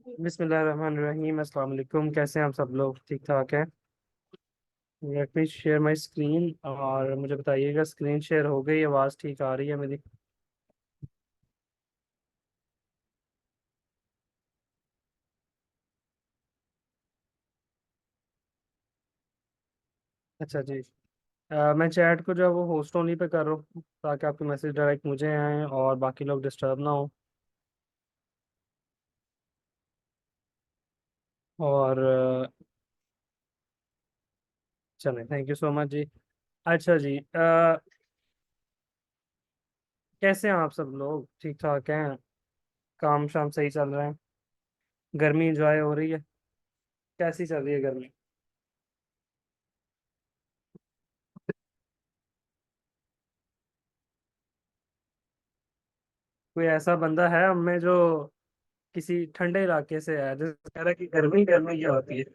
बिस्मिल्लाहिर्रहमानिर्रहीम। अस्सलाम वालेकुम। कैसे हैं आप सब लोग? ठीक ठाक हैं? Let me share my screen और मुझे बताइएगा स्क्रीन शेयर हो गई, आवाज़ ठीक आ रही है मेरी? अच्छा जी। मैं चैट को जो है वो होस्ट ओनली पे कर रहा हूँ ताकि आपके मैसेज डायरेक्ट मुझे आए और बाकी लोग डिस्टर्ब ना हो। और चलें, थैंक यू सो मच जी। अच्छा जी, कैसे हैं आप सब लोग? ठीक ठाक हैं? काम शाम सही चल रहा है? गर्मी इंजॉय हो रही है? कैसी चल रही है गर्मी? कोई ऐसा बंदा है हम में जो किसी ठंडे इलाके से है जो कह रहा है कि गर्मी गर्मी क्या होती है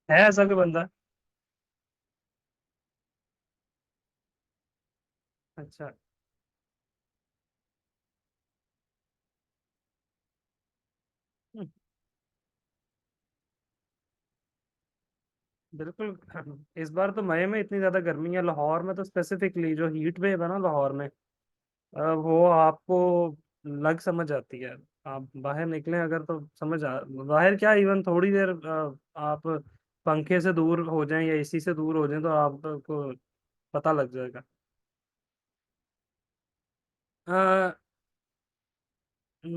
ऐसा कोई बंदा? अच्छा। हम्म, बिल्कुल। इस बार तो मई में इतनी ज्यादा गर्मी है लाहौर में, तो स्पेसिफिकली जो हीट वेव है ना लाहौर में, वो आपको लग समझ आती है। आप बाहर निकलें अगर तो बाहर क्या, इवन थोड़ी देर आप पंखे से दूर हो जाएं या एसी से दूर हो जाएं तो आपको पता लग जाएगा।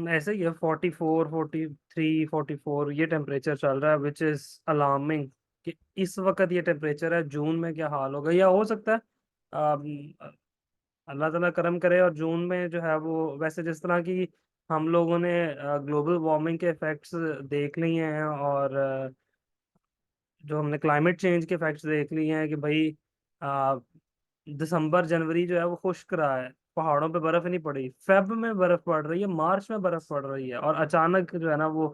ऐसे ही है, 44 43 44 ये टेम्परेचर चल रहा है, विच इज अलार्मिंग। कि इस वक्त ये टेम्परेचर है, जून में क्या हाल होगा? या हो सकता है अल्लाह ताला करम करे और जून में जो है वो, वैसे जिस तरह की हम लोगों ने ग्लोबल वार्मिंग के इफेक्ट्स देख लिए हैं और जो हमने क्लाइमेट चेंज के इफेक्ट्स देख लिए हैं कि भाई दिसंबर जनवरी जो है वो खुश्क रहा है, पहाड़ों पे बर्फ नहीं पड़ी, फेब में बर्फ पड़ रही है, मार्च में बर्फ पड़ रही है, और अचानक जो है ना वो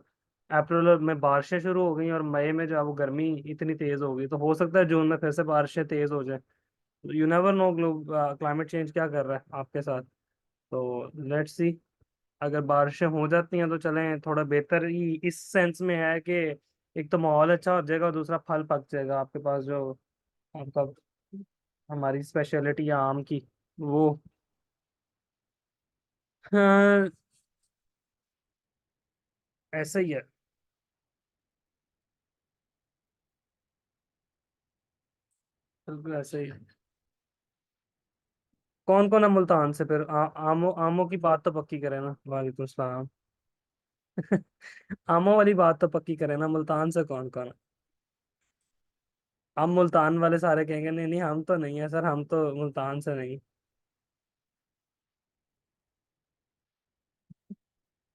अप्रैल में बारिशें शुरू हो गई और मई में जो है वो गर्मी इतनी तेज हो गई। तो हो सकता है जून में फिर से बारिशें तेज हो जाए। You never know climate change क्या कर रहा है आपके साथ। तो लेट्स सी। अगर बारिशें हो जाती हैं तो चलें, थोड़ा बेहतर ही इस सेंस में है कि एक तो माहौल अच्छा हो जाएगा और दूसरा फल पक जाएगा आपके पास, जो आपका हमारी स्पेशलिटी है आम की, वो। हाँ, ऐसा ही है। बिल्कुल ऐसे ही है। कौन कौन है मुल्तान से फिर? आमो आमो की बात तो पक्की करें ना। वालेकुम सलाम। आमो वाली बात तो पक्की करें ना, मुल्तान से कौन कौन है? हम मुल्तान वाले सारे कहेंगे नहीं नहीं हम तो नहीं है सर, हम तो मुल्तान से नहीं।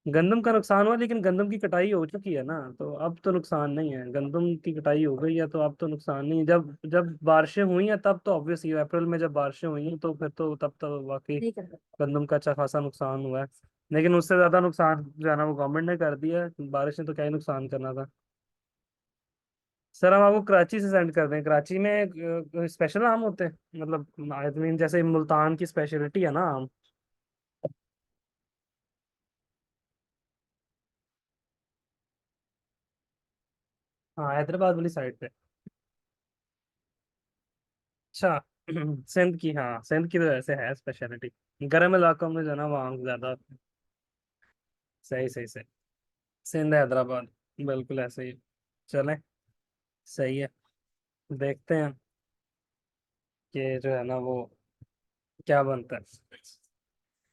गंदम का नुकसान हुआ लेकिन गंदम की कटाई हो चुकी है ना, तो अब तो नुकसान नहीं है। गंदम की कटाई हो गई है तो अब तो नुकसान नहीं है। जब जब बारिशें हुई हैं तब तो ऑब्वियसली अप्रैल में जब बारिशें हुई हैं तो फिर तो तब तो वाकई गंदम का अच्छा खासा नुकसान हुआ है। लेकिन उससे ज्यादा नुकसान जो है ना वो गवर्नमेंट ने कर दिया है। बारिश ने तो क्या ही नुकसान करना था। सर हम आपको कराची से सेंड कर दें। कराची में स्पेशल आम होते हैं, मतलब आई मीन जैसे मुल्तान की स्पेशलिटी है ना आम। हाँ, हैदराबाद वाली साइड पे। अच्छा। सिंध की, हाँ सिंध की तो वैसे है स्पेशलिटी। गर्म इलाकों में जो है ना वहाँ ज्यादा। सही सही सही। सिंध हैदराबाद, बिल्कुल ऐसे ही। चलें, सही है। देखते हैं कि जो है ना वो क्या बनता है।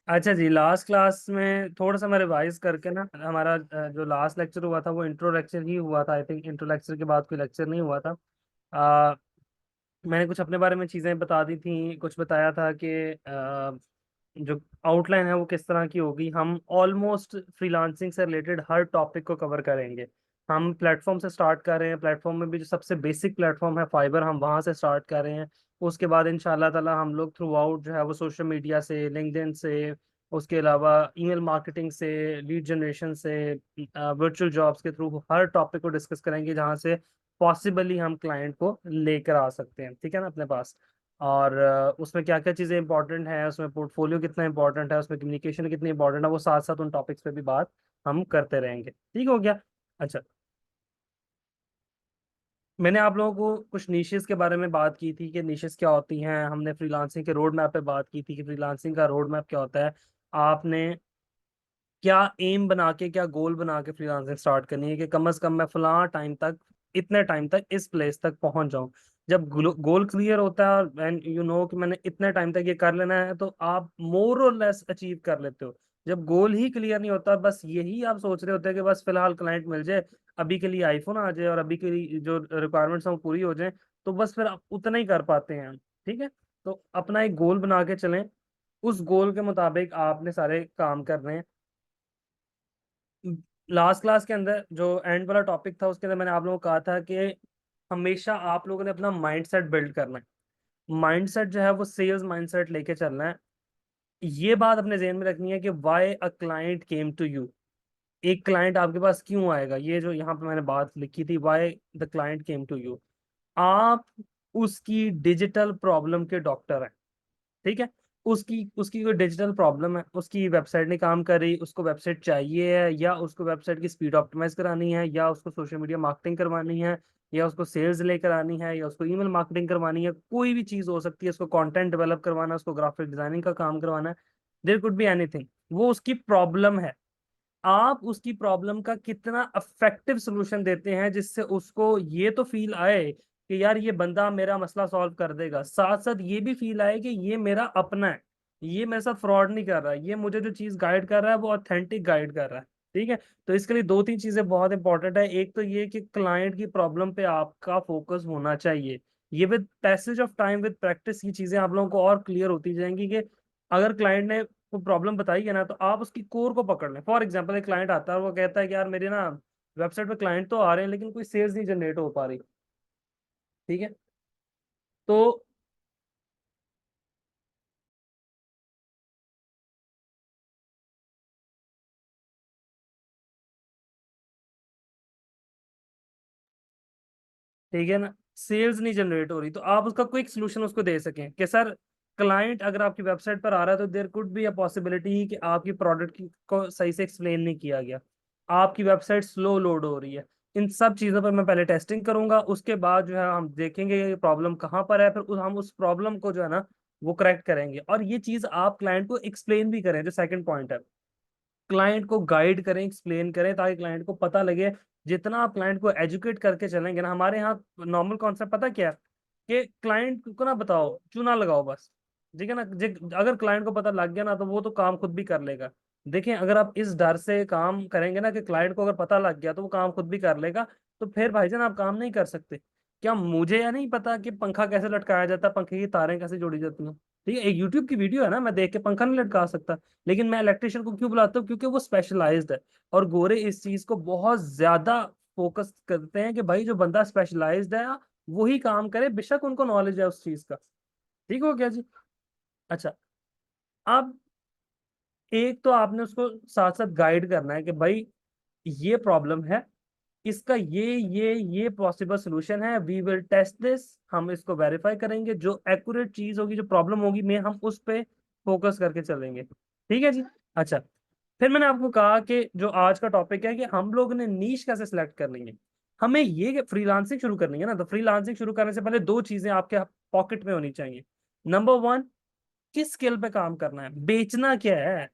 अच्छा जी, लास्ट क्लास में थोड़ा सा मैं रिवाइज करके ना, हमारा जो लास्ट लेक्चर हुआ था वो इंट्रो लेक्चर ही हुआ था। आई थिंक इंट्रो लेक्चर के बाद कोई लेक्चर नहीं हुआ था। मैंने कुछ अपने बारे में चीज़ें बता दी थी, कुछ बताया था कि जो आउटलाइन है वो किस तरह की होगी। हम ऑलमोस्ट फ्रीलांसिंग से रिलेटेड हर टॉपिक को कवर करेंगे। हम प्लेटफॉर्म से स्टार्ट कर रहे हैं, प्लेटफॉर्म में भी जो सबसे बेसिक प्लेटफॉर्म है फाइबर, हम वहाँ से स्टार्ट कर रहे हैं। उसके बाद इंशाल्लाह ताला हम लोग थ्रू आउट जो है वो सोशल मीडिया से, लिंक्डइन से, उसके अलावा ईमेल मार्केटिंग से, लीड जनरेशन से, वर्चुअल जॉब्स के थ्रू हर टॉपिक को डिस्कस करेंगे जहाँ से पॉसिबली हम क्लाइंट को लेकर आ सकते हैं। ठीक है ना अपने पास। और उसमें क्या क्या चीज़ें इंपॉर्टेंट हैं, उसमें पोर्टफोलियो कितना इंपॉर्टेंट है, उसमें कम्युनिकेशन कितनी इंपॉर्टेंट है, वो साथ साथ उन टॉपिक्स पे भी बात हम करते रहेंगे, ठीक हो गया। अच्छा, मैंने आप लोगों को कुछ निशेस के बारे में बात की थी कि निशेस क्या होती हैं, हमने फ्रीलांसिंग के रोड मैप पे बात की थी कि फ्रीलांसिंग का रोड मैप क्या होता है, आपने क्या एम बना के, क्या गोल बना के फ्रीलांसिंग स्टार्ट करनी है कि कम से कम मैं फलां टाइम तक, इतने टाइम तक इस प्लेस तक पहुंच जाऊं। जब गोल क्लियर होता है और एंड यू नो कि मैंने इतने टाइम तक ये कर लेना है, तो आप मोर और लेस अचीव कर लेते हो। जब गोल ही क्लियर नहीं होता, बस यही आप सोच रहे होते हैं कि बस फिलहाल क्लाइंट मिल जाए, अभी के लिए आईफोन आ जाए और अभी के लिए जो रिक्वायरमेंट्स हैं वो पूरी हो जाए, तो बस फिर आप उतना ही कर पाते हैं। ठीक है, तो अपना एक गोल बना के चलें, उस गोल के मुताबिक आपने सारे काम करने हैं। लास्ट क्लास के अंदर जो एंड वाला टॉपिक था, उसके अंदर मैंने आप लोगों को कहा था कि हमेशा आप लोगों ने अपना माइंडसेट बिल्ड करना है। माइंडसेट जो है वो सेल्स माइंडसेट लेके चलना है। ये बात अपने जहन में रखनी है कि why a client came to you. एक क्लाइंट आपके पास क्यों आएगा, ये जो यहाँ पे मैंने बात लिखी थी, why the client came to you. आप उसकी डिजिटल प्रॉब्लम के डॉक्टर हैं। ठीक है, उसकी उसकी कोई डिजिटल प्रॉब्लम है, उसकी वेबसाइट नहीं काम कर रही, उसको वेबसाइट चाहिए है, या उसको वेबसाइट की स्पीड ऑप्टिमाइज करानी है, या उसको सोशल मीडिया मार्केटिंग करवानी है, या उसको सेल्स लेकर आनी है, या उसको ईमेल मार्केटिंग करवानी है, कोई भी चीज हो सकती है, उसको कंटेंट डेवलप करवाना, उसको ग्राफिक डिजाइनिंग का काम करवाना है। देयर कुड बी एनीथिंग, वो उसकी प्रॉब्लम है। आप उसकी प्रॉब्लम का कितना इफेक्टिव सोल्यूशन देते हैं जिससे उसको ये तो फील आए कि यार ये बंदा मेरा मसला सॉल्व कर देगा, साथ साथ ये भी फील आए कि ये मेरा अपना है, ये मेरे साथ फ्रॉड नहीं कर रहा है, ये मुझे जो चीज गाइड कर रहा है वो ऑथेंटिक गाइड कर रहा है। ठीक है, तो इसके लिए दो तीन चीजें बहुत इंपॉर्टेंट है। एक तो ये कि क्लाइंट की प्रॉब्लम पे आपका फोकस होना चाहिए। ये with passage of time, with practice, ये चीजें आप लोगों को और क्लियर होती जाएंगी कि अगर क्लाइंट ने को प्रॉब्लम बताई है ना, तो आप उसकी कोर को पकड़ लें। फॉर एग्जांपल, एक क्लाइंट आता है और वो कहता है कि यार मेरे ना वेबसाइट पे क्लाइंट तो आ रहे हैं लेकिन कोई सेल्स नहीं जनरेट हो पा रही। ठीक है, तो ठीक है ना, सेल्स नहीं जनरेट हो रही, तो आप उसका क्विक सोल्यूशन उसको दे सकें कि सर, क्लाइंट अगर आपकी वेबसाइट पर आ रहा है तो there could be a possibility कि आपकी प्रोडक्ट को सही से एक्सप्लेन नहीं किया गया, आपकी वेबसाइट स्लो लोड हो रही है। इन सब चीज़ों पर मैं पहले टेस्टिंग करूंगा, उसके बाद जो है हम देखेंगे ये प्रॉब्लम कहाँ पर है, फिर हम उस प्रॉब्लम को जो है ना वो करेक्ट करेंगे। और ये चीज़ आप क्लाइंट को एक्सप्लेन भी करें, जो सेकंड पॉइंट है, क्लाइंट को गाइड करें, एक्सप्लेन करें, ताकि क्लाइंट को पता लगे। जितना आप क्लाइंट को एजुकेट करके चलेंगे ना, हमारे यहाँ नॉर्मल कॉन्सेप्ट पता क्या है कि क्लाइंट को ना बताओ, चूना लगाओ बस। ठीक है ना, अगर क्लाइंट को पता लग गया ना, तो वो तो काम खुद भी कर लेगा। देखें, अगर आप इस डर से काम करेंगे ना कि क्लाइंट को अगर पता लग गया तो वो काम खुद भी कर लेगा, तो फिर भाईजान आप काम नहीं कर सकते। क्या मुझे या नहीं पता कि पंखा कैसे लटकाया जाता है, पंखे की तारें कैसे जोड़ी जाती हैं? ठीक है, एक यूट्यूब की वीडियो है ना, मैं देख के पंखा नहीं लटका सकता। लेकिन मैं इलेक्ट्रिशियन को क्यों बुलाता हूँ? क्योंकि वो स्पेशलाइज्ड है। और गोरे इस चीज को बहुत ज्यादा फोकस करते हैं कि भाई जो बंदा स्पेशलाइज्ड है वही काम करे, बेशक उनको नॉलेज है उस चीज का। ठीक हो गया जी। अच्छा, अब एक तो आपने उसको साथ साथ गाइड करना है कि भाई ये प्रॉब्लम है, इसका ये पॉसिबल सोल्यूशन है, वी विल टेस्ट दिस, हम इसको वेरीफाई करेंगे, जो एक्यूरेट चीज होगी, जो प्रॉब्लम होगी में हम उस पे फोकस करके चलेंगे। ठीक है जी। अच्छा, फिर मैंने आपको कहा कि जो आज का टॉपिक है कि हम लोग ने नीश कैसे सिलेक्ट करनी है। हमें ये फ्रीलांसिंग शुरू करनी है ना, तो फ्रीलांसिंग शुरू करने से पहले दो चीजें आपके पॉकेट में होनी चाहिए। नंबर वन, किस स्किल पे काम करना है, बेचना क्या है।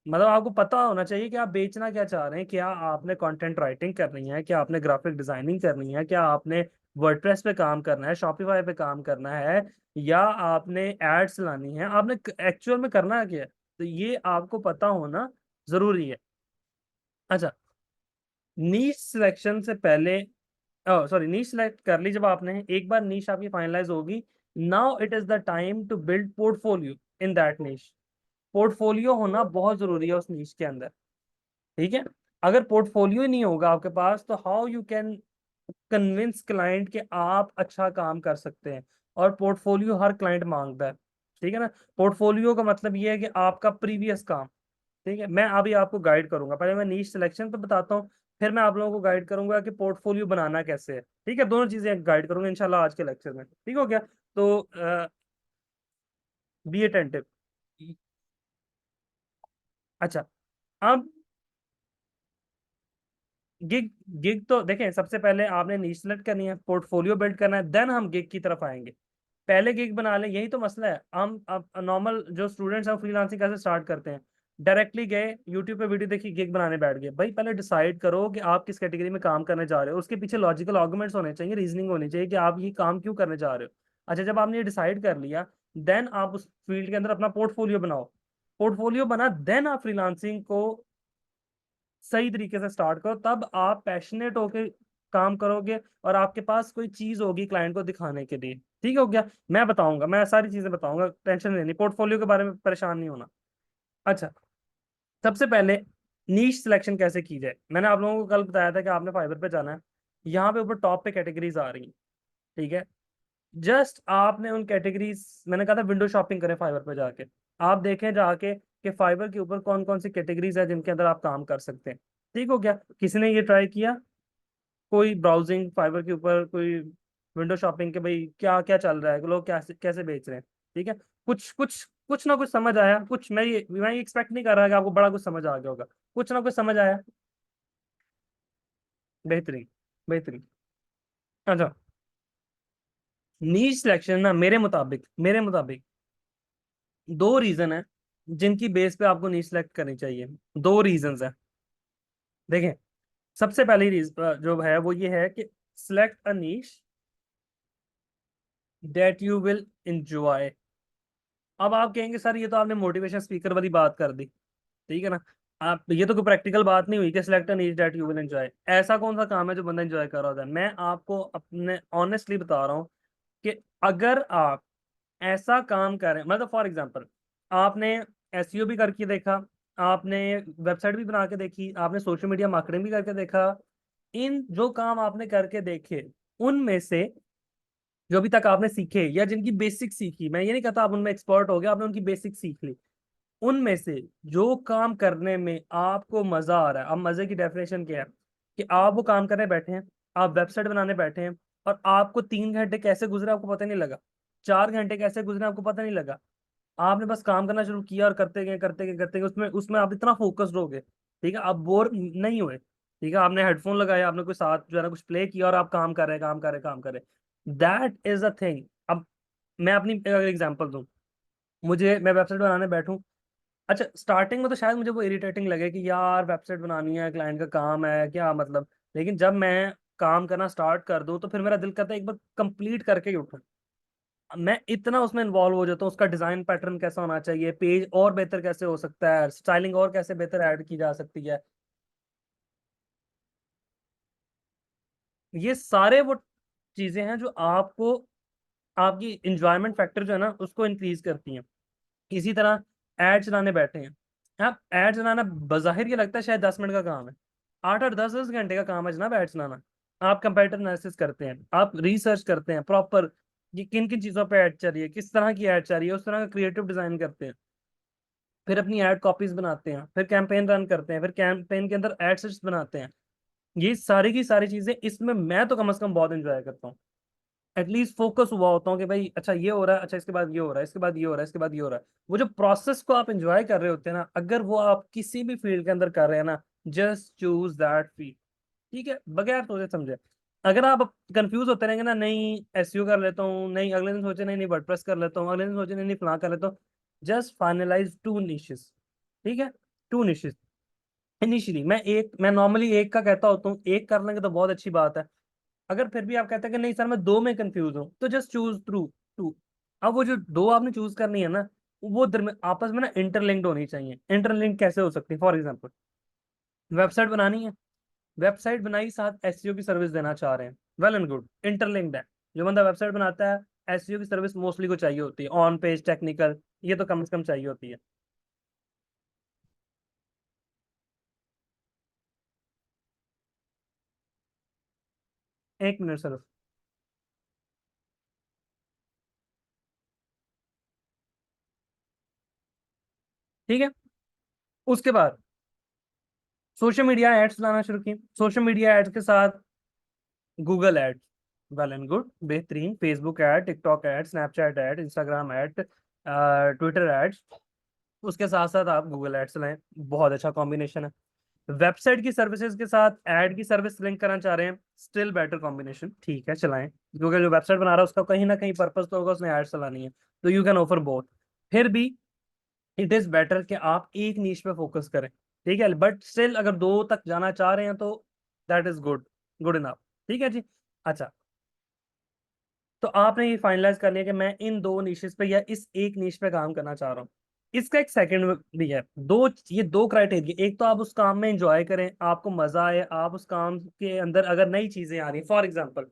मतलब आपको पता होना चाहिए कि आप बेचना क्या चाह रहे हैं। क्या आपने कंटेंट राइटिंग करनी है, क्या आपने ग्राफिक डिजाइनिंग करनी है, क्या आपने वर्डप्रेस पे काम करना है, शॉपिफाई पे काम करना है, या आपने एड्स लानी है, आपने एक्चुअल में करना है क्या है? तो ये आपको पता होना जरूरी है। अच्छा, नीश सिलेक्शन से पहले, सॉरी, नीश सिलेक्ट कर ली जब आपने, एक बार नीश आपकी फाइनलाइज होगी, now it is the time to build portfolio in that niche. Portfolio होना बहुत जरूरी है उस नीश के अंदर। ठीक है, अगर पोर्टफोलियो ही नहीं होगा आपके पास, तो how you can convince client कि आप अच्छा काम कर सकते हैं। और पोर्टफोलियो हर क्लाइंट मांगता है। ठीक है ना, पोर्टफोलियो का मतलब ये है कि आपका प्रीवियस काम। ठीक है, मैं अभी आपको गाइड करूंगा, पहले मैं नीश सिलेक्शन पे बताता हूँ, फिर मैं आप लोगों को गाइड करूंगा कि पोर्टफोलियो बनाना कैसे है। ठीक है, दोनों चीजें गाइड करूंगा इंशाल्लाह आज के लेक्चर में। ठीक हो गया, तो बी अटेंटिव। अच्छा, अब गिग गिग तो देखें, सबसे पहले आपने नीश सेलेक्ट करनी है, पोर्टफोलियो बिल्ड करना है, देन हम गिग की तरफ आएंगे। पहले गिग बना लें, यही तो मसला है। हम अब नॉर्मल जो स्टूडेंट्स हैं फ्रीलांसिंग कैसे स्टार्ट करते हैं, डायरेक्टली गए यूट्यूब पे वीडियो देखी, गिग बनाने बैठ गए। भाई पहले डिसाइड करो कि आप किस कैटेगरी में काम करने जा रहे हो, उसके पीछे लॉजिकल आर्गुमेंट्स होने चाहिए, रीजनिंग होनी चाहिए कि आप ये काम क्यों करने जा रहे हो। अच्छा, जब आपने ये डिसाइड कर लिया, देन आप उस फील्ड के अंदर अपना पोर्टफोलियो बनाओ। पोर्टफोलियो बना, देन आप फ्रीलांसिंग को सही तरीके से स्टार्ट करो, तब आप पैशनेट होके काम करोगे और आपके पास कोई चीज होगी क्लाइंट को दिखाने के लिए। ठीक हो गया, मैं बताऊंगा, मैं सारी चीजें बताऊंगा, टेंशन नहीं लेनी, पोर्टफोलियो के बारे में परेशान नहीं होना। अच्छा, सबसे पहले नीश सिलेक्शन कैसे की जाए, मैंने आप लोगों को कल बताया था कि आपने फाइवर पे जाना है। यहाँ पे ऊपर टॉप पे कैटेगरीज आ रही हैं, ठीक है। जस्ट आपने उन कैटेगरीज, मैंने कहा था विंडो शॉपिंग करें फाइवर पे जाके, आप देखें जाके कि फाइवर के ऊपर कौन कौन सी कैटेगरीज है जिनके अंदर आप काम कर सकते हैं। ठीक हो गया, किसी ने ये ट्राई किया, कोई ब्राउजिंग फाइवर के ऊपर, कोई विंडो शॉपिंग के, भाई क्या क्या चल रहा है, लोग कैसे कैसे बेच रहे हैं। ठीक है, कुछ कुछ कुछ ना कुछ समझ आया, कुछ मैं ये एक्सपेक्ट नहीं कर रहा कि आपको बड़ा कुछ समझ आ गया होगा, कुछ ना कुछ समझ आया। बेहतरीन, बेहतरीन। अच्छा, नीश सिलेक्शन ना, मेरे मुताबिक दो रीजन है जिनकी बेस पे आपको नीश सेलेक्ट करनी चाहिए। दो रीजंस है, देखें। सबसे पहली जो है वो ये है कि select a niche that you will enjoy। अब आप कहेंगे सर ये तो आपने मोटिवेशन स्पीकर वाली बात कर दी, ठीक है ना। आप, ये तो कोई प्रैक्टिकल बात नहीं हुई कि select an each that you will enjoy. ऐसा कौन सा काम है जो बंदा एंजॉय कर रहा होता है। मैं आपको अपने ऑनेस्टली बता रहा हूँ कि अगर आप ऐसा काम करें, मतलब फॉर एग्जांपल, आपने एसईओ भी करके देखा, आपने वेबसाइट भी बना के देखी, आपने सोशल मीडिया मार्केटिंग भी करके देखा, इन जो काम आपने करके देखे, उनमें से जो अभी तक आपने सीखे या जिनकी बेसिक सीखी, मैं ये नहीं कहता आप उनमें एक्सपर्ट हो गया, आपने उनकी बेसिक सीख ली, उनमें से जो काम करने में आपको मजा आ रहा है। अब मजे की डेफिनेशन क्या है कि आप वो काम करने बैठे हैं, आप वेबसाइट बनाने बैठे हैं, और आपको 3 घंटे कैसे गुजरे आपको पता नहीं लगा, 4 घंटे कैसे गुजरे आपको पता नहीं लगा। आपने बस काम करना शुरू किया और करते गए करते गए करते गए, उसमें उसमें आप इतना फोकस्ड हो गए, ठीक है, आप बोर नहीं हुए। ठीक है, आपने हेडफोन लगाया, आपने कोई साथ जो है ना कुछ प्ले किया, और आप काम कर रहे काम कर रहे काम कर रहे, दैट इज अ थिंग। अब मैं अपनी अगर एग्जांपल दूं, मैं वेबसाइट बनाने बैठूं। अच्छा, स्टार्टिंग में तो शायद मुझे वो इरिटेटिंग लगे कि यार वेबसाइट बनानी है, क्लाइंट का काम है क्या मतलब, लेकिन जब मैं काम करना स्टार्ट कर दूं तो फिर मेरा दिल करता है एक बार कंप्लीट करके ही उठूं। मैं इतना उसमें इन्वॉल्व हो जाता हूँ, उसका डिजाइन पैटर्न कैसा होना चाहिए, पेज और बेहतर कैसे हो सकता है, स्टाइलिंग और कैसे बेहतर ऐड की जा सकती है। ये सारे वो चीजें हैं जो आपको आपकी इंजॉयमेंट फैक्टर जो है ना उसको इंक्रीज करती हैं। इसी तरह एड चलाने बैठे हैं आप, एड चलाना बजाहिर ये लगता है शायद 10 मिनट का काम है, 8 और 10 10 घंटे का काम है जनाब एड चलाना। आप कंपैरेटिव एनालिसिस करते हैं, आप रिसर्च करते हैं प्रॉपर, ये किन किन चीज़ों पे ऐड चल रही है, किस तरह की ऐड चल रही है, उस तरह का क्रिएटिव डिजाइन करते हैं, फिर अपनी ऐड कॉपीज बनाते हैं, फिर कैंपेन रन करते हैं, फिर कैंपेन के अंदर एड सेट्स बनाते हैं। ये सारी की सारी चीजें, इसमें मैं तो कम से कम बहुत इंजॉय करता हूँ। एटलीस्ट फोकस हुआ होता हूँ कि भाई अच्छा ये हो रहा है, अच्छा इसके बाद ये हो रहा है, इसके बाद ये हो रहा है, इसके बाद ये हो रहा है। वो जो प्रोसेस को आप एंजॉय कर रहे होते हैं ना, अगर वो आप किसी भी फील्ड के अंदर कर रहे हैं ना, जस्ट चूज दैट फील्ड। ठीक है, बगैर सोचे समझे। अगर आप कंफ्यूज होते रहेंगे ना, नहीं एसईओ कर लेता हूँ, नहीं अगले दिन सोचे नहीं नहीं वर्डप्रेस कर लेता हूँ, अगले दिन सोचे नहीं नहीं फलां कर लेता हूँ, जस्ट फाइनलाइज 2 निशेस। ठीक है, 2 निशेस। इनिशियली मैं नॉर्मली एक का कहता होता हूँ, एक कर लेंगे तो बहुत अच्छी बात है। अगर फिर भी आप कहते हैं कि नहीं सर मैं दो में कंफ्यूज हूँ, तो जस्ट चूज थ्रू टू। अब वो जो दो आपने चूज करनी है ना, वो आपस में ना इंटरलिंक्ड होनी चाहिए। इंटरलिंक कैसे हो सकती है, फॉर एग्जाम्पल, वेबसाइट बनानी है, वेबसाइट बनाई, साथ एसईओ की सर्विस देना चाह रहे हैं, वेल एंड गुड, इंटरलिंक्ड है। जो बंदा वेबसाइट बनाता है, एसईओ की सर्विस मोस्टली को चाहिए होती है, ऑन पेज टेक्निकल, ये तो कम से कम चाहिए होती है। 1 मिनट सर। ठीक है, उसके बाद सोशल मीडिया एड्स लाना शुरू की, सोशल मीडिया एड्स के साथ Google ads, well and good, बेहतरीन, Facebook ad, TikTok ad, Snapchat ad, Instagram ad, Twitter ads, उसके साथ साथ आप गूगल एड्स लाएं, बहुत अच्छा कॉम्बिनेशन है। वेबसाइट की सर्विसेज के साथ एड की सर्विस लिंक करना चाह रहे हैं, स्टिल बेटर कॉम्बिनेशन, ठीक है चलाएं, क्योंकि जो वेबसाइट बना रहा है उसका कहीं ना कहीं पर्पस तो होगा, उसने एड चलानी है, तो यू कैन ऑफर बोथ। फिर भी इट इज बेटर कि आप एक नीश पे फोकस करें, ठीक है, बट स्टिल अगर दो तक जाना चाह रहे हैं तो that is good, good enough, ठीक है जी। अच्छा, तो आपने ये फाइनलाइज कर लिया कि मैं इन दो निशेस पे या इस एक निश पे काम करना चाह रहा हूँ। इसका एक सेकंड भी है, ये दो क्राइटेरिया, एक तो आप उस काम में एंजॉय करें, आपको मजा आए, आप उस काम के अंदर अगर नई चीजें आ रही हैं, फॉर एग्जाम्पल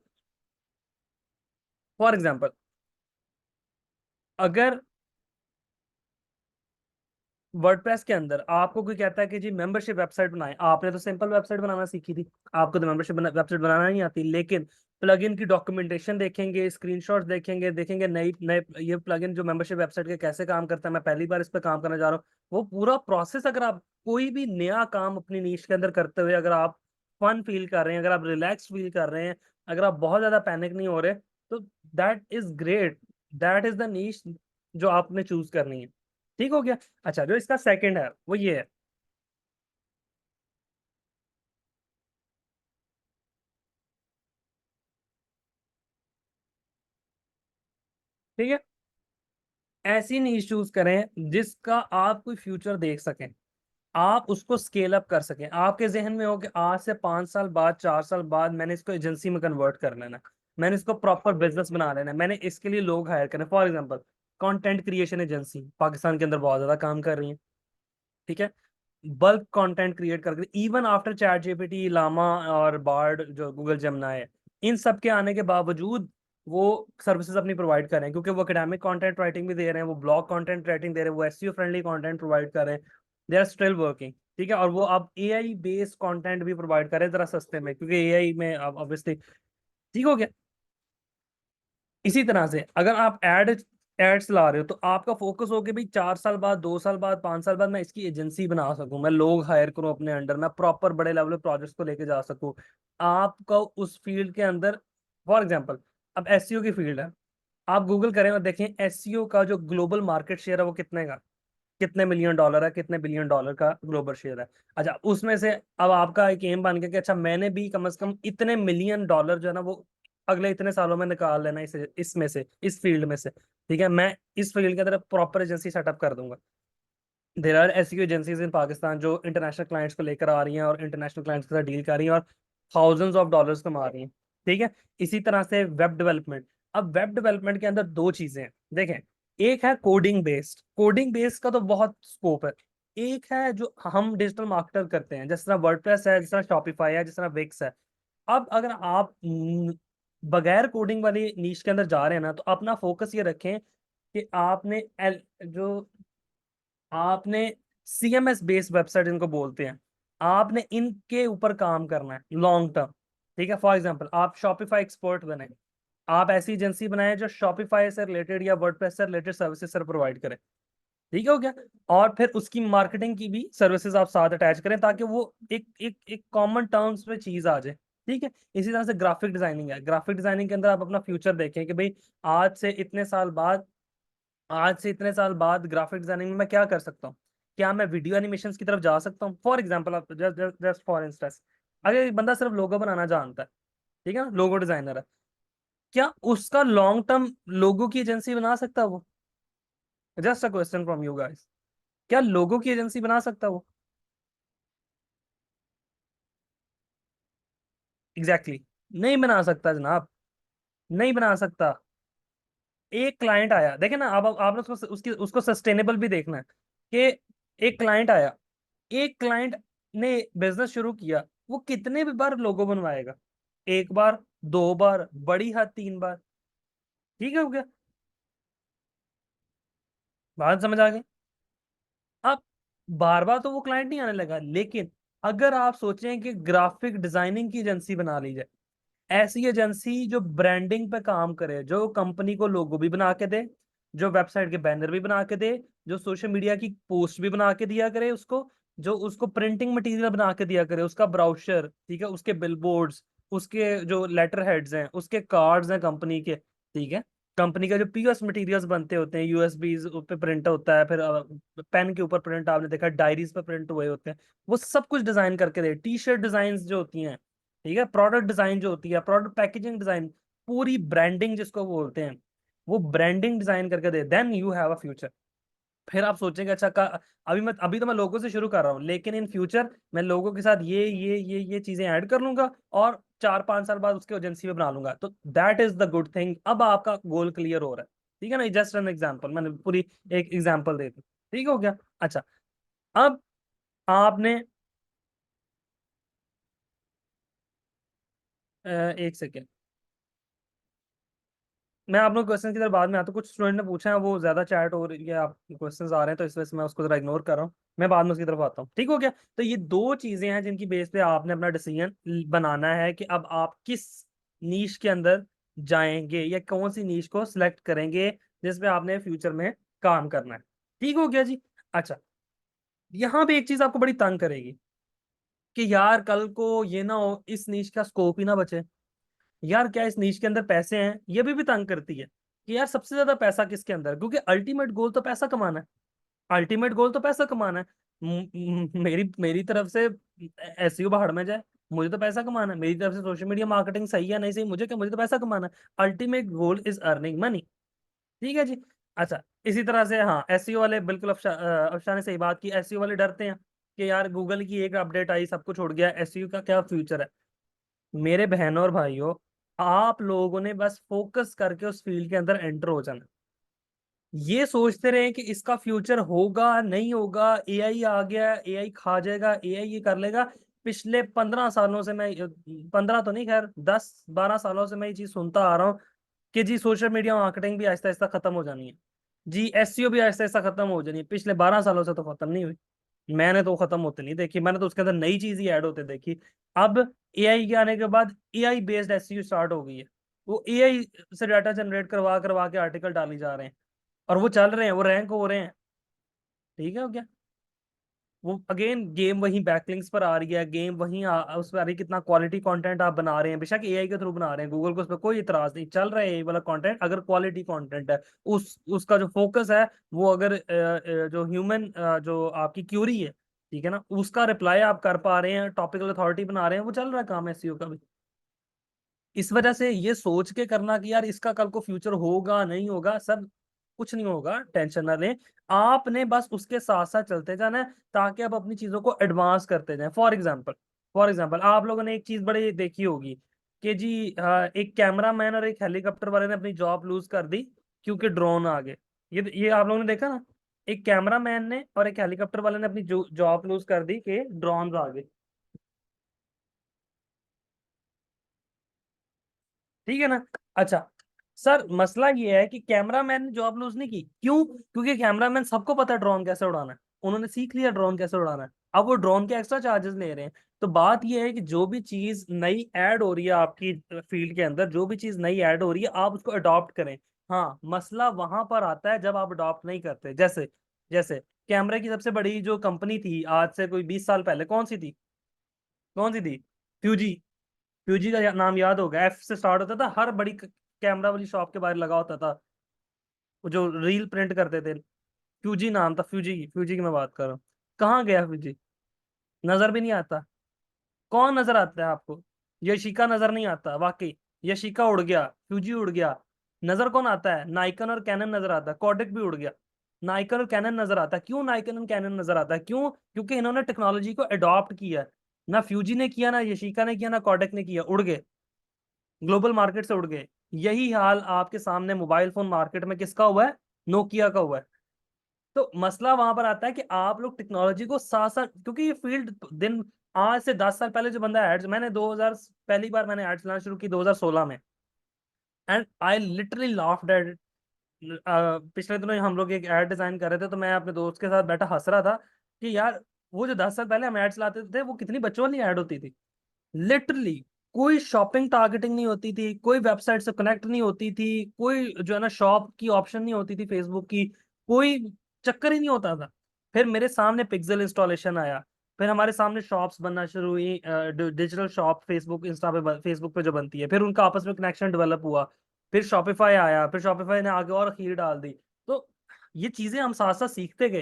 अगर वर्डप्रेस के अंदर आपको कोई कहता है कि जी मेंबरशिप वेबसाइट बनाएं, आपने तो सिंपल वेबसाइट बनाना सीखी थी, आपको तो मेंबरशिप वेबसाइट बनाना नहीं आती, लेकिन प्लगइन की डॉक्यूमेंटेशन देखेंगे, स्क्रीनशॉट्स देखेंगे, देखेंगे नई नए ये प्लगइन जो मेंबरशिप वेबसाइट के कैसे काम करता है, मैं पहली बार इस पे काम करने जा रहा हूँ, वो पूरा प्रोसेस, अगर आप कोई भी नया काम अपनी नीश के अंदर करते हुए अगर आप फन फील कर रहे हैं, अगर आप रिलैक्स फील कर रहे हैं, अगर आप बहुत ज्यादा पैनिक नहीं हो रहे, तो that is great, that is the niche जो आपने चूज करनी है, ठीक हो गया। अच्छा, जो इसका सेकंड है वो ये है, ठीक है, ऐसी नीश चूज करें जिसका आप कोई फ्यूचर देख सकें, आप उसको स्केल अप कर सकें, आपके जहन में हो कि आज से 5 साल बाद, 4 साल बाद मैंने इसको एजेंसी में कन्वर्ट कर लेना है, मैंने इसको प्रॉपर बिजनेस बना लेना है, मैंने इसके लिए लोग हायर करने, for example content creation agency Pakistan के अंदर बहुत ज्यादा काम कर रही है, ठीक है, बल्क कंटेंट क्रिएट करके, even after ChatGPT, Llama और बार्ड जो गूगल जेमिनी है, इन सब के आने के बावजूद वो सर्विसेज अपनी प्रोवाइड कर रहे हैं, क्योंकि वो एकेडमिक कंटेंट राइटिंग भी दे रहे हैं, वो ब्लॉग कंटेंट राइटिंग दे रहे हैं, वो एसईओ फ्रेंडली कंटेंट प्रोवाइड कर रहे हैं, दे आर स्टिल वर्किंग, ठीक है, और वो अब एआई बेस्ड कंटेंट भी प्रोवाइड कर रहे हैं जरा सस्ते में, क्योंकि एआई में अब ऑब्वियसली, ठीक हो गया। इसी तरह से अगर आप एड्स ला रहे हो, तो आपका फोकस हो कि भाई 4 साल बाद, 2 साल बाद, 5 साल बाद मैं इसकी एजेंसी बना सकूं, मैं लोग हायर करूं अपने अंडर, मैं प्रॉपर बड़े लेवल पे प्रोजेक्ट्स को लेके जा सकूं, आपका उस फील्ड के अंदर, फॉर एग्जांपल अब एसईओ की फील्ड है, आप गूगल करें और देखें एसईओ का जो ग्लोबल मार्केट शेयर है वो कितने का, कितने मिलियन डॉलर है, कितने बिलियन डॉलर का ग्लोबल शेयर है। अच्छा, उसमें से अब आपका एक एम बन गया कि अच्छा मैंने भी कम से कम इतने मिलियन डॉलर जो है ना वो अगले इतने सालों में निकाल लेना इस इसमें से, इस फील्ड में से, ठीक है, मैं इस फील्ड के अंदर प्रॉपर एजेंसी सेटअप कर दूंगा। There are SEO agencies in Pakistan जो इंटरनेशनल क्लाइंट्स को लेकर आ रही हैं और इंटरनेशनल क्लाइंट्स के साथ डील कर रही हैं और थाउजेंड्स ऑफ डॉलर्स कमा रही हैं, ठीक है। इसी तरह से वेब डेवलपमेंट, अब वेब डेवलपमेंट के अंदर दो चीजें हैं, देखें, एक है कोडिंग बेस्ड का तो बहुत स्कोप है, एक है जो हम डिजिटल मार्केटर करते हैं, जिस तरह वर्डप्रेस है, जिस तरह शॉपिफाई है, जिस तरह विक्स है। अब अगर आप बगैर कोडिंग वाली नीश के अंदर जा रहे हैं ना, तो अपना फोकस ये रखें कि आपने सीएमएस बेस्ड वेबसाइट इनको बोलते हैं, आपने इनके ऊपर काम करना है लॉन्ग टर्म, ठीक है। फॉर एग्जांपल आप शॉपिफाई एक्सपर्ट बने, आप ऐसी एजेंसी बनाए जो शॉपिफाई से रिलेटेड या वर्डप्रेस से रिलेटेड सर्विसेज सर प्रोवाइड करे, ठीक है हो गया। और फिर उसकी मार्केटिंग की भी सर्विसेज आप साथ अटैच करें, ताकि वो एक एक एक कॉमन टर्म्स पे चीज आ जाए, ठीक है। इसी तरह से ग्राफिक डिजाइनिंग है, ग्राफिक डिजाइनिंग के अंदर आप अपना फ्यूचर देखें कि भाई आज से इतने साल बाद आज से इतने साल बाद ग्राफिक डिजाइनिंग में मैं क्या कर सकता हूँ, क्या मैं वीडियो एनिमेशन की तरफ जा सकता हूँ, फॉर एग्जाम्पल आप जस्ट फॉर इंस्टेंस, अगर एक बंदा सिर्फ लोगो बनाना जानता है, ठीक है ना, लोगो डिजाइनर है, क्या उसका लॉन्ग टर्म लोगो की एजेंसी बना सकता है वो? Just a question from you guys, क्या लोगो की एजेंसी बना सकता है वो? Exactly exactly. नहीं बना सकता जनाब, नहीं बना सकता। एक क्लाइंट आया, देखे ना, अब आपने उसको सस्टेनेबल भी देखना है कि एक क्लाइंट आया, एक क्लाइंट ने बिजनेस शुरू किया, वो कितने भी बार लोगो बनवाएगा, एक बार, 2 बार, बड़ी हद 3 बार, ठीक है हो गया, बात समझ आ गई। अब बार बार तो वो क्लाइंट नहीं आने लगा, लेकिन अगर आप सोचें कि ग्राफिक डिजाइनिंग की एजेंसी बना ली जाए, ऐसी एजेंसी जो ब्रांडिंग पे काम करे, जो कंपनी को लोगो भी बना के दे, जो वेबसाइट के बैनर भी बना के दे, जो सोशल मीडिया की पोस्ट भी बना के दिया करे उसको, जो उसको प्रिंटिंग मटेरियल बना के दिया करे, उसका ब्राउशर, ठीक है, उसके बिलबोर्ड्स, उसके जो लेटर हेड्स हैं, उसके कार्ड्स हैं कंपनी के, ठीक है, कंपनी का जो पीएस मटेरियल्स बनते होते हैं, यूएसबी पे प्रिंट होता है, फिर पेन के ऊपर प्रिंट आपने देखा, डायरीज पे प्रिंट हुए होते हैं, वो सब कुछ डिजाइन करके दे। टी शर्ट डिजाइन जो होती हैं, ठीक है, प्रोडक्ट डिजाइन जो होती है, प्रोडक्ट पैकेजिंग डिजाइन, पूरी ब्रांडिंग जिसको बोलते हैं, वो ब्रांडिंग डिजाइन करके दे, then you have a future. फिर आप सोचेंगे अच्छा का, अभी तो मैं लोगों से शुरू कर रहा हूँ, लेकिन इन फ्यूचर मैं लोगों के साथ ये चीजें ऐड कर लूंगा, और 4-5 साल बाद उसके एजेंसी में बना लूंगा, तो that is the good thing. अब आपका गोल क्लियर हो रहा है, ठीक है ना, जस्ट एन एग्जाम्पल, मैंने पूरी एक एग्जाम्पल दे दी, ठीक हो गया। अच्छा, अब आपने एक सेकेंड, मैं आप लोग क्वेश्चन की तरफ बाद में आता हूँ। कुछ स्टूडेंट ने पूछा है, वो ज्यादा चैट हो रही है, आप क्वेश्चंस आ रहे हैं, तो इस वजह से मैं उसको जरा इग्नोर कर रहा हूँ, मैं बाद में उसकी तरफ आता हूँ, ठीक हो गया। तो ये दो चीजें हैं जिनकी बेस पे आपने अपना डिसीजन बनाना है कि अब आप किस नीश के अंदर जाएंगे, या कौन सी नीश को सिलेक्ट करेंगे जिसपे आपने फ्यूचर में काम करना है, ठीक हो गया जी। अच्छा, यहाँ पे एक चीज आपको बड़ी तंग करेगी कि यार कल को ये ना हो इस नीश का स्कोप ही ना बचे, यार क्या इस नीश के अंदर पैसे हैं, ये भी तंग करती है कि यार सबसे ज्यादा पैसा किसके अंदर है, क्योंकि अल्टीमेट गोल तो पैसा कमाना है, अल्टीमेट गोल तो पैसा कमाना है। मेरी मेरी तरफ से एसईओ बाहर में जाए, मुझे तो पैसा कमाना है, मेरी तरफ से सोशल मीडिया मार्केटिंग सही है नहीं सही, मुझे क्या, मुझे तो पैसा कमाना है। Ultimate goal is earning money, ठीक है जी। अच्छा, इसी तरह से हाँ, एसईओ वाले बिल्कुल अफशा ने सही बात की, एसईओ वाले डरते हैं कि यार गूगल की एक अपडेट आई सब कुछ उड़ गया, एसईओ का क्या फ्यूचर है। मेरे बहनों और भाइयों, आप लोगों ने बस फोकस करके उस फील्ड के अंदर एंटर हो जाना। ये सोचते रहे कि इसका फ्यूचर होगा नहीं होगा, एआई आ गया, एआई खा जाएगा, एआई ये कर लेगा। पिछले 15 सालों से मैं, 15 तो नहीं, खैर 10-12 सालों से मैं ये चीज सुनता आ रहा हूँ कि जी सोशल मीडिया मार्केटिंग भी आहिस्ता आहिस्ता खत्म हो जानी है, जी एसईओ भी आहिस्ता आहिस्ता खत्म हो जानी है। पिछले 12 सालों से तो खत्म नहीं हुई, मैंने तो खत्म होते नहीं देखी, मैंने तो उसके अंदर नई चीज ही ऐड होते देखी। अब एआई के आने के बाद एआई बेस्ड एसईओ स्टार्ट हो गई है, वो एआई से डाटा जनरेट करवा करवा के आर्टिकल डाली जा रहे हैं, और वो चल रहे हैं, वो रैंक हो रहे हैं, ठीक है क्या। वो अगेन गेम वही बैकलिंक्स पर आ रही है, गेम वही उस पर आ रही है, कितना क्वालिटी कंटेंट आप बना रहे हैं, बेशक एआई के थ्रू बना रहे हैं, गूगल को उस पर कोई इतराज नहीं, चल रहा है एआई वाला कंटेंट, अगर क्वालिटी कंटेंट है, उसका जो फोकस है, वो अगर जो ह्यूमन जो आपकी क्यूरी है, ठीक है ना, उसका रिप्लाई आप कर पा रहे हैं, टॉपिकल अथॉरिटी बना रहे हैं, वो चल रहा है काम एसईओ का भी। इस वजह से ये सोच के करना कि यार इसका कल को फ्यूचर होगा नहीं होगा, सब कुछ नहीं होगा, टेंशन ना लें। आपने बस उसके साथ साथ चलते जाना है, ताकि आप अपनी चीजों को एडवांस करते जाएं। फॉर एग्जाम्पल आप लोगों ने एक चीज बड़ी देखी होगी कि जी एक कैमरा मैन और एक हेलीकॉप्टर वाले ने अपनी जॉब लूज कर दी क्योंकि ड्रोन आ गए। ये आप लोगों ने देखा ना, एक कैमरा मैन ने और एक हेलीकॉप्टर वाले ने अपनी जॉब लूज कर दी कि ड्रोन आ गए, ठीक है ना। अच्छा, सर मसला ये है कि कैमरामैन ने जॉब लूज नहीं की, क्यों, क्योंकि कैमरामैन सबको पता है ड्रोन कैसे उड़ाना है, उन्होंने सीख लिया ड्रोन कैसे उड़ाना है, अब वो ड्रोन के एक्स्ट्रा चार्जेस ले रहे हैं। तो बात ये है कि जो भी चीज नई ऐड हो रही है आपकी फील्ड के अंदर, जो भी चीज नई ऐड हो रही है, आप उसको अडॉप्ट करें। हाँ, मसला वहां पर आता है जब आप अडॉप्ट नहीं करते। जैसे जैसे कैमरे की सबसे बड़ी जो कंपनी थी आज से कोई 20 साल पहले, कौन सी थी, कौन सी थी, फ्यूजी। फ्यूजी का नाम याद होगा, एफ से स्टार्ट होता था, हर बड़ी कैमरा वाली शॉप के बाहर लगा होता था, वो जो रील प्रिंट करते थे। फ्यूजी नाम था, फ्यूजी, फ्यूजी की मैं बात कर रहा हूँ। कहाँ गया फ्यूजी, नजर भी नहीं आता। कौन नजर आता है आपको, यशिका नजर नहीं आता वाकई, यशिका उड़ गया, फ्यूजी उड़ गया। नजर कौन आता है, नाइकन और कैनन नजर आता है, कोडेक भी उड़ गया। नाइकन और कैनन नजर आता है, क्यों नाइकन और कैनन नजर आता है, क्यों, क्योंकि इन्होंने टेक्नोलॉजी को अडॉप्ट किया है। ना फ्यूजी ने किया, ना यशिका ने किया, ना कोडेक ने किया, उड़ गए, ग्लोबल मार्केट से उड़ गए। यही हाल आपके सामने मोबाइल फोन मार्केट में किसका हुआ है, नोकिया का हुआ है। तो मसला वहां पर आता है कि आप लोग टेक्नोलॉजी को साथ साथ, क्योंकि ये फील्ड दिन, आज से 10 साल पहले जो बंदा एड्स, मैंने 2000, पहली बार मैंने एड्स चलाना शुरू की 2016 में, and I literally laughed eight. पिछले दिनों हम लोग एक एड डिजाइन कर रहे थे, तो मैं अपने दोस्त के साथ बैठा हंस रहा था कि यार वो जो 10 साल पहले हम एड चलाते थे, वो कितनी बच्चों वाली एड होती थी। लिटरली कोई शॉपिंग टारगेटिंग नहीं होती थी, कोई वेबसाइट से कनेक्ट नहीं होती थी, कोई जो है ना शॉप की ऑप्शन नहीं होती थी फेसबुक की, कोई चक्कर ही नहीं होता था। फिर मेरे सामने पिक्सल इंस्टॉलेशन आया, फिर हमारे सामने शॉप्स बनना शुरू हुई, डिजिटल शॉप फेसबुक इंस्टा पे, फेसबुक पे जो बनती है, फिर उनका आपस में कनेक्शन डेवलप हुआ। फिर शॉपिफाई आया, फिर शॉपिफाई ने आगे और खीर डाल दी। तो ये चीजें हम साथ साथ सीखते गए,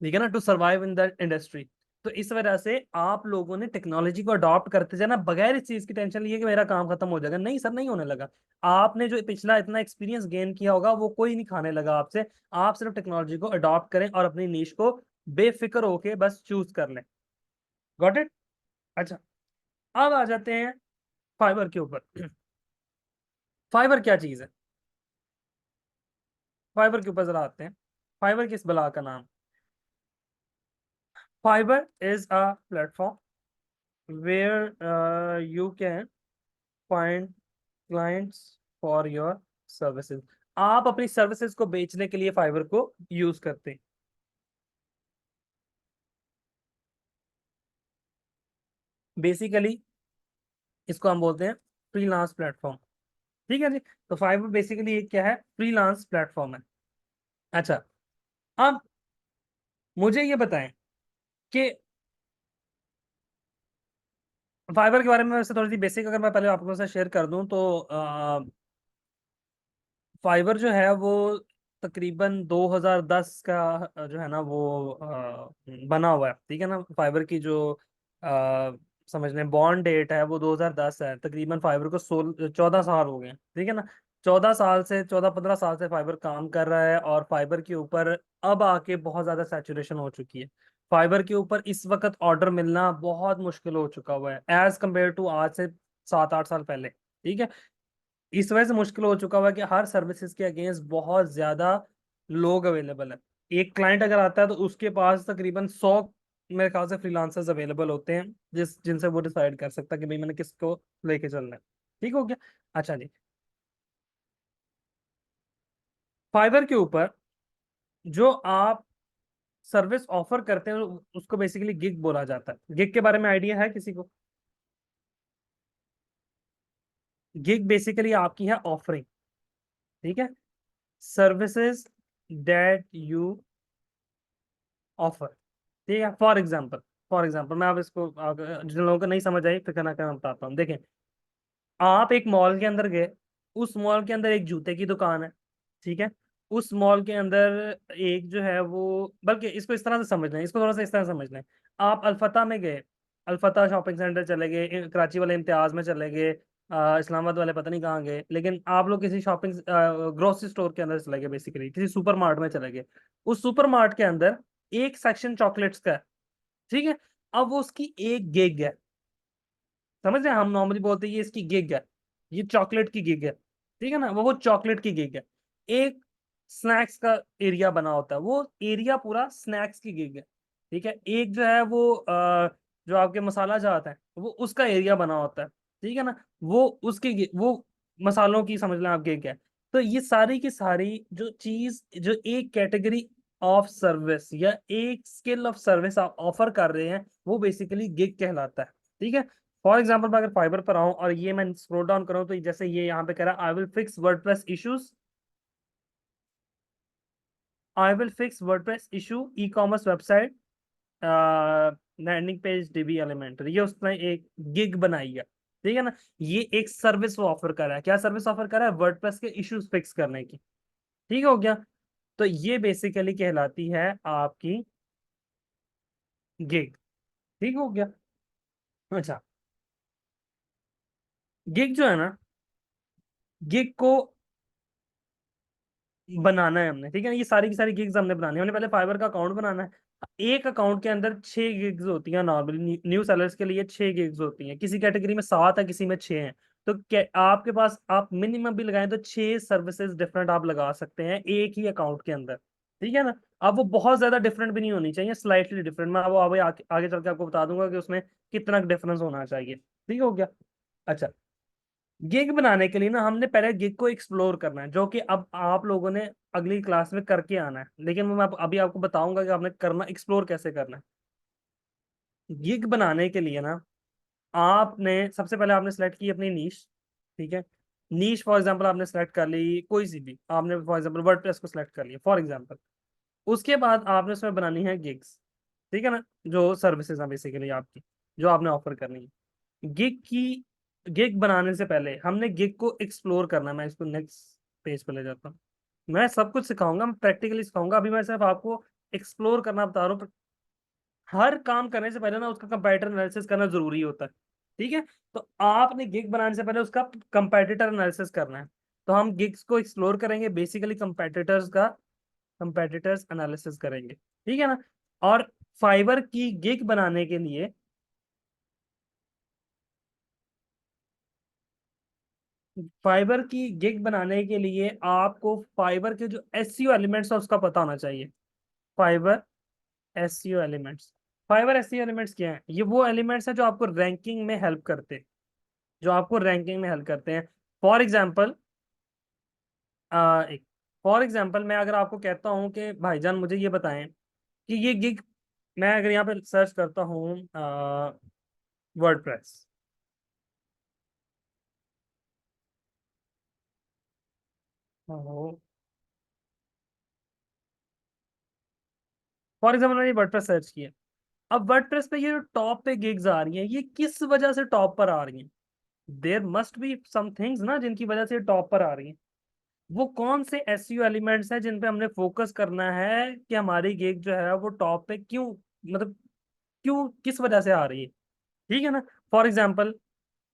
ठीक है ना, to survive in the industry. तो इस वजह से आप लोगों ने टेक्नोलॉजी को अडॉप्ट करते जाना बगैर इस चीज की टेंशन लिए कि मेरा काम खत्म हो जाएगा। नहीं सर, नहीं होने लगा। आपने जो पिछला इतना एक्सपीरियंस गेन किया होगा वो कोई नहीं खाने लगा आपसे। आप सिर्फ टेक्नोलॉजी को अडॉप्ट करें और अपनी नीश को बेफिक्र होके बस चूज कर लें। Got it? अच्छा, अब आ जाते हैं फाइबर के ऊपर। फाइबर क्या चीज है? फाइबर के ऊपर जरा आते हैं। फाइबर किस बला का नाम? Fibre is a platform where you can find clients for your services। आप अपनी सर्विसेज को बेचने के लिए फाइबर को यूज करते हैं। बेसिकली इसको हम बोलते हैं फ्रीलांस प्लेटफॉर्म। ठीक है जी। तो फाइबर बेसिकली एक क्या है? फ्रीलांस प्लेटफॉर्म है। अच्छा, अब मुझे ये बताएं कि फाइबर के बारे में वैसे थोड़ी सी बेसिक अगर मैं पहले आपको से शेयर कर दूं तो फाइबर जो है वो तकरीबन 2010 का जो है ना वो बना हुआ है। ठीक है ना, फाइबर की जो समझ लें बॉन्ड डेट है वो 2010 है। तकरीबन फाइबर को 14 साल हो गए। ठीक है ना, 14 साल से 14-15 साल से फाइबर काम कर रहा है और फाइबर के ऊपर अब आके बहुत ज्यादा सैचुरेशन हो चुकी है। फाइबर के ऊपर इस वक्त ऑर्डर मिलना बहुत मुश्किल हो चुका हुआ है एज कम्पेयर टू आज से 7-8 साल पहले। ठीक है, इस वजह से मुश्किल हो चुका हुआ है कि हर सर्विसेज के अगेंस्ट बहुत ज्यादा लोग अवेलेबल है। एक क्लाइंट अगर आता है तो उसके पास तकरीबन 100 मेरे ख्याल से फ्रीलांसर्स अवेलेबल होते हैं जिनसे वो डिसाइड कर सकता है कि भाई मैंने किसको लेके चलना है। ठीक हो गया? अच्छा जी, फाइबर के ऊपर जो आप सर्विस ऑफर करते हैं उसको बेसिकली गिग बोला जाता है। गिग के बारे में आइडिया है किसी को? गिग बेसिकली आपकी है ऑफरिंग। ठीक है, सर्विसेज दैट यू ऑफर। ठीक है, फॉर एग्जाम्पल मैं अब इसको जिन लोगों को नहीं समझ आई फिर कहना क्या मैं बताता हूँ। देखें, आप एक मॉल के अंदर गए, उस मॉल के अंदर एक जूते की दुकान है। ठीक है, उस मॉल के अंदर एक जो है वो, बल्कि इसको इस तरह से समझ लें, इसको थोड़ा सा इस तरह से समझ लें। आप अल्फता में गए, अल्फता शॉपिंग सेंटर चले गए, कराची वाले इम्तियाज में चले गए, इस्लामाबाद वाले पता नहीं कहाँ गए, लेकिन आप लोग किसी शॉपिंग ग्रोसरी स्टोर के अंदर चले गए, बेसिकली किसी सुपर मार्ट में चले गए। उस सुपर मार्ट के अंदर एक सेक्शन चॉकलेट्स का है। ठीक है, अब वो उसकी एक गिग है। समझ रहे हैं, हम नॉर्मली बोलते हैं ये इसकी गिग है, ये चॉकलेट की गिग है। ठीक है ना, वो चॉकलेट की गिग है। एक स्नैक्स का एरिया बना होता है, वो एरिया पूरा स्नैक्स की गिग है। ठीक है, एक जो है वो जो आपके मसाला जात है वो उसका एरिया बना होता है। ठीक है ना, वो वो मसालों की समझ लें आप गिग है। तो ये सारी की सारी जो चीज जो एक कैटेगरी ऑफ सर्विस या एक स्किल ऑफ सर्विस आप ऑफर कर रहे हैं वो बेसिकली गिग कहलाता है। ठीक है, फॉर एग्जाम्पल मैं अगर फाइबर पर आऊं और ये मैं स्क्रॉल डाउन करूं तो जैसे ये यहाँ पे कह रहा है I will fix WordPress issues, I will fix WordPress issue ecommerce website landing page DB Elementor, ये उसने एक गिग बनाई है। ठीक है ना, ये एक सर्विस वो ऑफर कर रहा है। क्या सर्विस ऑफर कर रहा है? वर्डप्रेस के इश्यूज फिक्स करने की। ठीक हो गया? तो ये बेसिकली कहलाती है आपकी गिग। ठीक हो गया? अच्छा, गिग जो है ना, गिग को बनाना है हमने। ठीक है ना, ये सारी की सारी गिग्स हमने बनानी है। हमने पहले फाइबर का अकाउंट बनाना है। एक अकाउंट के अंदर 6 गिग्स होती हैं नॉर्मली, न्यू सेलर्स के लिए 6 गिग्स होती हैं। किसी कैटेगरी में 7 है, किसी में 6 है। तो क्या आपके पास आप मिनिमम भी लगाएं तो 6 सर्विसेज डिफरेंट आप लगा सकते हैं एक ही अकाउंट के अंदर। ठीक है ना, अब वो बहुत ज्यादा डिफरेंट भी नहीं होनी चाहिए, स्लाइटली डिफरेंट। मैं वो आगे चल के आपको बता दूंगा कि उसमें कितना डिफरेंस होना चाहिए। ठीक हो गया? अच्छा, गिग बनाने के लिए ना हमने पहले गिग को एक्सप्लोर करना है, जो कि अब आप लोगों ने अगली क्लास में करके आना है। लेकिन मैं अभी आपको बताऊंगा कि आपने करना एक्सप्लोर कैसे करना है। गिग बनाने के लिए ना आपने सबसे पहले आपने सेलेक्ट की अपनी नीश। ठीक है, नीश फॉर एग्जांपल आपने सेलेक्ट कर ली कोई सी भी, आपने फॉर एग्जांपल वर्डप्रेस को सेलेक्ट कर लिया फॉर एग्जांपल। उसके बाद आपने उसमें बनानी है गिग्स। ठीक है ना, जो सर्विसेज हैं बेसिकली आपकी जो आपने ऑफर करनी है। गिग की गिग बनाने से पहले हमने गिग को एक्सप्लोर करना है। मैं इसको नेक्स्ट पेज पे ले जाता हूँ। मैं सब कुछ सिखाऊंगा, मैं प्रैक्टिकली सिखाऊंगा, अभी मैं सिर्फ आपको एक्सप्लोर करना बता रहा हूँ। हर काम करने से पहले ना उसका कंपैरेटर एनालिसिस करना जरूरी होता है। ठीक है, तो आपने गिग बनाने से पहले उसका कंपैरेटर एनालिसिस करना है। तो हम गिग्स को एक्सप्लोर करेंगे, बेसिकली कंपैरेटर्स एनालिसिस करेंगे। ठीक है ना। और फाइबर की गिग बनाने के लिए, फाइबर की गिग बनाने के लिए आपको फाइबर के जो एसईओ एलिमेंट्स है उसका पता होना चाहिए। Fibre SEO elements, fibre SEO elements क्या है? ये वो एलिमेंट्स हैं जो आपको रैंकिंग में हेल्प करते हैं, जो आपको रैंकिंग में हेल्प करते हैं। फॉर एग्जाम्पल, एक फॉर एग्जाम्पल मैं अगर आपको कहता हूँ कि भाईजान मुझे ये बताएं कि ये गिग, मैं अगर यहाँ पे सर्च करता हूँ वर्डप्रेस, फॉर एग्जाम्पल मैंने वर्डप्रेस सर्च किया। अब वर्डप्रेस पे ये जो टॉप पे गिग्स आ रही हैं, ये किस वजह से टॉप पर आ रही हैं? There must be some things ना जिनकी वजह से टॉप पर आ रही हैं। वो कौन से एसईओ एलिमेंट्स हैं जिन पे हमने फोकस करना है कि हमारी गिग जो है वो टॉप पे क्यों, मतलब क्यों, किस वजह से आ रही है? ठीक है ना। फॉर एग्जाम्पल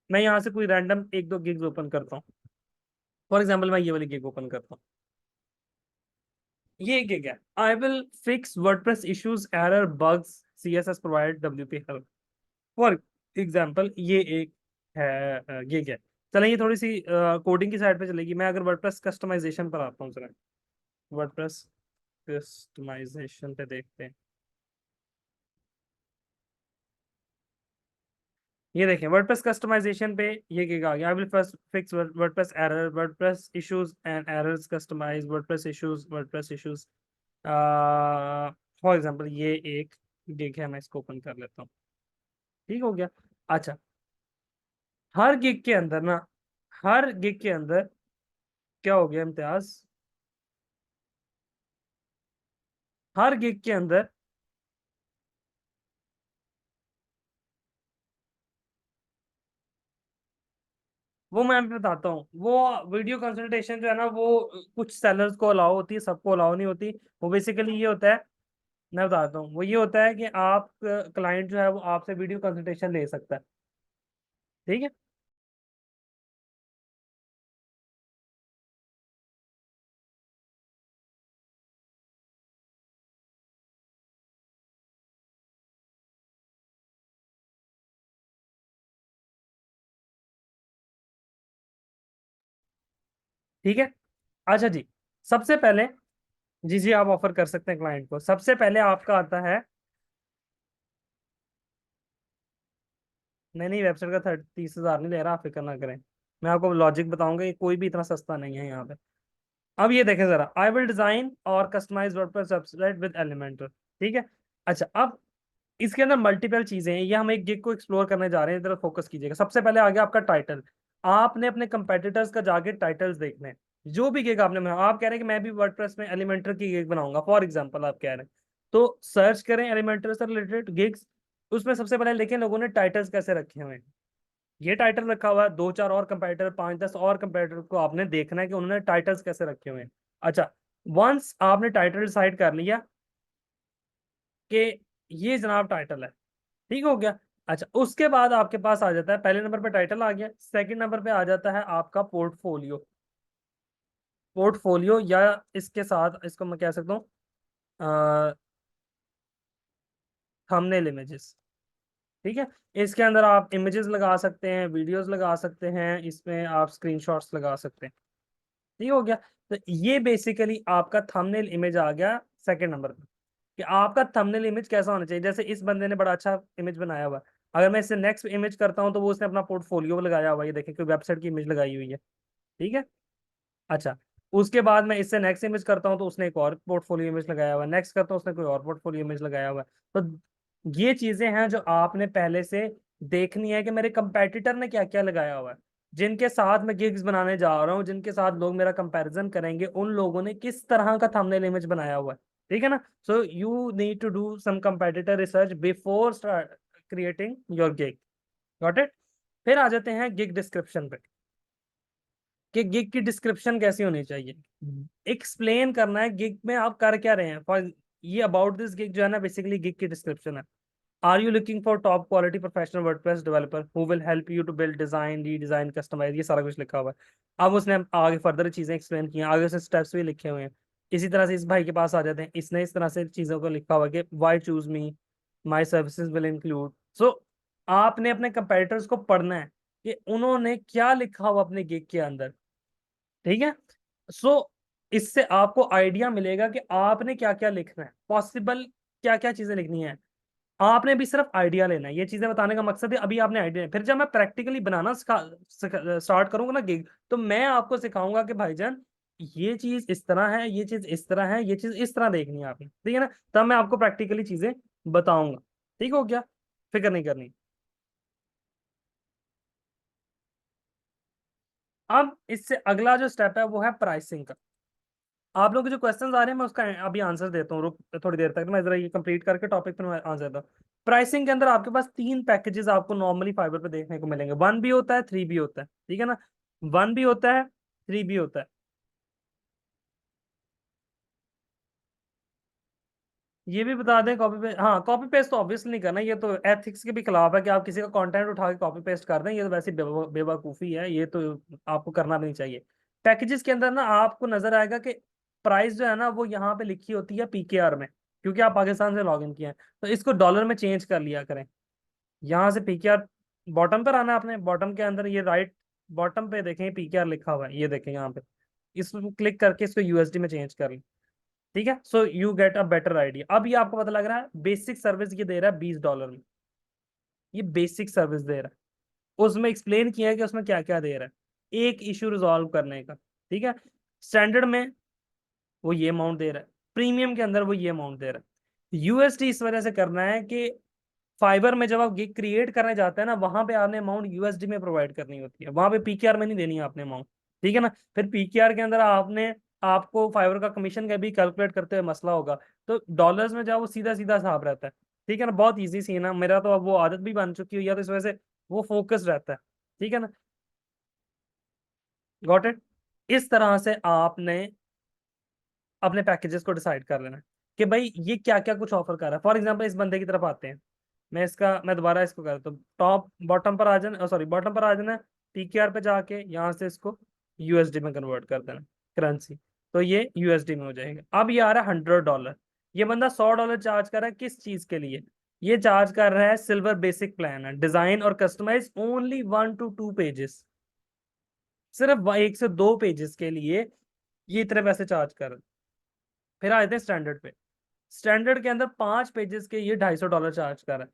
मैं यहाँ से कोई रैंडम एक दो गिग्स ओपन करता हूँ। फॉर एग्जाम्पल मैं ये वाली गिग ओपन करता हूँ। ये गिग है, I will fix WordPress issues error bugs CSS provide WP help. For example ये एक है गिग है। चलें ये थोड़ी सी कोडिंग की साइड पे चलेगी। मैं अगर वर्डप्रेस कस्टमाइजेशन पर आता हूँ, चलें वर्डप्रेस कस्टमाइजेशन पे देखते हैं। ये देखें वर्डप्रेस कस्टमाइजेशन पे ये क्या आ गया, I will first fix WordPress error, WordPress issues and errors, customise WordPress issues, WordPress issues. For example ये एक गिग है, मैं इसको ओपन कर लेता हूँ। ठीक हो गया। अच्छा, हर गिग के अंदर ना, हर गिग के अंदर क्या हो गया इम्तियाज, हर गिग के अंदर, वो मैं आपको बताता हूँ। वो वीडियो कंसल्टेशन जो है ना, वो कुछ सेलर्स को अलाउ होती है, सबको अलाउ नहीं होती। वो बेसिकली ये होता है, मैं बताता हूँ, वो ये होता है कि आप क्लाइंट जो है वो आपसे वीडियो कंसल्टेशन ले सकता है। ठीक है। ठीक है। अच्छा जी, सबसे पहले, जी जी आप ऑफर कर सकते हैं क्लाइंट को। सबसे पहले आपका आता है, नहीं नहीं वेबसाइट का 30,000 नहीं ले रहा, आप फिक्र ना करें। मैं आपको लॉजिक बताऊंगा, ये कोई भी इतना सस्ता नहीं है यहाँ पे। अब ये देखें जरा, आई विल डिजाइन और customise WordPress website with Elementor. ठीक है। अच्छा, अब इसके अंदर मल्टीपल चीजें हैं, ये हम एक गिग को एक्सप्लोर करने जा रहे हैं, इधर फोकस कीजिएगा। सबसे पहले आ गया आपका टाइटल। आपने अपने कंपेटिटर्स का जाके टाइटल्स देखने हैं। जो भी गिग आपने बनाया, आप कह रहे हैं कि मैं भी वर्डप्रेस में एलिमेंटर की गिग बनाऊंगा, फॉर एग्जांपल आप कह रहे हैं, तो सर्च करें एलिमेंटर से रिलेटेड गिग्स। उसमें सबसे पहले देखें लोगों ने टाइटल्स कैसे रखे हुए हैं। ये टाइटल रखा हुआ है, दो चार और कंपेटिटर, पांच दस और कंपेटिटर को आपने देखना है कि उन्होंने टाइटल्स कैसे रखे हुए हैं। अच्छा, वंस आपने टाइटल डिसाइड कर लिया कि ये जनाब टाइटल है, ठीक हो गया। अच्छा, उसके बाद आपके पास आ जाता है, पहले नंबर पे टाइटल आ गया, सेकंड नंबर पे आ जाता है आपका पोर्टफोलियो। पोर्टफोलियो या इसके साथ इसको मैं कह सकता हूँ थंबनेल इमेजेस। ठीक है। इसके अंदर आप इमेजेस लगा सकते हैं, वीडियोस लगा सकते हैं, इसमें आप स्क्रीनशॉट्स लगा सकते हैं। ठीक हो गया। तो ये बेसिकली आपका थंबनेल इमेज आ गया सेकंड नंबर पे, कि आपका थंबनेल इमेज कैसा होना चाहिए। जैसे इस बंदे ने बड़ा अच्छा इमेज बनाया हुआ है, अगर मैं इससे नेक्स्ट इमेज करता हूं तो वो उसने अपना पोर्टफोलियो लगाया हुआ है, ये देखें कोई वेबसाइट की इमेज लगाई हुई है। ठीक है। अच्छा, उसके बाद मैं इससे नेक्स्ट इमेज करता हूँ तो उसने एक और पोर्टफोलियो इमेज लगाया हुआ है, नेक्स्ट करता हूँ उसने कोई और पोर्टफोलियो इमेज लगाया हुआ है। तो ये चीजें हैं जो आपने पहले से देखनी है कि मेरे कंपेटिटर ने क्या क्या लगाया हुआ है, जिनके साथ मैं गिग्स बनाने जा रहा हूँ, जिनके साथ लोग मेरा कंपैरिजन करेंगे, उन लोगों ने किस तरह का थंबनेल इमेज बनाया हुआ है। ठीक है ना। So you need to do some competitor research before creating your gig. Got it. फिर आ जाते हैं गिग डिस्क्रिप्शन पे, कि गिग की डिस्क्रिप्शन कैसी होनी चाहिए। एक्सप्लेन करना है गिग में आप कर क्या रहे हैं। फॉर ये अबाउट दिस गिग जो है ना, बेसिकली गिग की डिस्क्रिप्शन है। Are you looking for top quality professional WordPress developer who will help you to build design, redesign, customise, ये सारा कुछ लिखा हुआ है। अब उसने आगे फर्दर चीजें एक्सप्लेन की हैं, आगे से स्टेप्स भी लिखे हुए हैं। इसी तरह से इस भाई के पास आ जाते हैं, इसने इस तरह से चीजों को लिखा हुआ है कि why choose me, my services will include. So आपने अपने कंपेटिटर्स को पढ़ना है कि उन्होंने क्या लिखा हुआ अपने गिग के अंदर, ठीक है। सो इससे आपको आइडिया मिलेगा कि आपने क्या क्या लिखना है, पॉसिबल क्या क्या चीजें लिखनी है। आपने भी सिर्फ आइडिया लेना है, ये चीजें बताने का मकसद है। अभी आपने आइडिया, फिर जब मैं प्रैक्टिकली बनाना स्टार्ट करूंगा ना गिग, तो मैं आपको सिखाऊंगा कि भाईजान ये चीज इस तरह है, ये चीज इस तरह है, ये चीज इस तरह देखनी है आपने, ठीक है ना। तब मैं आपको प्रैक्टिकली चीजें बताऊंगा। ठीक हो गया, फिक्र नहीं करनी। अब इससे अगला जो स्टेप है वो है प्राइसिंग का। आप लोग के जो क्वेश्चंस आ रहे हैं मैं उसका अभी आंसर देता हूँ, रुक थोड़ी देर तक, मैं जरा ये कंप्लीट करके टॉपिक पर मैं आंसर देता हूँ। प्राइसिंग के अंदर आपके पास तीन पैकेजेस आपको नॉर्मली फाइबर पे देखने को मिलेंगे। वन भी होता है, थ्री भी होता है, ठीक है ना। वन भी होता है, थ्री भी होता है। ये भी बता दें, कॉपी पेस्ट, हाँ कॉपी पेस्ट तो ऑब्वियसली नहीं करना, ये तो एथिक्स के भी खिलाफ है कि आप किसी का कंटेंट उठा के कॉपी पेस्ट कर दें, ये तो वैसे बेवकूफ़ी है, ये तो आपको करना भी नहीं चाहिए। पैकेजेस के अंदर ना आपको नजर आएगा कि प्राइस जो है ना वो यहाँ पे लिखी होती है पीकेआर में, क्योंकि आप पाकिस्तान से लॉग इन किए हैं, तो इसको डॉलर में चेंज कर लिया करें। यहाँ से पीकेआर बॉटम पर आना है आपने, बॉटम के अंदर ये राइट बॉटम पे देखें पीकेआर लिखा हुआ है, ये देखें यहाँ पे, इसको क्लिक करके इसको यूएसडी में चेंज कर लें। ठीक है, so you get a better idea. अब ये आपको पता लग रहा है बेसिक सर्विस ये दे रहा है $20 में, ये बेसिक सर्विस दे रहा है। उसमें एक्सप्लेन किया है कि उसमें क्या क्या दे रहा है एक इशू रिजॉल्व करने का, ठीक है। स्टैंडर्ड में वो ये अमाउंट दे रहा है, प्रीमियम के अंदर वो ये अमाउंट दे रहा है। यूएसडी इस वजह से करना है कि फाइबर में जब आप गिग क्रिएट करने जाते हैं ना, वहां पे आपने अमाउंट यूएसडी में प्रोवाइड करनी होती है, वहां पे पीकेआर में नहीं देनी है आपने अमाउंट, ठीक है ना। फिर पीकेआर के अंदर आपने आपको फाइबर का कमीशन का भी कैलकुलेट करते हुए मसला होगा, तो डॉलर्स में जाओ वो सीधा सीधा हिसाब रहता है, ठीक है ना। बहुत ईजी सीन है, मेरा तो अब वो आदत भी बन चुकी हुई है, तो इस वजह से वो फोकस रहता है, ठीक है ना। Got it. इस तरह से आपने अपने पैकेजेस को डिसाइड कर लेना है कि भाई ये क्या क्या कुछ ऑफर कर रहा है। फॉर एग्जाम्पल इस बंदे की तरफ आते हैं, मैं दोबारा इसको करता हूँ, टॉप बॉटम पर आ जाना, सॉरी बॉटम पर आ जाना, पीकेआर पे जाके यहाँ से इसको यूएसडी में कन्वर्ट कर देना करेंसी, तो ये यूएसडी में हो जाएगा। अब ये आ रहा है $100। ये बंदा $100 चार्ज कर रहा है किस चीज के लिए, ये चार्ज कर रहा है सिल्वर बेसिक प्लान है, डिजाइन और कस्टमाइज ओनली 1 to 2 पेजेस, सिर्फ 1 से 2 पेजेस के लिए ये इतने पैसे चार्ज कर रहे हैं। फिर आ जाते हैं स्टैंडर्ड पे, स्टैंडर्ड के अंदर 5 पेजेस के ये $250 चार्ज कर रहा है,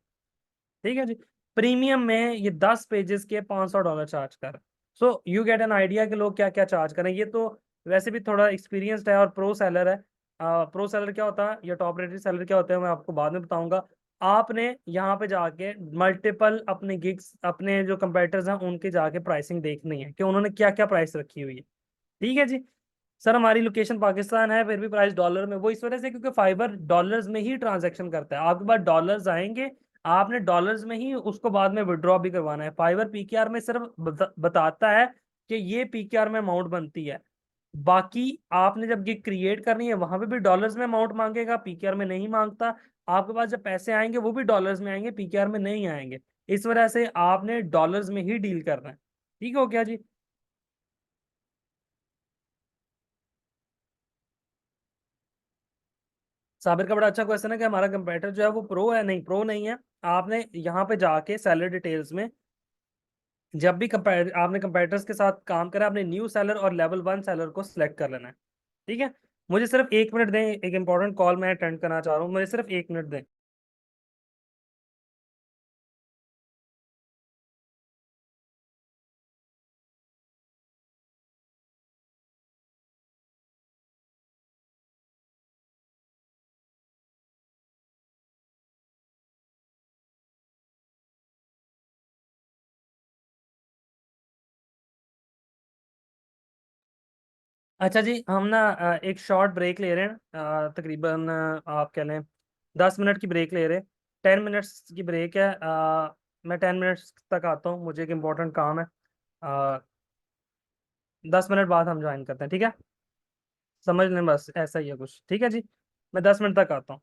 ठीक है जी। प्रीमियम में ये 10 पेजेस के $500 चार्ज कर रहा है। So you get an idea कि लोग क्या क्या चार्ज करें। ये तो वैसे भी थोड़ा एक्सपीरियंस्ड है और प्रो सेलर है। प्रो सेलर क्या होता है या टॉप रेटेड सेलर क्या होता है मैं आपको बाद में बताऊंगा। आपने यहाँ पे जाके मल्टीपल अपने गिग्स, अपने जो कंपेटिटर्स हैं उनके जाके प्राइसिंग देखनी है कि उन्होंने क्या क्या प्राइस रखी हुई है, ठीक है जी। सर हमारी लोकेशन पाकिस्तान है फिर भी प्राइस डॉलर में, वो इस वजह से क्योंकि फाइबर डॉलर्स में ही ट्रांजैक्शन करता है, आपके पास डॉलर्स आएंगे, आपने डॉलर्स में ही उसको बाद में विड्रॉ भी करवाना है। फाइबर पीकेआर में सिर्फ बताता है कि ये पीकेआर में अमाउंट बनती है, बाकी आपने जब गिग क्रिएट करनी है वहां पे भी डॉलर्स में अमाउंट मांगेगा, पीकेआर में नहीं मांगता। आपके पास जब पैसे आएंगे वो भी डॉलर्स में आएंगे, पीकेआर में नहीं आएंगे। इस वजह से आपने डॉलर्स में ही डील करना है, ठीक हो गया जी। साबिर का बड़ा अच्छा क्वेश्चन है कि हमारा कंपेटिटर जो है वो प्रो है, नहीं प्रो नहीं है। आपने यहाँ पे जाके सेलर डिटेल्स में जब भी कंपेट आपने कंपेटिटर्स के साथ काम करा, आपने न्यू सेलर और लेवल 1 सेलर को सिलेक्ट कर लेना है, ठीक है। मुझे सिर्फ 1 मिनट दें, एक इंपॉर्टेंट कॉल मैं अटेंड करना चाह रहा हूँ, मुझे सिर्फ 1 मिनट दें। अच्छा जी, हम ना एक शॉर्ट ब्रेक ले रहे हैं, तकरीबन आप कह लें 10 मिनट की ब्रेक ले रहे हैं, 10 मिनट्स की ब्रेक है। मैं 10 मिनट्स तक आता हूँ, मुझे एक इम्पोर्टेंट काम है। 10 मिनट बाद हम ज्वाइन करते हैं, ठीक है? समझ लें, बस ऐसा ही है कुछ, ठीक है जी। मैं 10 मिनट तक आता हूँ।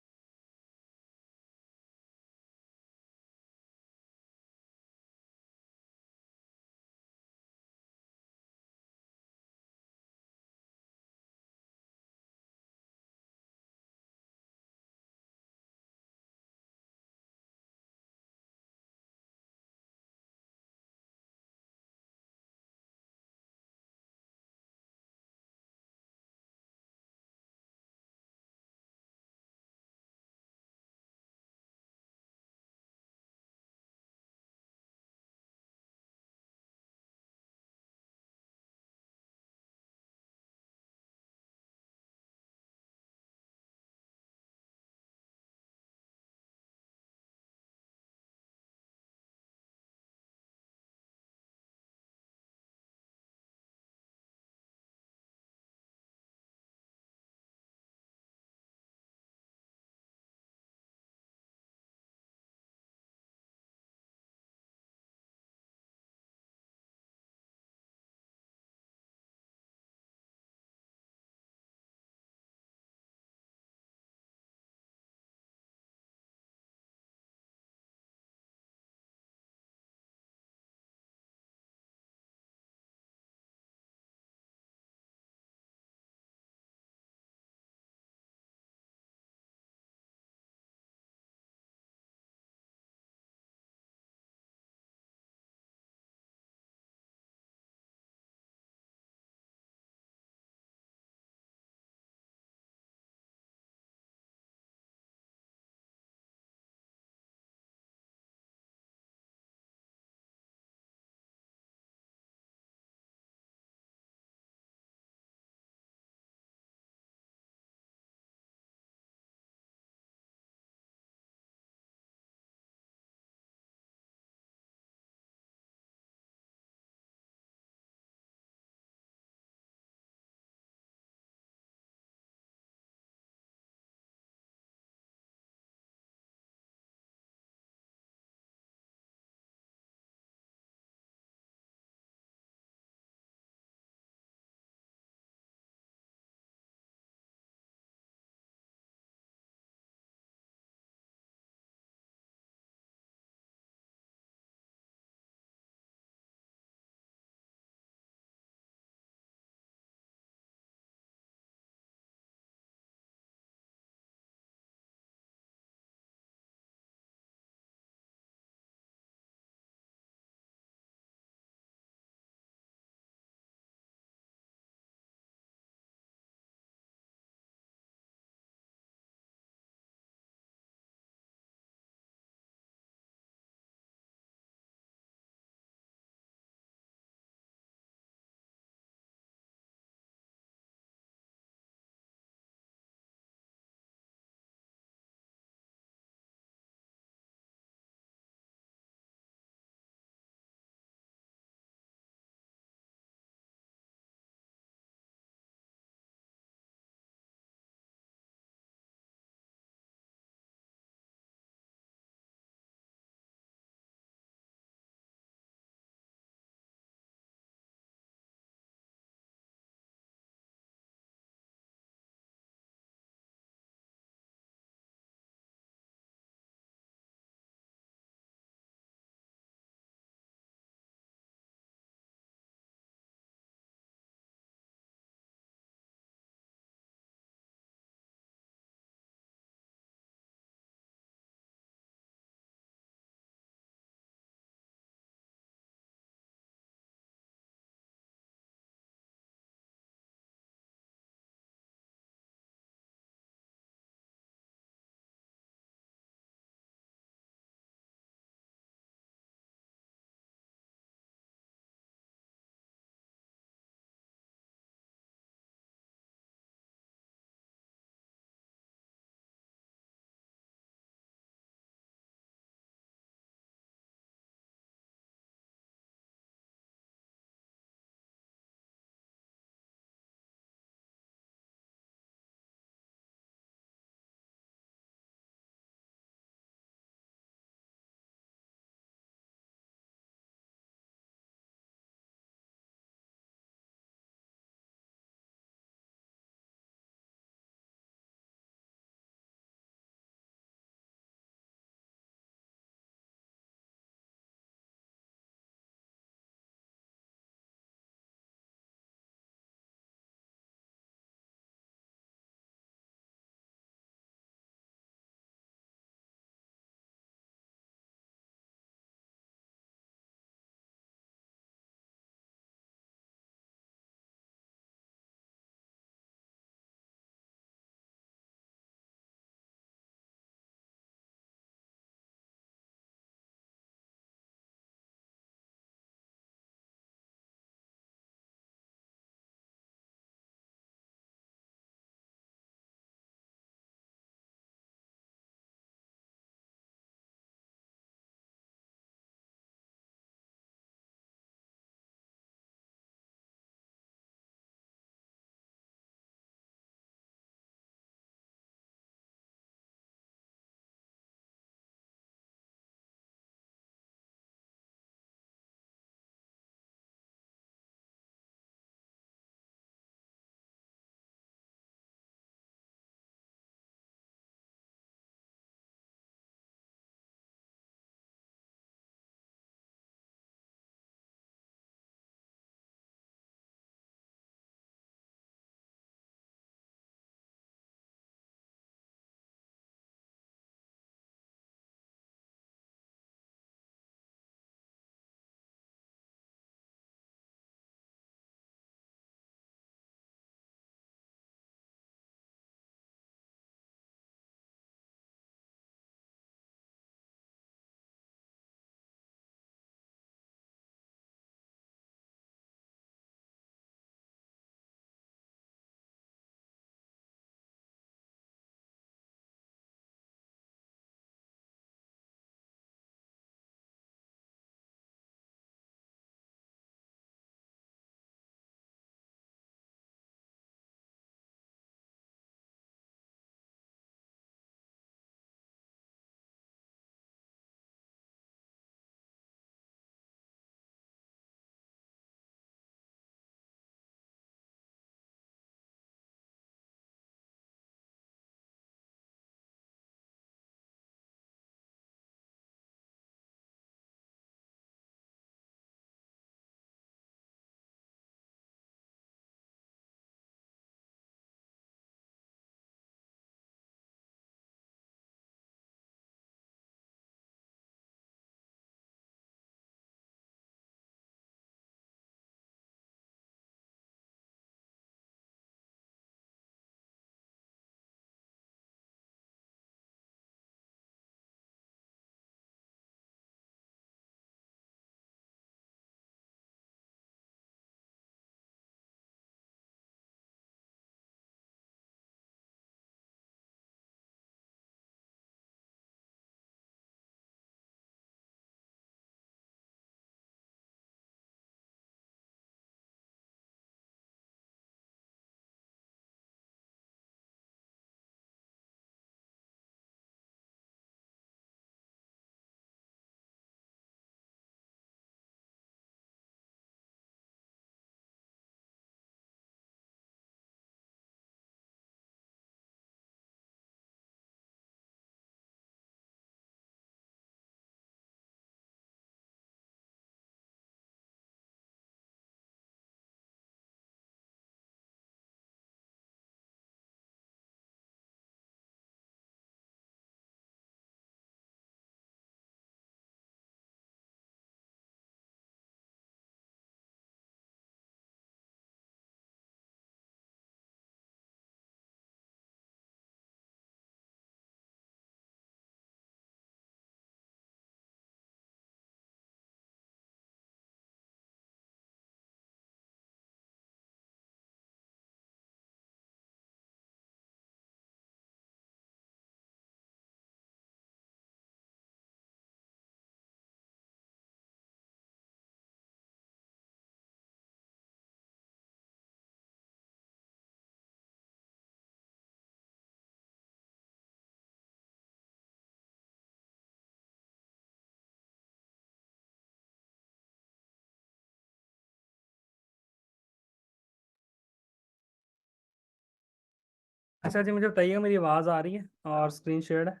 अच्छा जी, मुझे बताइएगा मेरी आवाज़ आ रही है और स्क्रीन शेयर है?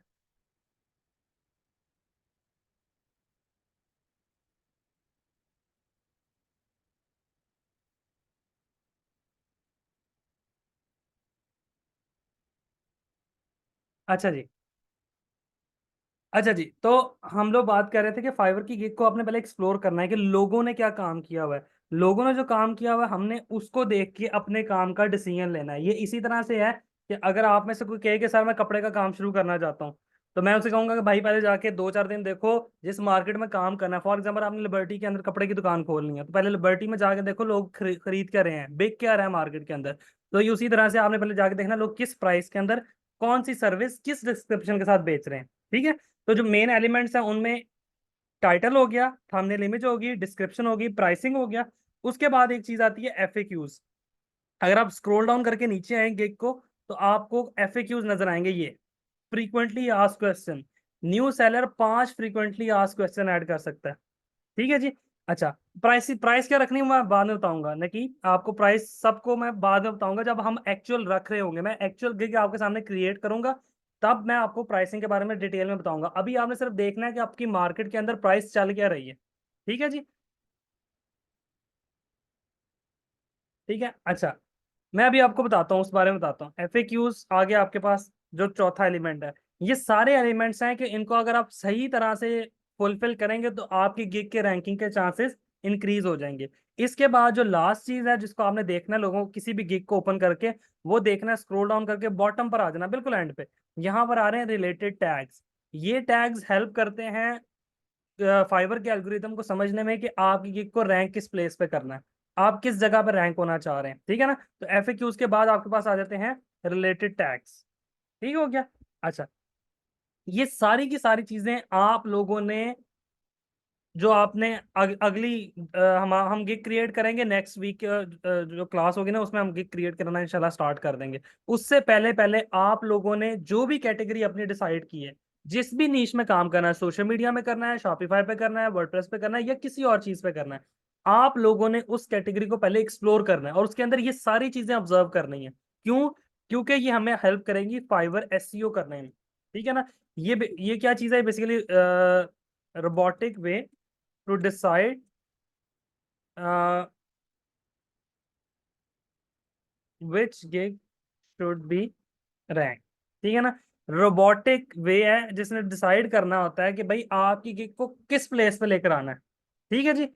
अच्छा जी। अच्छा जी, तो हम लोग बात कर रहे थे कि फाइवर की गिग को आपने पहले एक्सप्लोर करना है कि लोगों ने क्या काम किया हुआ है। लोगों ने जो काम किया हुआ है हमने उसको देख के अपने काम का डिसीजन लेना है। ये इसी तरह से है कि अगर आप में से कोई कहे कि सर मैं कपड़े का काम शुरू करना चाहता हूँ, तो मैं उसे कहूंगा कि भाई पहले जाके 2-4 दिन देखो जिस मार्केट में काम करना है। फॉर एग्जाम्पल आपने लिबर्टी के अंदर कपड़े की दुकान खोलनी है, तो पहले लिबर्टी में जाके देखो लोग खरीद क्या रहे हैं, बिक क्या रहा है मार्केट के अंदर। तो ये उसी तरह से आपने पहले जाके देखना लोग किस प्राइस के अंदर कौन सी सर्विस किस डिस्क्रिप्शन के साथ बेच रहे हैं। ठीक है। तो जो मेन एलिमेंट्स हैं उनमें टाइटल हो गया, थंबनेल इमेज होगी, डिस्क्रिप्शन होगी, प्राइसिंग हो गया। उसके बाद एक चीज आती है एफएक्यूज। अगर आप स्क्रॉल डाउन करके नीचे आएंगे गिग को, तो आपको एफएक्यूज नजर आएंगे। ये frequently asked question, new seller 5 frequently asked question add कर सकता है। ठीक है जी। अच्छा, प्राइस प्राइस क्या रखनी है मैं बाद में बताऊंगा ना, कि आपको प्राइस सबको मैं बाद में बताऊंगा जब हम एक्चुअल रख रहे होंगे। मैं एक्चुअल गिग आपके सामने क्रिएट करूंगा, तब मैं आपको प्राइसिंग के बारे में डिटेल में बताऊंगा। अभी आपने सिर्फ देखना है कि आपकी मार्केट के अंदर प्राइस चल क्या रही है। ठीक है जी। ठीक है। अच्छा, मैं अभी आपको बताता हूँ, उस बारे में बताता हूँ। एफएक्यूज आगे आपके पास जो चौथा एलिमेंट है, ये सारे एलिमेंट्स हैं कि इनको अगर आप सही तरह से फुलफिल करेंगे तो आपकी गिग के रैंकिंग के चांसेस इंक्रीज हो जाएंगे। इसके बाद जो लास्ट चीज है जिसको आपने देखना है लोगों को, किसी भी गिग को ओपन करके वो देखना है, स्क्रॉल डाउन करके बॉटम पर आ जाना, बिल्कुल एंड पे। यहाँ पर आ रहे हैं रिलेटेड टैग्स। ये टैग्स हेल्प करते हैं फाइवर के एल्गोरिथम को समझने में कि आपकी गिग को रैंक किस प्लेस पे करना है, आप किस जगह पर रैंक होना चाह रहे हैं। ठीक है ना। तो एफएक्यूज के बाद आपके पास आ जाते हैं रिलेटेड टैग्स। ठीक हो गया। अच्छा, ये सारी की सारी चीजें आप लोगों ने जो आपने अगली हम गिग क्रिएट करेंगे नेक्स्ट वीक, जो क्लास होगी ना उसमें हम गिग क्रिएट करना इंशाल्लाह स्टार्ट कर देंगे। उससे पहले पहले आप लोगों ने जो भी कैटेगरी अपनी डिसाइड की है, जिस भी नीश में काम करना है, सोशल मीडिया में करना है, शॉपिफाई पे करना है, वर्डप्रेस पे करना है, या किसी और चीज पे करना है, आप लोगों ने उस कैटेगरी को पहले एक्सप्लोर करना है और उसके अंदर ये सारी चीजें ऑब्जर्व करनी है। क्यों? क्योंकि ये हमें हेल्प करेंगी फाइवर एसईओ करने में। ठीक है ना। ये क्या चीज है basically? Robotic way to decide uh, which gig should be ranked। ठीक है ना। रोबोटिक वे है जिसने डिसाइड करना होता है कि भाई आपकी गिग को किस प्लेस पे लेकर आना है। ठीक है जी।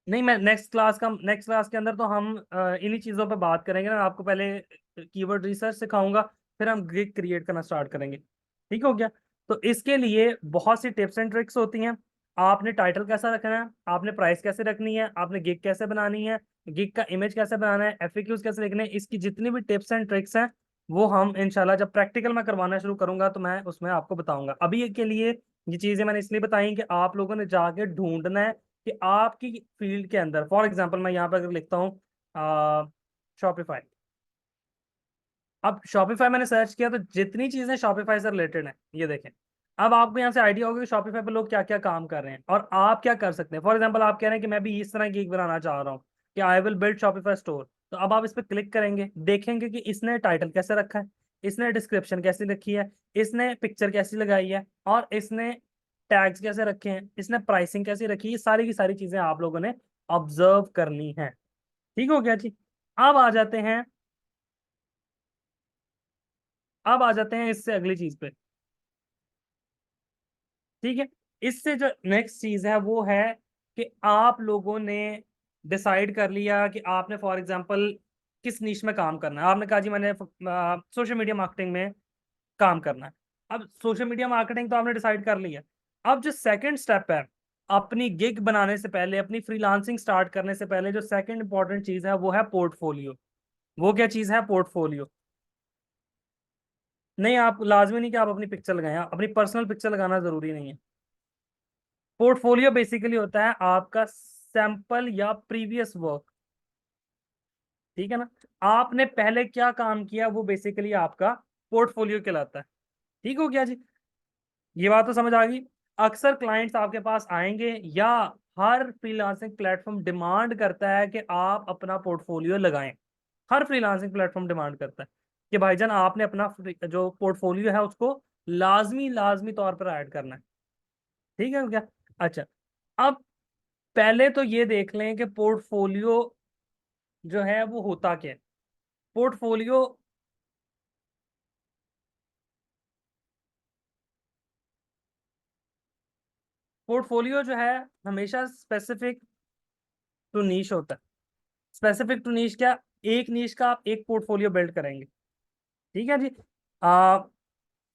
नहीं, मैं नेक्स्ट क्लास के अंदर तो हम इन्हीं चीजों पे बात करेंगे ना। आपको पहले कीवर्ड रिसर्च सिखाऊंगा, फिर हम गिग क्रिएट करना स्टार्ट करेंगे। ठीक हो गया। तो इसके लिए बहुत सी टिप्स एंड ट्रिक्स होती हैं। आपने टाइटल कैसा रखना है, आपने प्राइस कैसे रखनी है, आपने गिग कैसे बनानी है, गिग का इमेज कैसे बनाना है, एफएक्यूज कैसे लिखने हैं, इसकी जितनी भी टिप्स एंड ट्रिक्स हैं वो हम इंशाल्लाह जब प्रैक्टिकल में करवाना शुरू करूंगा तो मैं उसमें आपको बताऊंगा। अभी के लिए ये चीजें मैंने इसलिए बताई कि आप लोगों ने जाके ढूंढना है कि आपकी फील्ड के अंदर। फॉर एग्जांपल मैं यहाँ पर अगर लिखता हूँ शॉपिफाई, अब शॉपिफाई मैंने सर्च किया तो जितनी चीजें शॉपिफाई से रिलेटेड हैं ये देखें। अब आपको यहाँ से आइडिया होगा कि शॉपिफाई पर लोग क्या क्या काम कर रहे हैं और आप क्या कर सकते हैं। फॉर एग्जांपल आप कह रहे हैं कि मैं भी इस तरह की एक बनाना चाह रहा हूँ कि I will build Shopify store, तो अब आप इस पर क्लिक करेंगे, देखेंगे कि इसने टाइटल कैसे रखा है, इसने डिस्क्रिप्शन कैसी रखी है, इसने पिक्चर कैसी लगाई है, और इसने टैग्स कैसे रखे हैं, इसने प्राइसिंग कैसी रखी है। ये सारी की सारी चीजें आप लोगों ने ऑब्जर्व करनी है। ठीक हो गया जी। अब आ जाते हैं अब आ जाते हैं इससे अगली चीज पे। ठीक है। इससे जो नेक्स्ट चीज है वो है कि आप लोगों ने डिसाइड कर लिया कि आपने फॉर एग्जांपल किस नीश में काम करना है। आपने कहा जी मैंने सोशल मीडिया मार्केटिंग में काम करना है। अब सोशल मीडिया मार्केटिंग तो आपने डिसाइड कर लिया। अब जो सेकंड स्टेप है, अपनी गिग बनाने से पहले, अपनी फ्रीलांसिंग स्टार्ट करने से पहले जो सेकंड इंपॉर्टेंट चीज है वो है पोर्टफोलियो। वो क्या चीज है? पोर्टफोलियो। नहीं, आप लाजमी नहीं कि आप अपनी पिक्चर लगाएं, अपनी पर्सनल पिक्चर लगाना जरूरी नहीं है। पोर्टफोलियो बेसिकली होता है आपका सैंपल या प्रीवियस वर्क। ठीक है ना। आपने पहले क्या काम किया वो बेसिकली आपका पोर्टफोलियो कहलाता है। ठीक हो गया जी। ये बात तो समझ आ गई। अक्सर क्लाइंट्स आपके पास आएंगे या हर फ्रीलांसिंग प्लेटफॉर्म डिमांड करता है कि आप अपना पोर्टफोलियो लगाएं। हर फ्रीलांसिंग प्लेटफॉर्म डिमांड करता है। कि भाईजान आपने अपना जो पोर्टफोलियो है उसको लाजमी लाजमी तौर पर ऐड करना है। ठीक है क्या? अच्छा, अब पहले तो ये देख लें कि पोर्टफोलियो जो है वो होता क्या है। पोर्टफोलियो पोर्टफोलियो जो है हमेशा स्पेसिफिक टू नीश होता है। स्पेसिफिक टू नीश क्या? एक नीश का आप एक पोर्टफोलियो बिल्ड करेंगे। ठीक है जी।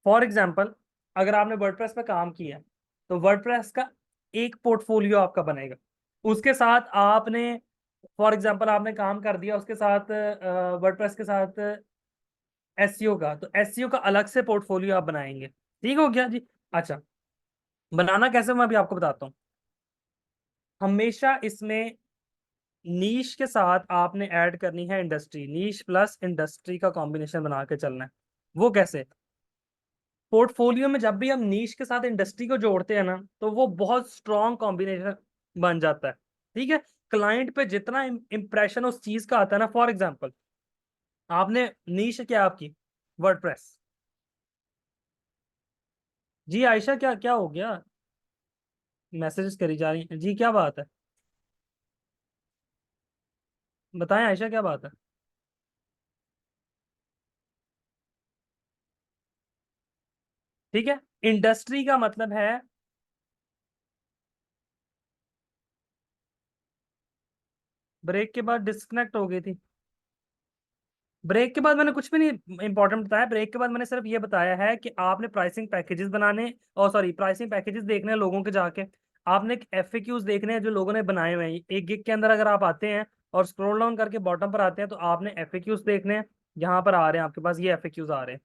फॉर एग्जाम्पल, अगर आपने वर्डप्रेस पे काम किया है, तो वर्डप्रेस का एक पोर्टफोलियो आपका बनेगा। उसके साथ आपने, फॉर एग्जाम्पल आपने काम कर दिया उसके साथ वर्डप्रेस के साथ एसईओ का, तो एसईओ का अलग से पोर्टफोलियो आप बनाएंगे। ठीक हो गया जी। अच्छा, बनाना कैसे मैं अभी आपको बताता हूँ। हमेशा इसमें नीश के साथ आपने ऐड करनी है इंडस्ट्री, नीश प्लस इंडस्ट्री का कॉम्बिनेशन बना के चलना है। वो कैसे? पोर्टफोलियो में जब भी हम नीश के साथ इंडस्ट्री को जोड़ते हैं ना, तो वो बहुत स्ट्रॉन्ग कॉम्बिनेशन बन जाता है। ठीक है। क्लाइंट पे जितना इंप्रेशन उस चीज का आता है ना, फॉर एग्जांपल आपने नीश क्या आपकी वर्डप्रेस। जी आयशा, क्या क्या हो गया? मैसेजेस करी जा रही हैं जी, क्या बात है? बताएं आयशा, क्या बात है? ठीक है। इंडस्ट्री का मतलब है, ब्रेक के बाद डिस्कनेक्ट हो गई थी। ब्रेक के बाद मैंने कुछ भी नहीं इंपॉर्टेंट बताया। ब्रेक के बाद मैंने सिर्फ ये बताया है कि आपने प्राइसिंग पैकेजेस बनाने, और सॉरी प्राइसिंग पैकेजेस देखने हैं लोगों के जाके। आपने एफएक्यूज देखने हैं जो लोगों ने बनाए हुए हैं। एक गिग के अंदर अगर आप आते हैं और स्क्रॉल डाउन करके बॉटम पर आते हैं, तो आपने एफएक्यूज देखने हैं। यहाँ पर आ रहे हैं आपके पास, ये एफएक्यूज आ रहे हैं।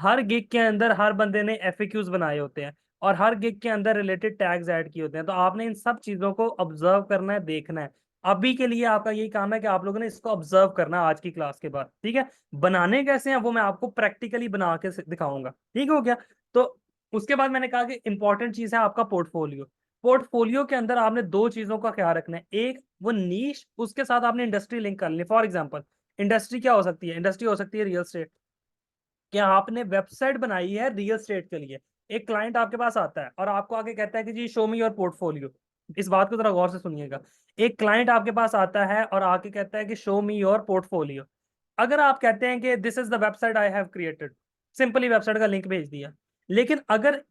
हर गिग के अंदर हर बंदे ने एफएक्यूज बनाए होते हैं, और हर गिग के अंदर रिलेटेड टैग्स ऐड किए होते हैं। तो आपने इन सब चीजों को ऑब्जर्व करना है, देखना है। अभी के लिए आपका यही काम है कि आप लोगों ने इसको ऑब्जर्व करना है आज की क्लास के बाद। ठीक है। बनाने कैसे हैं वो मैं आपको प्रैक्टिकली बना के दिखाऊंगा। ठीक हो गया? तो उसके बाद मैंने कहा कि इंपॉर्टेंट चीज है आपका पोर्टफोलियो। पोर्टफोलियो के अंदर आपने दो चीजों का ख्याल रखना है। एक वो नीश, उसके साथ आपने इंडस्ट्री लिंक कर ली। फॉर एग्जांपल, इंडस्ट्री क्या हो सकती है? इंडस्ट्री हो सकती है रियल स्टेट। कि आपने वेबसाइट बनाई है रियल स्टेट के लिए। एक क्लाइंट आपके पास आता है और आपको आके कहता है कि जी शो मी योर पोर्टफोलियो। इस बात को जरा गौर से सुनिएगा। एक क्लाइंट आपके पास आता है और आके कहता है कि शो मी योर पोर्टफोलियो। अगर आप कहते हैं कि this is the website I have created, simply website का लिंक भेज दिया। लेकिन अगर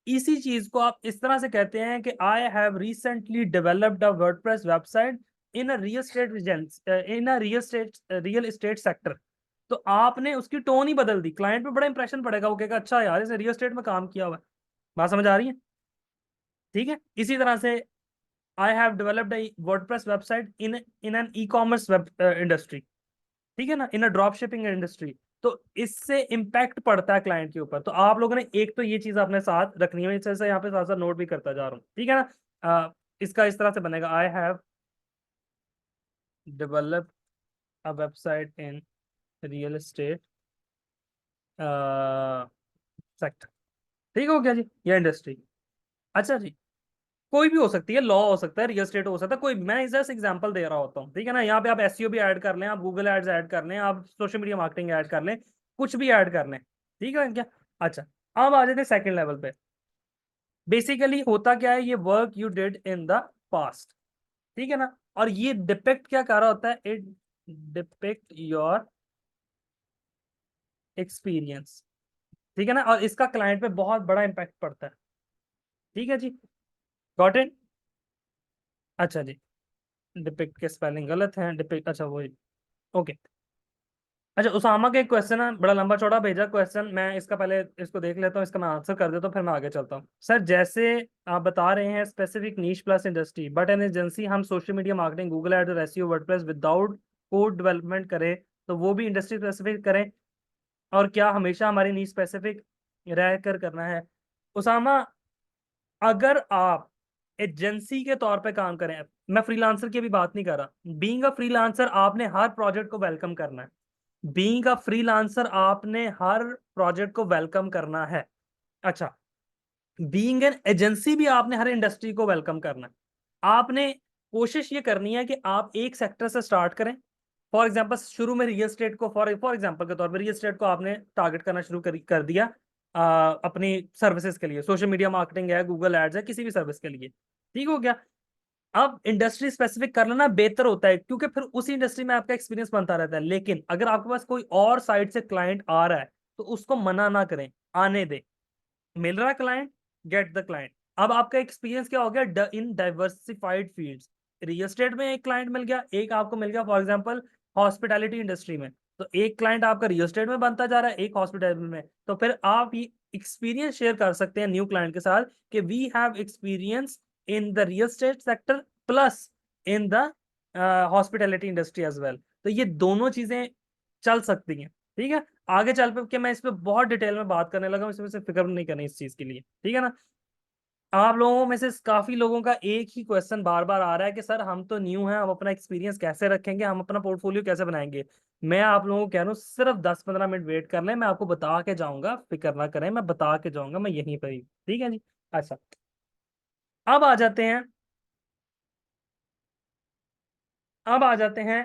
इसी चीज को आप इस तरह से कहते हैं कि I have recently developed a WordPress website in a real estate, in a real estate sector, तो आपने उसकी टोन ही बदल दी। क्लाइंट पे बड़ा इंप्रेशन पड़ेगा, वो कहेगा अच्छा यार इसने रियल एस्टेट में काम किया हुआ है। बात समझ आ रही है? ठीक है। इसी तरह से I have developed a WordPress website in in an ecommerce web industry. ठीक है ना, in a drop shipping industry. तो इससे इम्पैक्ट पड़ता है क्लाइंट के ऊपर। तो आप लोगों ने एक तो ये चीज अपने साथ रखनी है। इस तरह से यहाँ पे साथ साथ नोट भी करता जा रहा हूँ। ठीक है ना? इसका इस तरह से बनेगा, आई have developed a website in real estate sector. ठीक हो गया जी, ये इंडस्ट्री। अच्छा जी, कोई भी हो सकती है, लॉ हो सकता है, रियल स्टेट हो सकता है, कोई, मैं जस्ट एग्जांपल दे रहा होता हूँ। ठीक है ना? यहाँ पे आप एसईओ भी ऐड कर लें, आप गूगल एड्स ऐड कर लें, आप सोशल मीडिया मार्केटिंग ऐड कर लें, कुछ भी ऐड कर लें। ठीक है क्या? अच्छा, अब आ जाते हैं सेकंड लेवल पे। बेसिकली होता क्या है, ये work you did in the past. ठीक है ना? और ये डिपेक्ट क्या कर रहा होता है? It depict your experience. ठीक है ना? और इसका क्लाइंट पे बहुत बड़ा इंपैक्ट पड़ता है। ठीक है जी, गॉट इट? अच्छा जी, डिपिक्ट के स्पेलिंग गलत है, डिपिक्ट, अच्छा वही। ओके। अच्छा, उसामा का एक क्वेश्चन है, बड़ा लंबा चौड़ा भेजा क्वेश्चन। मैं इसका पहले इसको देख लेता हूँ, इसका मैं आंसर कर देता हूँ, फिर मैं आगे चलता हूँ। सर जैसे आप बता रहे हैं specific niche plus industry, but an agency हम social media marketing, Google ad और SEO WordPress without code development करें, तो वो भी इंडस्ट्री स्पेसिफिक करें? और क्या हमेशा हमारी नीश स्पेसिफिक रह कर करना है? उसामा, अगर आप एजेंसी के तौर पे काम करें, मैं फ्रीलांसर की भी बात नहीं कर रहा। बीइंग अ फ्रीलांसर आपने हर प्रोजेक्ट को वेलकम करना है। बीइंग अ फ्रीलांसर आपने हर प्रोजेक्ट को वेलकम करना है। अच्छा, बीइंग एन एजेंसी भी आपने हर इंडस्ट्री को वेलकम करना है। आपने कोशिश ये करनी है कि आप एक सेक्टर से स्टार्ट करें, फॉर एग्जाम्पल शुरू में रियल एस्टेट को फॉर एग्जाम्पल के तौर पर रियल एस्टेट को आपने टारगेट करना शुरू कर दिया अपनी सर्विसेज के लिए, सोशल मीडिया मार्केटिंग है, गूगल एड्स है, किसी भी सर्विस के लिए, ठीक हो गया। अब इंडस्ट्री स्पेसिफिक कर लेना बेहतर होता है, क्योंकि फिर उसी इंडस्ट्री में आपका एक्सपीरियंस बनता रहता है। लेकिन अगर आपके पास कोई और साइड से क्लाइंट आ रहा है तो उसको मना ना करें, आने दे। मिल रहा है क्लाइंट, गेट द क्लाइंट। अब आपका एक्सपीरियंस क्या हो गया इन डाइवर्सिफाइड फील्ड्स। रियल एस्टेट में एक क्लाइंट मिल गया, एक आपको मिल गया फॉर एग्जांपल हॉस्पिटैलिटी इंडस्ट्री में, तो एक क्लाइंट आपका रियल एस्टेट में बनता जा रहा है, एक हॉस्पिटैलिटी में। तो फिर आप ये एक्सपीरियंस शेयर कर सकते हैं न्यू क्लाइंट के साथ कि we have experience in the real estate sector plus in the hospitality industry as well. तो ये दोनों चीजें चल सकती हैं, ठीक है। आगे चल पे कि मैं इस पे बहुत डिटेल में बात करने लगा हूं, इसमें से फिक्र नहीं करनी इस चीज के लिए, ठीक है ना। आप लोगों में से काफी लोगों का एक ही क्वेश्चन बार बार आ रहा है कि सर हम तो न्यू हैं, हम अपना एक्सपीरियंस कैसे रखेंगे, हम अपना पोर्टफोलियो कैसे बनाएंगे। मैं आप लोगों को कह रहा हूँ सिर्फ 10-15 मिनट वेट कर लें, मैं आपको बता के जाऊंगा, फिक्र ना करें, मैं बता के जाऊंगा, मैं यहीं पर ही, ठीक है जी। अच्छा, अब आ जाते हैं, अब आ जाते हैं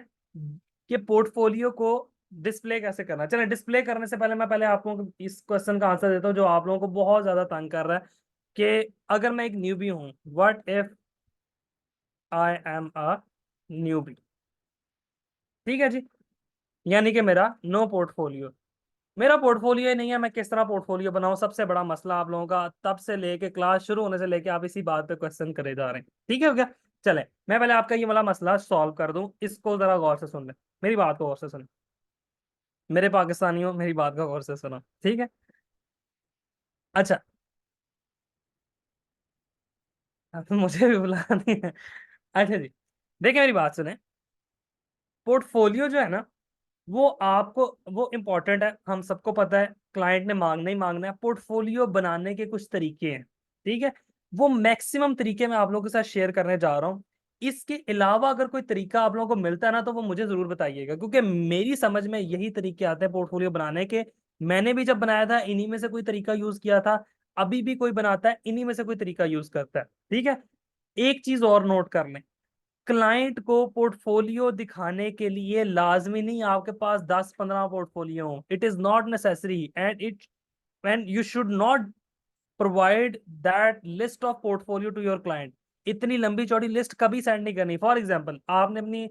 कि पोर्टफोलियो को डिस्प्ले कैसे करना। चलें, डिस्प्ले करने से पहले मैं पहले आप लोगों को इस क्वेश्चन का आंसर देता हूँ जो आप लोगों को बहुत ज्यादा तंग कर रहा है कि अगर मैं एक न्यूबी हूं, what if I am a newbie, ठीक है जी, यानी कि मेरा नो पोर्टफोलियो, मेरा पोर्टफोलियो ही नहीं है, मैं किस तरह पोर्टफोलियो बनाऊं, सबसे बड़ा मसला आप लोगों का तब से लेके क्लास शुरू होने से लेके आप इसी बात पे क्वेश्चन करे जा रहे हैं, ठीक है क्या। चले, मैं पहले आपका ये वाला मसला सॉल्व कर दूं, इसको जरा गौर से सुन ले, मेरी बात को गौर से सुन, मेरे पाकिस्तानियों मेरी बात का गौर से सुनो, ठीक है। अच्छा, अब मुझे भी बुलानी है। अच्छा जी, देखिए मेरी बात सुने, पोर्टफोलियो जो है ना, वो आपको, वो इंपॉर्टेंट है, हम सबको पता है, क्लाइंट ने मांगना ही मांगना है। पोर्टफोलियो बनाने के कुछ तरीके हैं, ठीक है, वो मैक्सिमम तरीके मैं आप लोगों के साथ शेयर करने जा रहा हूँ। इसके अलावा अगर कोई तरीका आप लोगों को मिलता है ना तो वो मुझे जरूर बताइएगा, क्योंकि मेरी समझ में यही तरीके आते हैं पोर्टफोलियो बनाने के। मैंने भी जब बनाया था इन्हीं में से कोई तरीका यूज किया था, अभी भी कोई बनाता है इन्हीं में से कोई तरीका यूज करता है, ठीक है। एक चीज और नोट कर लें, क्लाइंट को पोर्टफोलियो दिखाने के लिए लाजमी नहीं आपके पास 10-15 पोर्टफोलियो हो, it is not necessary, and you should not provide that list of portfolio to your client. इतनी लंबी चौड़ी लिस्ट कभी सेंड नहीं करनी। फॉर एग्जांपल आपने अपनी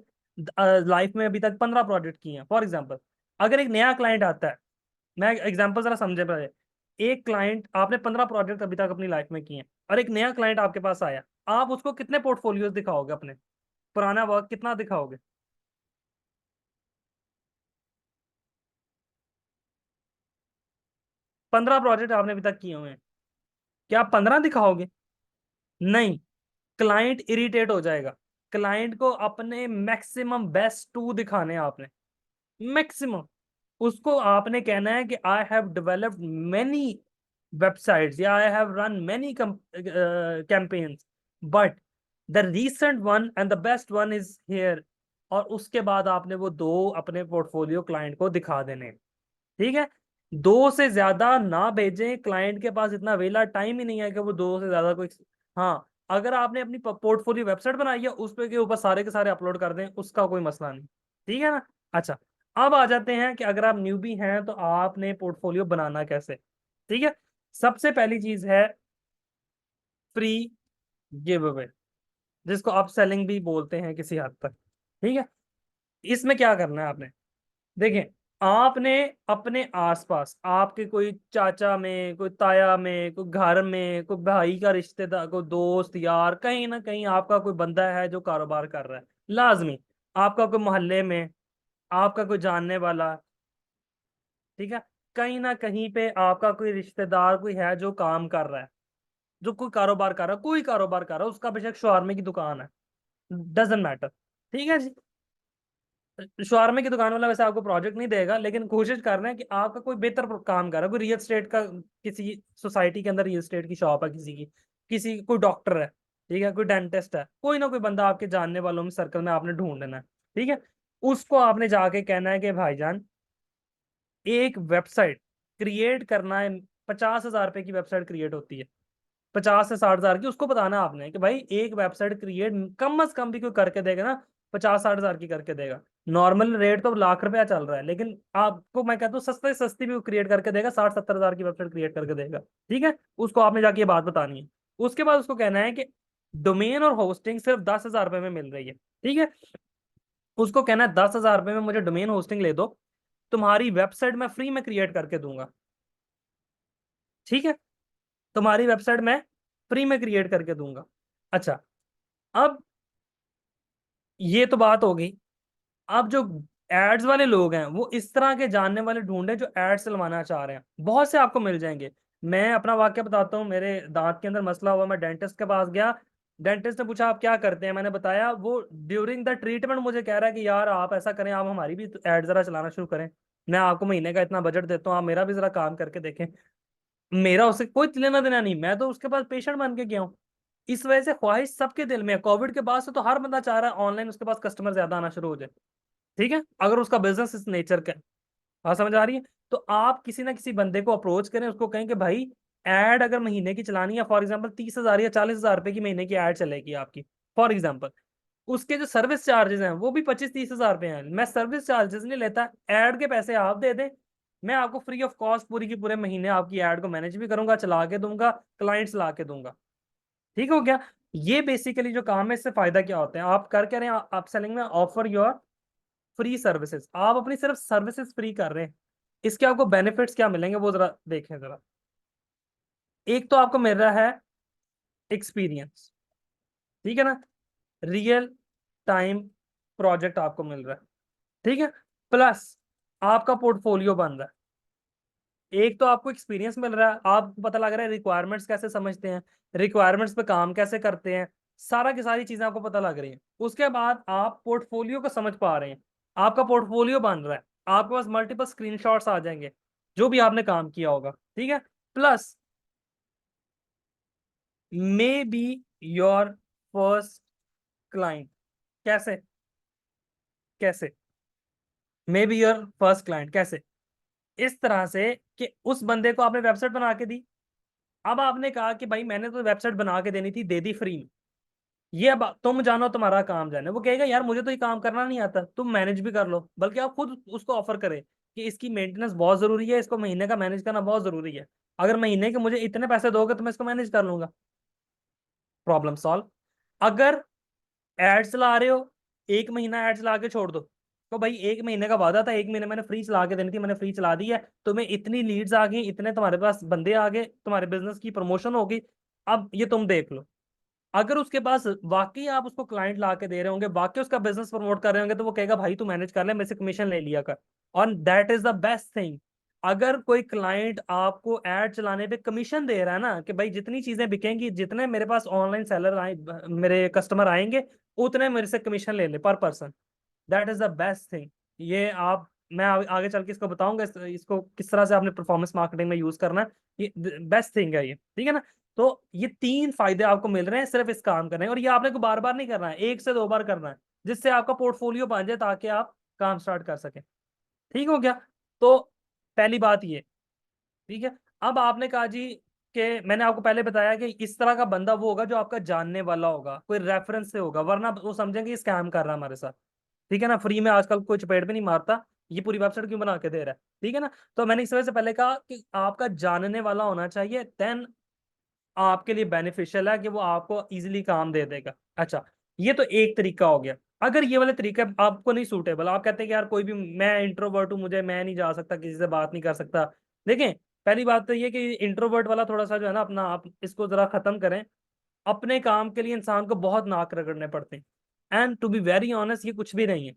लाइफ में अभी तक 15 प्रोजेक्ट किए हैं, फॉर एग्जांपल अगर एक नया क्लाइंट आता है, मैं एग्जांपल जरा समझे पहले, एक क्लाइंट, आपने 15 प्रोजेक्ट अभी तक अपनी लाइफ में किए हैं और एक नया क्लाइंट आपके पास आया, आप उसको कितने पोर्टफोलियोज दिखाओगे, अपने पुराना वर्क कितना दिखाओगे। 15 प्रोजेक्ट आपने अभी तक किए हुए हैं, क्या आप 15 दिखाओगे? नहीं, क्लाइंट इरिटेट हो जाएगा। क्लाइंट को अपने मैक्सिमम बेस्ट 2 दिखाने हैं आपने, मैक्सिमम। उसको आपने कहना है कि I have developed many websites या I have run many campaigns, but the recent one and the best one is here. और उसके बाद आपने वो 2 अपने पोर्टफोलियो क्लाइंट को दिखा देने हैं, ठीक है। 2 से ज्यादा ना भेजें, क्लाइंट के पास इतना वेला टाइम ही नहीं है कि वो 2 से ज्यादा कोई। हाँ, अगर आपने अपनी पोर्टफोलियो वेबसाइट बनाई है उस पे के ऊपर सारे के सारे अपलोड कर दें, उसका कोई मसला नहीं, ठीक है ना। अच्छा, अब आ जाते हैं कि अगर आप न्यूबी हैं तो आपने पोर्टफोलियो बनाना कैसे, ठीक है। सबसे पहली चीज है फ्री गिव अवे, जिसको आप सेलिंग भी बोलते हैं किसी हद तक, ठीक है। इसमें क्या करना है आपने, देखिए, आपने अपने आसपास आपके कोई चाचा में, कोई ताया में, कोई घर में, कोई भाई का रिश्तेदार, कोई दोस्त यार, कहीं ना कहीं आपका कोई बंदा है जो कारोबार कर रहा है, लाजमी। आपका कोई मोहल्ले में आपका कोई जानने वाला, ठीक है, कहीं ना कहीं पे आपका कोई रिश्तेदार कोई है जो काम कर रहा है, जो कोई कारोबार कर रहा है, कोई कारोबार कर रहा है, उसका बेशक शवारमे की दुकान है, डजेंट मैटर, ठीक है जी। शॉर्मे की दुकान वाला वैसे आपको प्रोजेक्ट नहीं देगा, लेकिन कोशिश कर रहे हैं कि आपका कोई बेहतर काम कर रहा है, कोई रियल एस्टेट का, किसी सोसाइटी के अंदर रियल एस्टेट की शॉप है किसी की, किसी कोई डॉक्टर है, ठीक है, कोई डेंटिस्ट है, कोई ना कोई बंदा आपके जानने वालों में सर्कल में आपने ढूंढ लेना है, ठीक है। उसको आपने जाके कहना है कि भाईजान एक वेबसाइट क्रिएट करना है, 50,000 रुपए की वेबसाइट क्रिएट होती है, 50 से 60 हजार की, उसको बताना आपने कि भाई एक वेबसाइट क्रिएट कम से कम भी कोई करके देगा ना, 50-60 हजार की करके देगा। नॉर्मल रेट तो ₹1,00,000 चल रहा है, लेकिन आपको मैं कहता हूँ सस्ते से सस्ती भी वो क्रिएट करके देगा, 60-70 हजार की वेबसाइट क्रिएट करके देगा। ठीक है, उसको आपने जाके ये बात बतानी है। उसके बाद उसको कहना है कि डोमेन और होस्टिंग सिर्फ ₹10,000 में मिल रही है। ठीक है, उसको कहना है ₹10,000 में मुझे डोमेन होस्टिंग ले दो, तुम्हारी वेबसाइट मैं फ्री में क्रिएट करके दूंगा। ठीक है, तुम्हारी वेबसाइट मैं फ्री में क्रिएट करके दूंगा। अच्छा, अब ये तो बात हो गई। अब जो एड्स वाले लोग हैं वो इस तरह के जानने वाले ढूंढे जो एड्स चलवाना चाह रहे हैं, बहुत से आपको मिल जाएंगे। मैं अपना वाक्य बताता हूँ, मेरे दांत के अंदर मसला हुआ, मैं डेंटिस्ट के पास गया। डेंटिस्ट ने पूछा आप क्या करते हैं, मैंने बताया। वो ड्यूरिंग द ट्रीटमेंट मुझे कह रहा है कि यार आप ऐसा करें, आप हमारी भी एड जरा चलाना शुरू करें, मैं आपको महीने का इतना बजट देता हूँ, आप मेरा भी जरा काम करके देखें। मेरा उससे कोई लेना देना नहीं, मैं तो उसके पास पेशेंट बन के गया हूँ। इस वजह से ख्वाहिश सबके दिल में है, कोविड के बाद से तो हर बंदा चाह रहा है ऑनलाइन उसके पास कस्टमर ज्यादा आना शुरू हो जाए। ठीक है, अगर उसका बिजनेस इस नेचर का है। हाँ, समझ आ रही है। तो आप किसी ना किसी बंदे को अप्रोच करें, उसको कहें कि भाई एड अगर महीने की चलानी है, फॉर एग्जांपल 30,000 या 40,000 रुपए की महीने की एड चलेगी आपकी, फॉर एग्जांपल। उसके जो सर्विस चार्जेस हैं वो भी 25-30 हजार रुपए हैं, मैं सर्विस चार्जेस नहीं लेता, एड के पैसे आप दे दें, मैं आपको फ्री ऑफ कॉस्ट पूरी की पूरे महीने आपकी एड को मैनेज भी करूंगा, चला के दूंगा, क्लाइंट्स ला के दूंगा। ठीक हो गया। ये बेसिकली जो काम है, इससे फायदा क्या होता है, आप कर क्या रहे हैं, आप सेलिंग में ऑफर योर फ्री सर्विसेज, आप अपनी सिर्फ सर्विसेज फ्री कर रहे हैं। इसके आपको बेनिफिट्स क्या मिलेंगे वो जरा देखें जरा। एक तो आपको मिल रहा है एक्सपीरियंस, ठीक है ना, रियल टाइम प्रोजेक्ट आपको मिल रहा है। ठीक है, प्लस आपका पोर्टफोलियो बन रहा है। एक तो आपको एक्सपीरियंस मिल रहा है, आपको पता लग रहा है रिक्वायरमेंट्स कैसे समझते हैं, रिक्वायरमेंट्स पे काम कैसे करते हैं, सारा की सारी चीजें आपको पता लग रही हैं। उसके बाद आप पोर्टफोलियो को समझ पा रहे हैं, आपका पोर्टफोलियो बन रहा है, आपके पास मल्टीपल स्क्रीनशॉट्स आ जाएंगे जो भी आपने काम किया होगा। ठीक है, plus may be your first client. कैसे? कैसे may be your first client कैसे? इस तरह से कि उस बंदे को आपने वेबसाइट बना के दी, अब आपने कहा कि भाई मैंने तो वेबसाइट बना के देनी थी, दे दी फ्री में, ये अब तुम जानो तुम्हारा काम जाने। वो कहेगा यार मुझे तो ये काम करना नहीं आता, तुम मैनेज भी कर लो, बल्कि आप खुद उसको ऑफर करें कि इसकी मेंटेनेंस बहुत जरूरी है, इसको महीने का मैनेज करना बहुत जरूरी है, अगर महीने के मुझे इतने पैसे दोगे तो मैं इसको मैनेज कर लूंगा। Problem solve. अगर एड चला रहे हो, एक महीना एड चला के छोड़ दो, तो भाई एक महीने का वादा था, एक महीने मैंने फ्री चला के देनी थी, मैंने फ्री चला दी है, तुम्हें इतनी लीड्स आ गई, इतने तुम्हारे पास बंदे आ गए, तुम्हारे बिजनेस की प्रमोशन होगी, अब ये तुम देख लो। अगर उसके पास वाकई आप उसको क्लाइंट ला के दे रहे होंगे, वाकई उसका बिजनेस प्रमोट कर रहे होंगे, तो वो कहेगा भाई तू मैनेज कर ले, मेरे से कमीशन ले लिया कर। और that is the best thing. अगर कोई क्लाइंट आपको एड चलाने पे कमीशन दे रहा है ना, कि भाई जितनी चीजें बिकेंगी, जितने मेरे पास ऑनलाइन सेलर आए, मेरे कस्टमर आएंगे, उतने मेरे से कमीशन ले ले पर person, that is the best thing. ये आप, मैं आगे चल के इसको बताऊंगा, इसको किस तरह से आपने परफॉर्मेंस मार्केटिंग में यूज करना है। ये बेस्ट थिंग है ये, ठीक है ना। तो ये 3 फायदे आपको मिल रहे हैं सिर्फ इस काम करने, और ये आपने को बार बार नहीं करना है, 1 से 2 बार करना है, जिससे आपका पोर्टफोलियो बन जाए, ताकि आप काम स्टार्ट कर सकें। ठीक हो गया। तो पहली बात ये, ठीक है। अब आपने कहा जी कि मैंने आपको पहले बताया कि इस तरह का बंदा वो होगा जो आपका जानने वाला होगा, कोई रेफरेंस से होगा, वरना वो समझेंगे स्कैम कर रहा है हमारे साथ। ठीक है ना, फ्री में आजकल कोई चपेट भी नहीं मारता, ये पूरी वेबसाइट क्यों बना के दे रहा है। ठीक है ना, तो मैंने इस वजह से पहले कहा कि आपका जानने वाला होना चाहिए, देन आपके लिए बेनिफिशियल है कि वो आपको इजीली काम दे देगा। अच्छा, ये तो एक तरीका हो गया। अगर ये वाले तरीके आपको नहीं सूटेबल, आप कहते हैं कि यार कोई भी, मैं इंट्रोवर्ट हूँ, मुझे, मैं नहीं जा सकता, किसी से बात नहीं कर सकता। देखें, पहली बात तो ये कि इंट्रोवर्ट वाला थोड़ा सा जो है ना अपना, आप इसको जरा खत्म करें। अपने काम के लिए इंसान को बहुत नाक रगड़ने पड़ते हैं, and to be very honest ये कुछ भी नहीं है।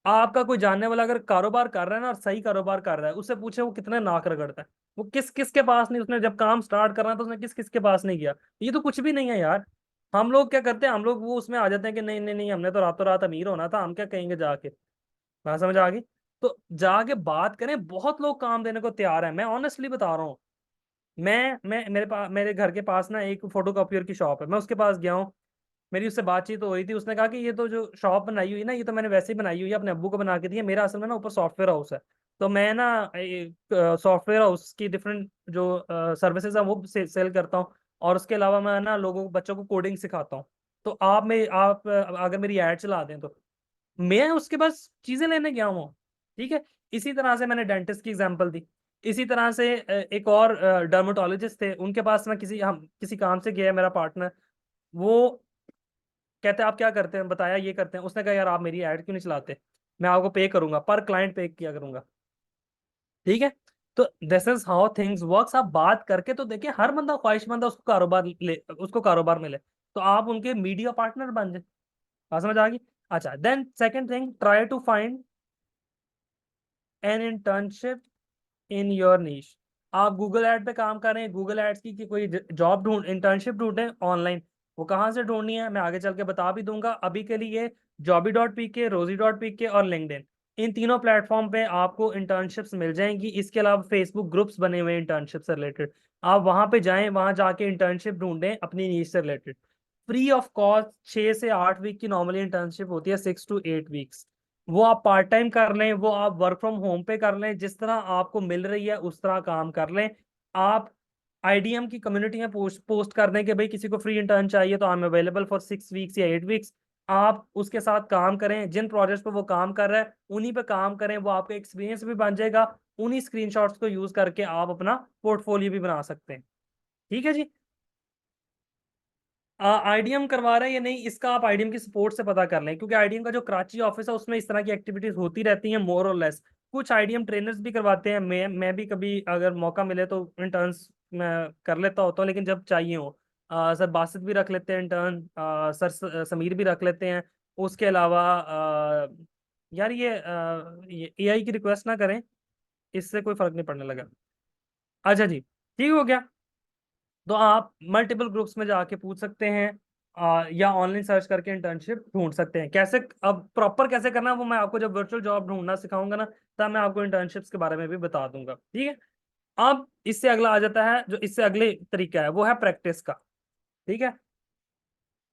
आपका कोई जानने वाला अगर कारोबार कर रहा है ना, और सही कारोबार कर रहा है, उससे पूछे वो कितने नाक रगड़ता है, वो किस किस के पास नहीं, उसने जब काम स्टार्ट करना तो उसने किस किस के पास नहीं किया। ये तो कुछ भी नहीं है यार। हम लोग क्या करते हैं, हम लोग वो उसमें आ जाते हैं कि नहीं नहीं नहीं, हमने तो रातों रात अमीर होना था, हम क्या कहेंगे जाके। बात समझ आ गई। तो जाके बात करें, बहुत लोग काम देने को तैयार है, मैं ऑनेस्टली बता रहा हूँ। मैं मेरे पास, मेरे घर के पास ना एक फोटो कॉपियर की शॉप है, मैं उसके पास गया हूँ, मेरी उससे बातचीत हो रही थी, उसने कहा कि ये तो जो शॉप बनाई हुई है ना, ये तो मैंने वैसे ही बनाई हुई है, अपने अब्बू को बना के दी है, मेरा असल में ना ऊपर सॉफ्टवेयर हाउस है, तो मैं ना सॉफ्टवेयर हाउस की डिफरेंट जो सर्विसेज है वो सेल करता हूँ, और उसके अलावा मैं ना लोगों, बच्चों को कोडिंग सिखाता हूँ। तो आप अगर मेरी ऐड चला दें तो मैं उसके पास चीजें लेने गया हूँ। ठीक है। इसी तरह से मैंने डेंटिस्ट की एग्जांपल दी। इसी तरह से एक और डर्मेटोलॉजिस्ट थे, उनके पास मैं किसी काम से गया, मेरा पार्टनर। वो कहते हैं आप क्या करते हैं, बताया ये करते हैं। उसने कहा यार आप मेरी ऐड क्यों नहीं चलाते, मैं आपको पे करूंगा, पर क्लाइंट पे किया करूंगा। ठीक है। तो this is how things works. आप बात करके तो देखिए, हर बंदा ख्वाहिशमंद है उसको कारोबार मिले, तो आप उनके मीडिया पार्टनर बन जाए। बात समझ आ गई। अच्छा, then second thing, try to find an internship in your niche. आप गूगल एड पे काम कर रहे हैं, गूगल एड्स की कोई जॉब इंटर्नशिप ढूंढें ऑनलाइन। वो कहाँ से ढूंढनी है मैं आगे चल के बता भी दूंगा। अभी के लिए jobby.pk, rosie.pk और लिंक्डइन, इन तीनों प्लेटफॉर्म पे आपको इंटर्नशिप्स मिल जाएंगी। इसके अलावा फेसबुक ग्रुप्स बने हुए हैं इंटर्नशिप से रिलेटेड, आप वहां पे जाएं, वहां जाके इंटर्नशिप ढूंढें अपनी नीश से रिलेटेड। फ्री ऑफ कॉस्ट 6 से 8 वीक की नॉर्मली इंटर्नशिप होती है, 6 to 8 वीक्स। वो आप पार्ट टाइम कर लें, वो आप वर्क फ्रॉम होम पे कर लें, जिस तरह आपको मिल रही है उस तरह काम कर लें। आप आईडीएम की कम्युनिटी में पोस्ट कर दें कि भाई किसी को फ्री इंटर्न चाहिए तो I am available for 6 weeks या 8 वीक्स। आप उसके साथ काम करें, जिन प्रोजेक्ट्स पे वो काम कर रहा है उन्हीं पे काम करें, वो आपका एक्सपीरियंस भी बन जाएगा। उन्हीं स्क्रीनशॉट्स को यूज करके आप अपना पोर्टफोलियो भी बना सकते हैं। ठीक है जी। आईडीएम करवा रहे हैं या नहीं, इसका आप आईडीएम की सपोर्ट से पता कर लें, क्योंकि आईडीएम का जो कराची ऑफिस है उसमें इस तरह की एक्टिविटीज होती रहती हैं मोर और लेस। कुछ आईडीएम ट्रेनर्स भी करवाते हैं, मैं भी कभी अगर मौका मिले तो इंटर्न्स मैं कर लेता होता हूँ, लेकिन जब चाहिए हो। सर बासित भी रख लेते हैं इंटर्न, समीर भी रख लेते हैं। उसके अलावा यार ये एआई की रिक्वेस्ट ना करें, इससे कोई फर्क नहीं पड़ने लगा। अच्छा जी, ठीक हो गया। तो आप मल्टीपल ग्रुप्स में जाके पूछ सकते हैं, या ऑनलाइन सर्च करके इंटर्नशिप ढूंढ सकते हैं। कैसे, अब प्रॉपर कैसे करना है वो मैं आपको जब वर्चुअल जॉब ढूंढना सिखाऊंगा ना, तब मैं आपको इंटर्नशिप्स के बारे में भी बता दूंगा। ठीक है। अब इससे अगला आ जाता है, जो इससे अगले तरीका है वो है प्रैक्टिस का। ठीक है।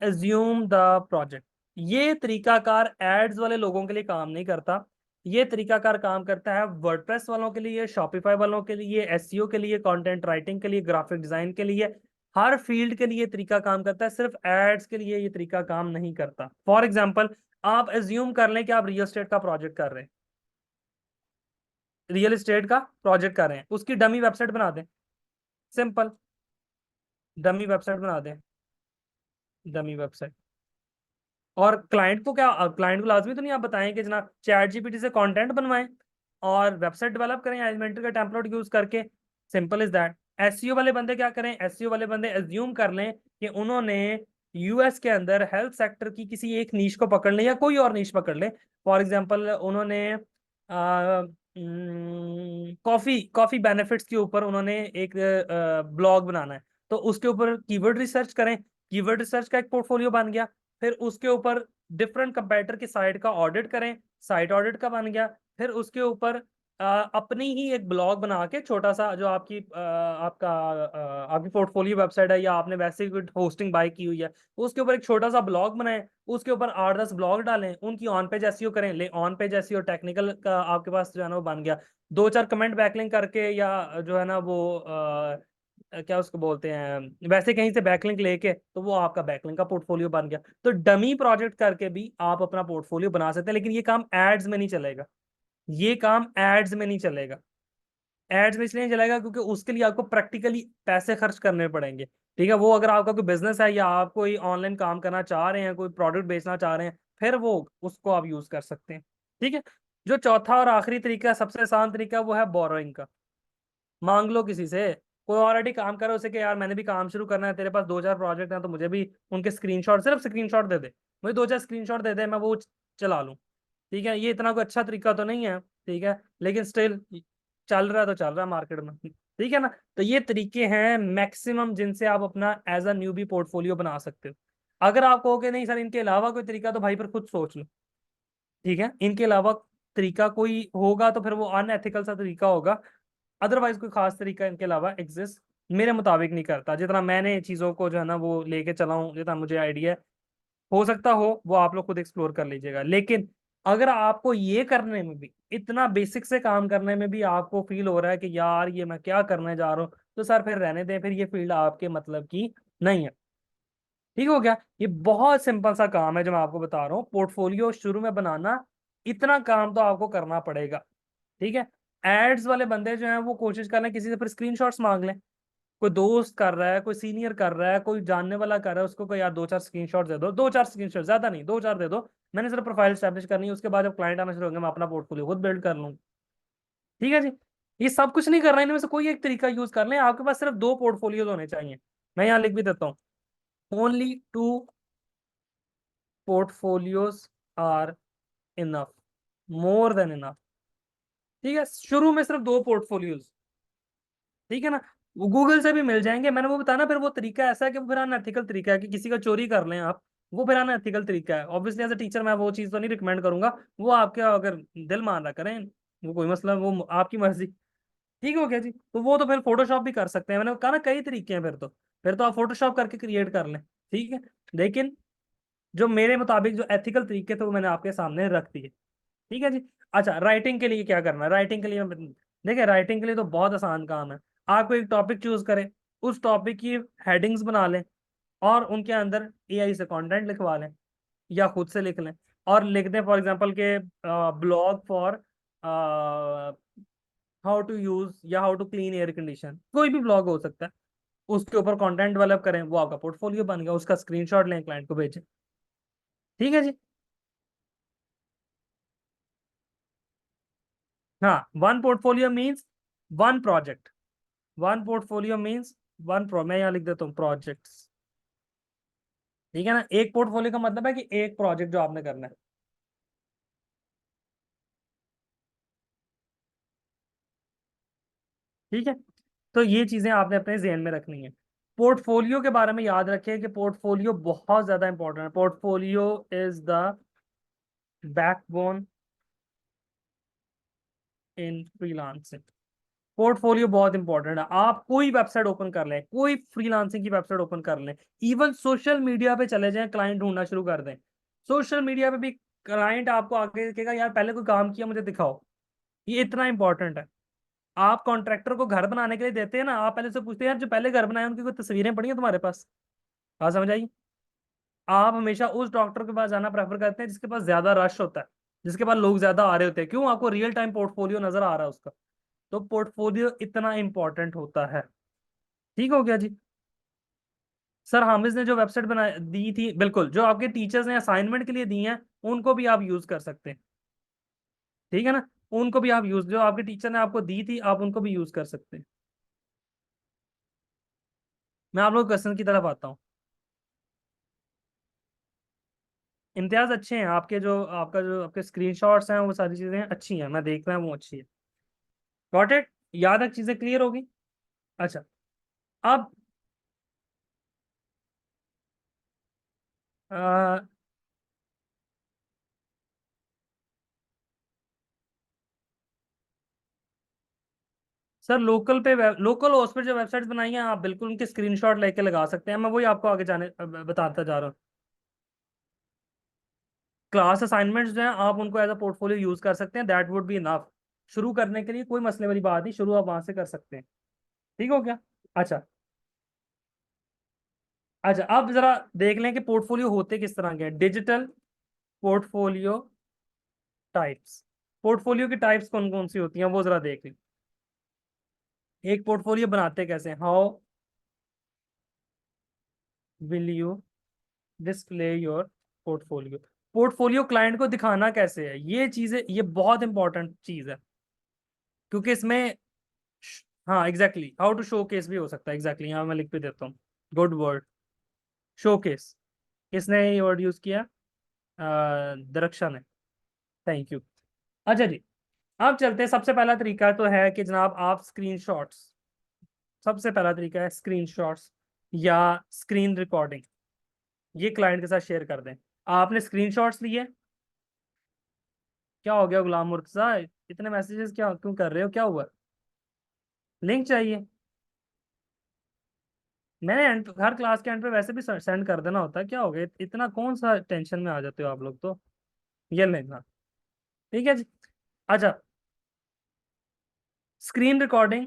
Assume the project. ये तरीकाकार एड्स वाले लोगों के लिए काम नहीं करता। ये तरीकाकार काम करता है वर्डप्रेस वालों के लिए, शॉपिफाई वालों के लिए, एसईओ के लिए, कंटेंट राइटिंग के लिए, ग्राफिक डिजाइन के लिए। हर फील्ड के लिए तरीका काम करता है, सिर्फ एड्स के लिए ये तरीका काम नहीं करता। फॉर एग्जाम्पल, आप एज्यूम कर लें कि आप रियल एस्टेट का प्रोजेक्ट कर रहे हैं, रियल एस्टेट का प्रोजेक्ट कर रहे हैं, उसकी डमी वेबसाइट बना दें। सिंपल, डमी वेबसाइट बना दें, डमी वेबसाइट। और क्लाइंट को क्या, क्लाइंट को लाजमी तो नहीं आप बताएं कि जनाब चैट जीपीटी से कंटेंट बनवाएं और वेबसाइट डेवलप करें एलिमेंटर का टेम्पलेट यूज करके। Simple is that. एसईओ वाले बंदे क्या करें, एसईओ वाले बंदे एज्यूम कर लें कि उन्होंने यूएस के अंदर हेल्थ सेक्टर की किसी एक नीश को पकड़ लें या कोई और नीश पकड़ लें। फॉर एग्जांपल उन्होंने कॉफी कॉफी बेनिफिट्स के ऊपर उन्होंने एक ब्लॉग बनाना है, तो उसके ऊपर कीवर्ड रिसर्च करें। कीवर्ड रिसर्च का एक पोर्टफोलियो बन गया। फिर उसके ऊपर डिफरेंट कंपेटिटर की साइट का ऑडिट करें, साइट ऑडिट का बन गया। फिर उसके ऊपर अपनी ही एक ब्लॉग बना के छोटा सा, जो आपकी पोर्टफोलियो वेबसाइट है या आपने वैसे ही होस्टिंग बाय की हुई है, उसके ऊपर एक छोटा सा ब्लॉग बनाएं। उसके ऊपर 8-10 ब्लॉग डालें, उनकी ऑन पेज एसईओ करें। ले ऑन पेज एसईओ टेक्निकल का आपके पास जो है ना वो बन गया। 2-4 कमेंट बैकलिंक करके, या जो है ना वो क्या उसको बोलते हैं, वैसे कहीं से बैकलिंक लेके, तो वो आपका बैकलिंक का पोर्टफोलियो बन गया। तो डमी प्रोजेक्ट करके भी आप अपना पोर्टफोलियो बना सकते हैं, लेकिन ये काम एड्स में नहीं चलेगा। ये काम एड्स में नहीं चलेगा। एड्स में इसलिए नहीं चलेगा क्योंकि उसके लिए आपको प्रैक्टिकली पैसे खर्च करने पड़ेंगे। ठीक है। वो अगर आपका कोई बिजनेस है या आप कोई ऑनलाइन काम करना चाह रहे हैं, कोई प्रोडक्ट बेचना चाह रहे हैं, फिर वो उसको आप यूज कर सकते हैं। ठीक है। जो चौथा और आखिरी तरीका है, सबसे आसान तरीका, वो है बोरोइंग का। मांग लो किसी से। कोई ऑलरेडी काम करे उसे कि यार मैंने भी काम शुरू करना है, तेरे पास 2-4 प्रोजेक्ट हैं तो मुझे भी उनके स्क्रीनशॉट, सिर्फ स्क्रीनशॉट दे दे, मुझे 2-4 स्क्रीनशॉट दे दे, मैं वो चला लूँ। ठीक है। ये इतना कोई अच्छा तरीका तो नहीं है, ठीक है, लेकिन स्टिल चल रहा है तो चल रहा है मार्केट में। ठीक है ना। तो ये तरीके हैं मैक्सिमम जिनसे आप अपना एज अ न्यूबी पोर्टफोलियो बना सकते हो। अगर आप कहोगे नहीं सर इनके अलावा कोई तरीका, तो भाई फिर खुद सोच लो। ठीक है। इनके अलावा तरीका कोई होगा तो फिर वो अनएथिकल सा तरीका होगा। अदरवाइज कोई खास तरीका इनके अलावा एग्जिस्ट मेरे मुताबिक नहीं करता। जितना मैंने चीज़ों को जो है ना वो लेके चला हूँ, जितना मुझे आइडिया है, हो सकता हो वो आप लोग खुद एक्सप्लोर कर लीजिएगा। लेकिन अगर आपको ये करने में भी, इतना बेसिक से काम करने में भी आपको फील हो रहा है कि यार ये मैं क्या करने जा रहा हूँ, तो सर फिर रहने दें, फिर ये फील्ड आपके मतलब की नहीं है। ठीक हो गया। ये बहुत सिंपल सा काम है जो मैं आपको बता रहा हूँ, पोर्टफोलियो शुरू में बनाना, इतना काम तो आपको करना पड़ेगा। ठीक है। एड्स वाले बंदे जो हैं वो कोशिश कर रहे हैं किसी से फिर स्क्रीनशॉट्स मांग लें, कोई दोस्त कर रहा है, कोई सीनियर कर रहा है, कोई जानने वाला कर रहा है, उसको कोई यार दो चार स्क्रीनशॉट दे दो, दो चार स्क्रीनशॉट, ज्यादा नहीं, दो चार दे दो, मैंने सिर्फ प्रोफाइल स्टैब्लिश करनी है, उसके बाद जब क्लाइंट आना शुरू होंगे मैं अपना पोर्टफोलियो खुद बिल्ड कर लूँ। ठीक है जी। ये सब कुछ नहीं कर रहा है, इनमें से कोई एक तरीका यूज कर लें, आपके पास सिर्फ दो पोर्टफोलियोज होने चाहिए। मैं यहाँ लिख भी देता हूँ, only two portfolios are enough, more than enough. ठीक है, शुरू में सिर्फ दो पोर्टफोलियोज। ठीक है ना, वो गूगल से भी मिल जाएंगे, मैंने वो बताया ना, फिर वो तरीका ऐसा है कि वो फिर अनएथिकल तरीका है कि किसी का चोरी कर लें आप, वो फिर अनएथिकल तरीका है। ऑब्वियसली एज अ टीचर मैं वो चीज़ तो नहीं रिकमेंड करूंगा, वो आपके अगर दिल मान रहा करें, वो कोई मसला, वो आपकी मर्जी। ठीक हो गया जी। तो वो तो फिर फोटोशॉप भी कर सकते हैं, मैंने कहा ना कई तरीके हैं, फिर तो आप फोटोशॉप करके क्रिएट कर लें। ठीक है। लेकिन जो मेरे मुताबिक जो एथिकल तरीके थे वो मैंने आपके सामने रख दिए। ठीक है जी। अच्छा, राइटिंग के लिए क्या करना है, राइटिंग के लिए देखिए, राइटिंग के लिए तो बहुत आसान काम है। आपको एक टॉपिक चूज करें, उस टॉपिक की हेडिंग्स बना लें, और उनके अंदर एआई से कंटेंट लिखवा लें, या खुद से लिख लें, और लिख दें फॉर एग्जांपल के blog for how to use या how to clean air condition, कोई भी ब्लॉग हो सकता है, उसके ऊपर कंटेंट डेवलप करें, वो आपका पोर्टफोलियो बन गया, उसका स्क्रीनशॉट लें, क्लाइंट को भेजें। ठीक है जी। हाँ, one portfolio means one project, one portfolio means one pro, मैं यहाँ लिख देता हूँ प्रोजेक्ट्स। ठीक है ना, एक पोर्टफोलियो का मतलब है कि एक प्रोजेक्ट जो आपने करना है। ठीक है। तो ये चीजें आपने अपने जहन में रखनी है। पोर्टफोलियो के बारे में याद रखें कि पोर्टफोलियो बहुत ज्यादा इंपॉर्टेंट है, portfolio is the backbone in freelancing. Portfolio बहुत इंपॉर्टेंट है। आप कोई वेबसाइट ओपन कर लें, कोई फ्रीलांसिंग की वेबसाइट ओपन कर लें, इवन सोशल मीडिया पे चले जाएं, क्लाइंट ढूंढना शुरू कर दें, सोशल मीडिया पे भी क्लाइंट आपको आगे देखेगा, यार पहले कोई काम किया मुझे दिखाओ। ये इतना इंपॉर्टेंट है। आप कॉन्ट्रैक्टर को घर बनाने के लिए देते हैं ना, आप पहले से पूछते हैं यार जो पहले घर बनाए उनकी कोई तस्वीरें पड़ी हैं तुम्हारे पास। हाँ, समझ आई। आप हमेशा उस डॉक्टर के पास जाना प्रेफर करते हैं जिसके पास ज्यादा रश होता है, जिसके पास लोग ज्यादा आ रहे होते हैं, क्यों, आपको रियल टाइम पोर्टफोलियो नजर आ रहा है उसका। तो पोर्टफोलियो इतना इंपॉर्टेंट होता है। ठीक हो गया जी। सर हामिद ने जो वेबसाइट बना दी थी, बिल्कुल जो आपके टीचर्स ने असाइनमेंट के लिए दी हैं, उनको भी आप यूज कर सकते हैं। ठीक है ना, उनको भी आप यूज, जो आपके टीचर ने आपको दी थी आप उनको भी यूज कर सकते हैं। मैं आप लोग क्वेश्चन की तरफ आता हूँ। इम्तियाज अच्छे हैं आपके, जो आपका जो आपके स्क्रीनशॉट्स हैं वो सारी चीजें अच्छी हैं, मैं देख रहा हूँ वो अच्छी है। गॉट इट, याद तक चीजें क्लियर होगी। अच्छा। अब अ, सर लोकल होस्ट पे जो वेबसाइट्स बनाई हैं आप बिल्कुल उनके स्क्रीनशॉट लेके लगा सकते हैं, मैं वही आपको आगे जाने बताता जा रहा हूँ। क्लास असाइनमेंट्स जो हैं आप उनको एज अ पोर्टफोलियो यूज कर सकते हैं, दैट वुड बी इनफ। शुरू करने के लिए कोई मसले वाली बात नहीं, शुरू आप वहां से कर सकते हैं। ठीक हो गया। अच्छा। अच्छा, अब जरा देख लें कि पोर्टफोलियो होते किस तरह के हैं, डिजिटल पोर्टफोलियो टाइप्स। पोर्टफोलियो की टाइप्स कौन कौन सी होती हैं वो जरा देख लें। एक पोर्टफोलियो बनाते कैसे, how will you display your portfolio, portfolio client को दिखाना कैसे है, ये चीजें, ये बहुत इंपॉर्टेंट चीज है, क्योंकि इसमें हाँ exactly, how to showcase भी हो सकता है, एग्जैक्टली यहाँ मैं लिख भी देता हूँ, गुड वर्ड, शो केस। किसने ये वर्ड यूज किया, दरक्षा ने, थैंक यू। अच्छा जी। अब चलते हैं, सबसे पहला तरीका तो है कि जनाब आप स्क्रीनशॉट्स, सबसे पहला तरीका है स्क्रीनशॉट्स या स्क्रीन रिकॉर्डिंग, ये क्लाइंट के साथ शेयर कर दें। आपने स्क्रीनशॉट्स लिए, क्या हो गया गुलाम मुर्तजा, इतने मैसेजेस क्या क्यों कर रहे हो, क्या हुआ, लिंक चाहिए। मैंने हर क्लास के एंड पे वैसे भी सेंड कर देना होता है, क्या हो गया, इतना कौन सा टेंशन में आ जाते हो आप लोग तो। ये लेना। ठीक है जी। अच्छा, स्क्रीन रिकॉर्डिंग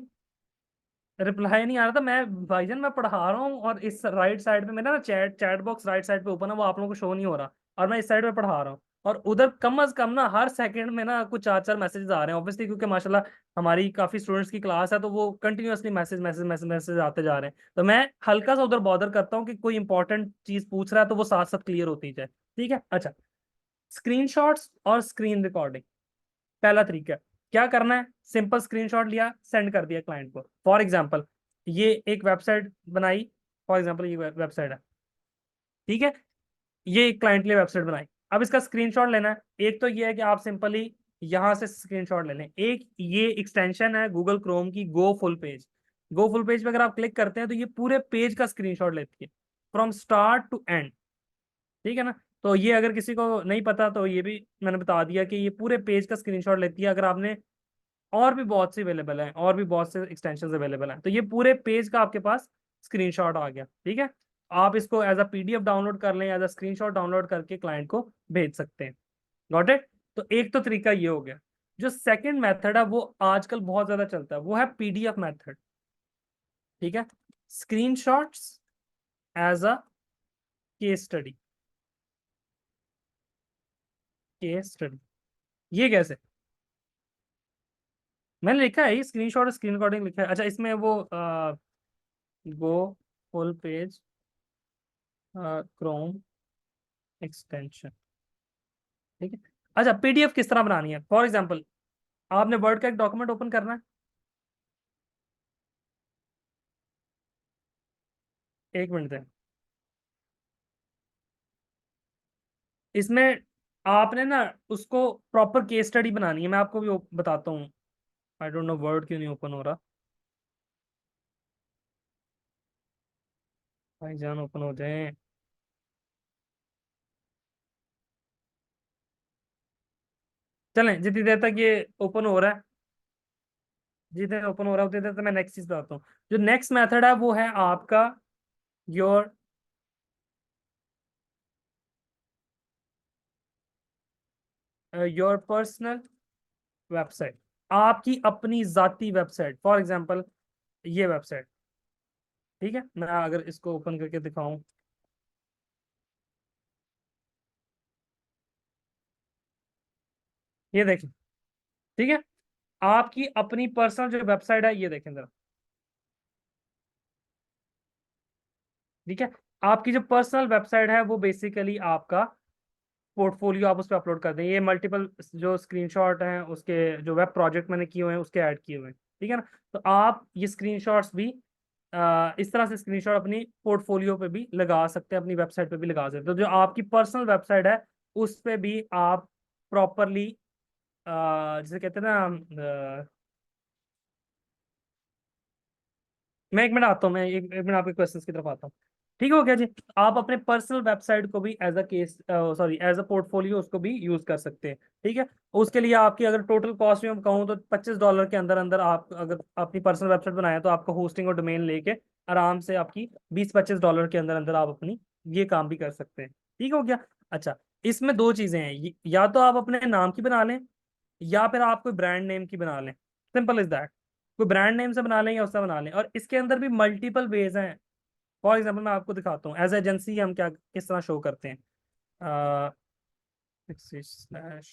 रिप्लाई नहीं आ रहा था। मैं भाईजान मैं पढ़ा रहा हूँ और इस राइट साइड पे मेरा ना chat chat box right side पे ओपन है, वो आप लोगों को शो नहीं हो रहा, और मैं इस साइड पे पढ़ा रहा हूँ। और उधर कम अज कम ना हर सेकंड में ना कुछ 4-4 मैसेजेस आ रहे हैं, ऑब्वियसली क्योंकि माशाल्लाह हमारी काफी स्टूडेंट्स की क्लास है, तो वो continuously message message message message आते जा रहे हैं। तो मैं हल्का सा उधर बॉदर करता हूँ कि कोई इंपॉर्टेंट चीज पूछ रहा है तो वो साथ साथ क्लियर होती जाए। ठीक है, अच्छा। स्क्रीनशॉट्स और स्क्रीन रिकॉर्डिंग, पहला तरीका है। क्या करना है, सिंपल स्क्रीनशॉट लिया, सेंड कर दिया क्लाइंट को। फॉर एग्जांपल ये एक वेबसाइट बनाई, फॉर एग्जांपल ये वेबसाइट है, ठीक है, ये एक क्लाइंट के लिए वेबसाइट बनाई। अब इसका स्क्रीनशॉट लेना है। एक तो ये है कि आप सिंपली यहां से स्क्रीनशॉट ले लें। एक ये एक्सटेंशन है गूगल क्रोम की, go full page. Go full page पे अगर आप क्लिक करते हैं तो ये पूरे पेज का स्क्रीनशॉट लेती है, फ्रॉम स्टार्ट टू एंड। ठीक है ना। तो ये अगर किसी को नहीं पता तो ये भी मैंने बता दिया कि ये पूरे पेज का स्क्रीनशॉट लेती है। अगर आपने, और भी बहुत सी अवेलेबल हैं, और भी बहुत से एक्सटेंशन अवेलेबल हैं, तो ये पूरे पेज का आपके पास स्क्रीनशॉट आ गया। ठीक है, आप इसको एज अ पीडीएफ डाउनलोड कर लें, एज अ स्क्रीनशॉट डाउनलोड करके क्लाइंट को भेज सकते हैं। Got it. तो एक तो तरीका ये हो गया। जो सेकंड मेथड है वो आजकल बहुत ज्यादा चलता है, वो है पीडीएफ मेथड। ठीक है, screenshots as a case study. Case study ये कैसे, मैंने लिखा है ये स्क्रीनशॉट और स्क्रीन रिकॉर्डिंग लिखा है। अच्छा, इसमें वो go full page Chrome extension. ठीक है, अच्छा पीडीएफ किस तरह बनानी है। फॉर एग्जांपल आपने वर्ड का एक डॉक्यूमेंट ओपन करना है, एक मिनट दें। इसमें आपने ना उसको प्रॉपर केस स्टडी बनानी है। मैं आपको भी बताता हूँ। आई डोंट नो वर्ड क्यों नहीं ओपन हो रहा। भाई जान ओपन हो जाए। चलें, जितनी देर तक ये ओपन हो रहा है, जितनी देर ओपन हो रहा है उतनी देर तक मैं नेक्स्ट चीज बताता हूँ। जो नेक्स्ट मेथड है वो है आपका योर योर पर्सनल वेबसाइट। आपकी अपनी जाती वेबसाइट, फॉर एग्जांपल ये वेबसाइट। ठीक है, मैं अगर इसको ओपन करके दिखाऊं, ये देखें। ठीक है, आपकी अपनी पर्सनल जो वेबसाइट है, ये देखें जरा। ठीक है, आपकी जो पर्सनल वेबसाइट है वो बेसिकली आपका पोर्टफोलियो, आप उस पर अपलोड कर दें। ये मल्टीपल जो स्क्रीनशॉट हैं उसके, जो वेब प्रोजेक्ट मैंने किए हुए हैं उसके ऐड किए हुए हैं। ठीक है ना। तो आप ये स्क्रीनशॉट्स भी इस तरह से स्क्रीनशॉट अपनी पोर्टफोलियो पे भी लगा सकते हैं, अपनी वेबसाइट पे भी लगा सकते हैं। तो जो आपकी पर्सनल वेबसाइट है उस पे भी आप प्रॉपरली, जिसे कहते हैं ना, मैं एक मिनट आता हूँ, मैं एक मिनट आपके क्वेश्चंस की तरफ आता हूँ। ठीक हो गया जी। आप अपने पर्सनल वेबसाइट को भी as a case, sorry as a portfolio उसको भी यूज कर सकते हैं। ठीक है, उसके लिए आपकी अगर टोटल कॉस्ट में कहूँ तो $25 के अंदर अंदर आप अगर अपनी पर्सनल वेबसाइट बनाए तो आपको होस्टिंग और डोमेन लेके आराम से आपकी $20-25 के अंदर अंदर आप अपनी ये काम भी कर सकते हैं। ठीक हो गया। अच्छा, इसमें दो चीजें हैं, या तो आप अपने नाम की बना लें, या फिर आप कोई ब्रांड नेम की बना लें। Simple is that. कोई ब्रांड नेम से बना लें या उससे बना लें, और इसके अंदर भी मल्टीपल वेज हैं। फॉर एग्जांपल मैं आपको दिखाता हूँ एज एजेंसी हम क्या किस तरह शो करते हैं। स्लैश,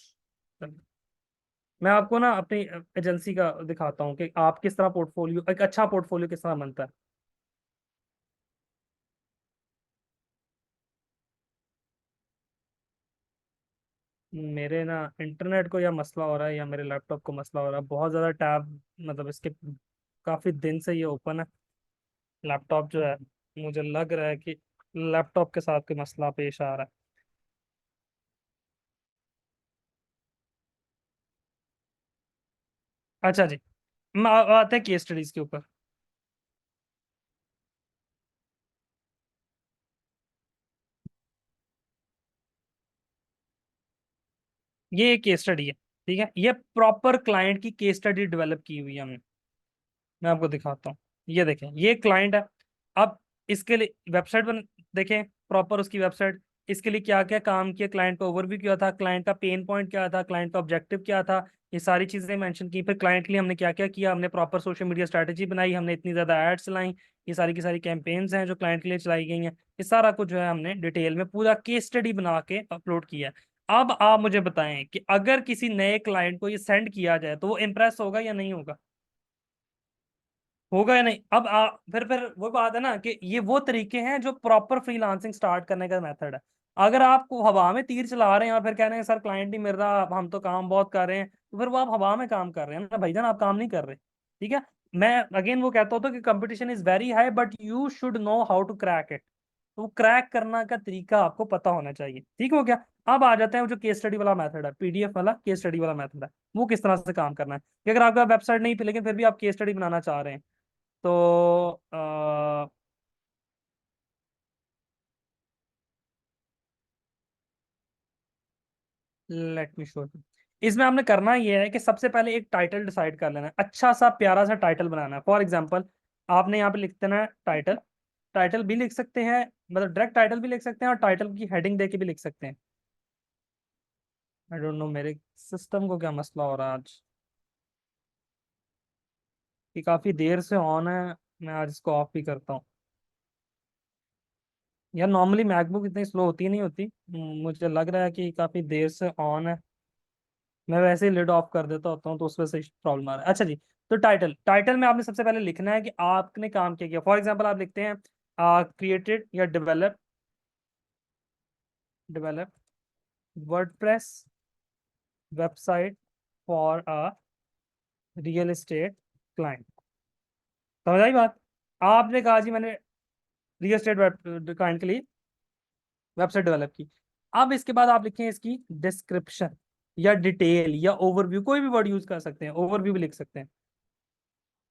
मैं आपको ना अपनी एजेंसी का दिखाता हूँ कि आप किस तरह पोर्टफोलियो, एक अच्छा पोर्टफोलियो किस तरह बनता है। मेरे ना इंटरनेट को या मसला हो रहा है या मेरे लैपटॉप को मसला हो रहा है, बहुत ज़्यादा टैब, मतलब इसके काफ़ी दिन से ये ओपन है लैपटॉप जो है। मुझे लग रहा है कि लैपटॉप के साथ कोई मसला पेश आ रहा है। अच्छा जी, आते हैं केस स्टडीज के ऊपर। ये एक केस स्टडी है। ठीक है, ये प्रॉपर क्लाइंट की केस स्टडी डेवलप की हुई है हमने। मैं आपको दिखाता हूँ। ये देखें, ये क्लाइंट है। अब इसके लिए वेबसाइट बन, देखें प्रॉपर उसकी वेबसाइट। इसके लिए क्या क्या काम किया, क्लाइंट का ओवरव्यू क्या था, क्लाइंट का पेन पॉइंट क्या था, क्लाइंट का ऑब्जेक्टिव क्या था, ये सारी चीजें मेंशन की। फिर क्लाइंट के लिए हमने क्या क्या किया, हमने प्रॉपर सोशल मीडिया स्ट्रैटेजी बनाई, हमने इतनी ज्यादा एड्स चलाई, ये सारी की सारी कैंपेन्स हैं जो क्लाइंट के लिए चलाई गई हैं। ये सारा कुछ जो है हमने डिटेल में पूरा केस स्टडी बना के अपलोड किया है। अब आप मुझे बताएं कि अगर किसी नए क्लाइंट को ये सेंड किया जाए तो वो इम्प्रेस होगा या नहीं होगा? होगा या नहीं? अब फिर वो बात है ना कि ये वो तरीके हैं जो प्रॉपर फ्रीलांसिंग स्टार्ट करने का मेथड है। अगर आपको हवा में तीर चला रहे हैं और फिर कह रहे हैं सर क्लाइंट नहीं मिल रहा, हम तो काम बहुत कर रहे हैं, तो फिर वो आप हवा में काम कर रहे हैं ना भाईजान, आप काम नहीं कर रहे। ठीक है। मैं अगेन वो कहता हूँ कि competition is very high but you should know how to crack it. तो क्रैक करना का तरीका आपको पता होना चाहिए। ठीक हो गया। अब आ जाते हैं जो केस स्टडी वाला मेथड है, पीडीएफ वाला केस स्टडी वाला मेथड है, वो किस तरह से काम करना है। कि अगर आपका वेबसाइट नहीं थी लेकिन फिर भी आप केस स्टडी बनाना चाह रहे हैं, तो लेट मी शो। इसमें आपने करना ये है कि सबसे पहले एक टाइटल डिसाइड कर लेना है, अच्छा सा प्यारा सा टाइटल बनाना है। फॉर एग्जांपल आपने यहाँ पे लिख देना है टाइटल। टाइटल भी लिख सकते हैं, मतलब डायरेक्ट टाइटल भी लिख सकते हैं और टाइटल की हेडिंग दे के भी लिख सकते हैं। आई डोंट नो मेरे सिस्टम को क्या मसला हो रहा है आज, कि काफी देर से ऑन है। मैं आज इसको ऑफ भी करता हूँ। यार नॉर्मली मैकबुक इतनी स्लो होती नहीं होती। मुझे लग रहा है कि काफी देर से ऑन है। मैं वैसे ही लिड ऑफ कर देता होता हूँ तो उस वजह से प्रॉब्लम आ रहा है। अच्छा जी। तो टाइटल टाइटल में आपने सबसे पहले लिखना है कि आपने काम क्या किया। फॉर एग्जांपल आप लिखते हैं क्रिएटेड या develop WordPress website for a real estate client. समझ आई बात? आपने कहा जी मैंने रियल एस्टेट क्लाइंट के लिए वेबसाइट डेवलप की। अब इसके बाद आप लिखें इसकी डिस्क्रिप्शन या डिटेल या ओवरव्यू, कोई भी वर्ड यूज कर सकते हैं, ओवरव्यू भी लिख सकते हैं,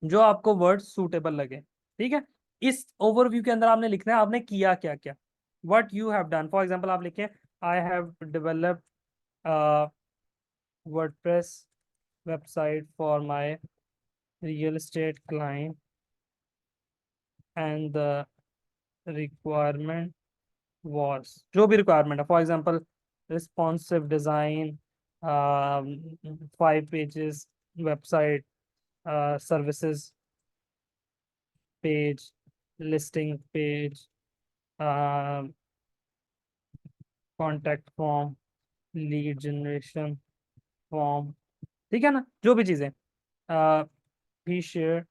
जो आपको वर्ड सूटेबल लगे। ठीक है। इस ओवरव्यू के अंदर आपने लिखना है आपने किया क्या क्या, what you have done. For example आप लिखें I have developed WordPress website for my real estate client and the requirement was, जो भी रिक्वायरमेंट है, for example responsive design, 5 pages website, services page, listing page, contact form, lead generation form. ठीक है ना, जो भी चीजें। He share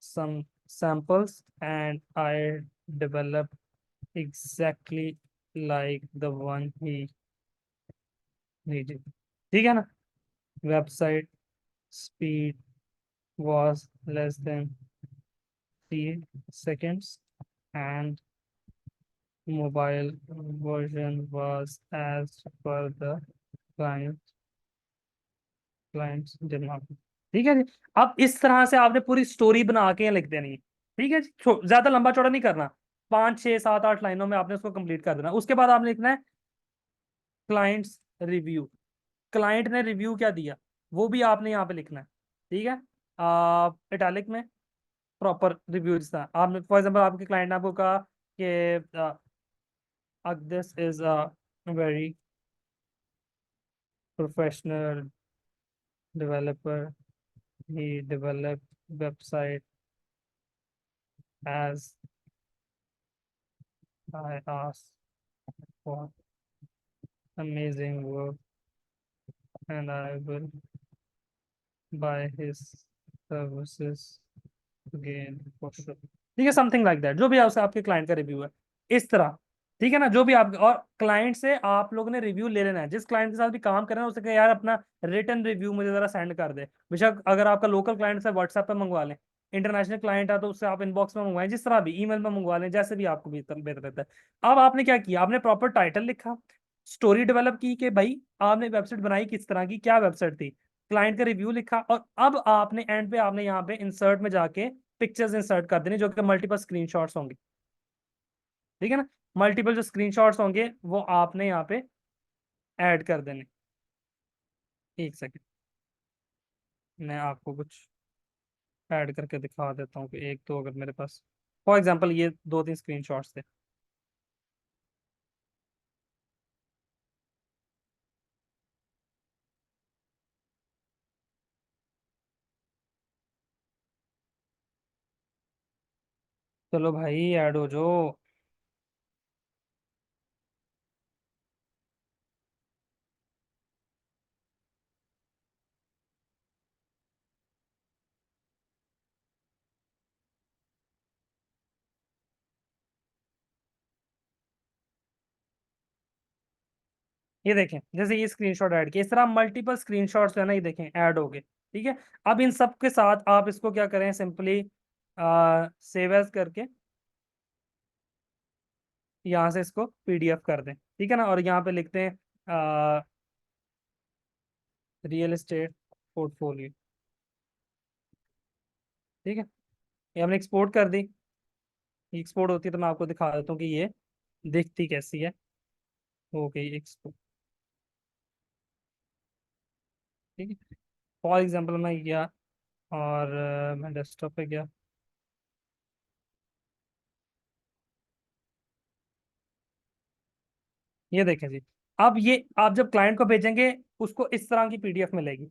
some samples and I develop exactly like the one he needed. ठीक है ना। Website speed was less than 3 seconds and mobile version was as per the client client's demand। ठीक है जी। अब इस तरह से आपने पूरी स्टोरी बना के लिख देनी है। ठीक है जी, ज्यादा लंबा चौड़ा नहीं करना। 5 6 7 8 लाइनों में आपने उसको कंप्लीट कर देना। उसके बाद आपने लिखना है क्लाइंट्स रिव्यू। क्लाइंट ने रिव्यू क्या दिया वो भी आपने यहाँ पे लिखना है। ठीक है। इटैलिक में प्रॉपर रिव्यूज था। आपने फॉर एग्जांपल आपके क्लाइंट ने आपको कहा कि this is a very professional developer, he develop website as I asked for amazing work and I will buy his services again for sure. ठीक है, समथिंग लाइक दैट, जो भी आपसे आपके क्लाइंट का रिव्यू है इस तरह। ठीक है ना, जो भी आप, और क्लाइंट से आप लोगों ने रिव्यू ले लेना है। जिस क्लाइंट के साथ भी काम कर रहे हैं उससे कहे यार अपना रिटर्न रिव्यू मुझे जरा सेंड कर दे। बेशक अगर आपका लोकल क्लाइंट है व्हाट्सएप पे मंगवा लें, इंटरनेशनल क्लाइंट है तो उससे आप इनबॉक्स में मंगवाएं, जिस तरह भी ईमेल में मंगवा लें, जैसे भी आपको बेहतर बेहतर रहता है। अब आपने क्या किया, आपने प्रॉपर टाइटल लिखा, स्टोरी डेवलप की कि भाई आपने वेबसाइट बनाई किस तरह की, क्या वेबसाइट थी, क्लाइंट का रिव्यू लिखा, और अब आपने एंड पे आपने यहाँ पे इंसर्ट में जाके पिक्चर्स इंसर्ट कर देने जो कि मल्टीपल स्क्रीनशॉट्स होंगे। ठीक है ना। मल्टीपल जो स्क्रीनशॉट्स होंगे वो आपने यहाँ पे ऐड कर देने। एक सेकंड, मैं आपको कुछ ऐड करके दिखा देता हूँ कि एक तो अगर मेरे पास फॉर एग्जांपल ये 2 3 स्क्रीनशॉट्स थे। चलो भाई ऐड हो जाओ। ये देखें, जैसे ये स्क्रीनशॉट ऐड किया, इस तरह मल्टीपल स्क्रीनशॉट्स जो है ना, ये देखें ऐड हो गए, ठीक है। अब इन सब के साथ आप इसको क्या करें, सिंपली सेव एज करके यहाँ से इसको पीडीएफ कर दें, ठीक है ना। और यहाँ पे लिखते हैं रियल एस्टेट पोर्टफोलियो, ठीक है। ये हमने एक्सपोर्ट कर दी। एक्सपोर्ट होती है तो मैं आपको दिखा देता हूँ कि ये दिखती कैसी है। हो गई एक्सपोर्ट, ठीक है। फॉर एग्जांपल मैं गया और मैं डेस्कटॉप पे गया। ये देखें जी, अब ये आप जब क्लाइंट को भेजेंगे उसको इस तरह की पीडीएफ मिलेगी,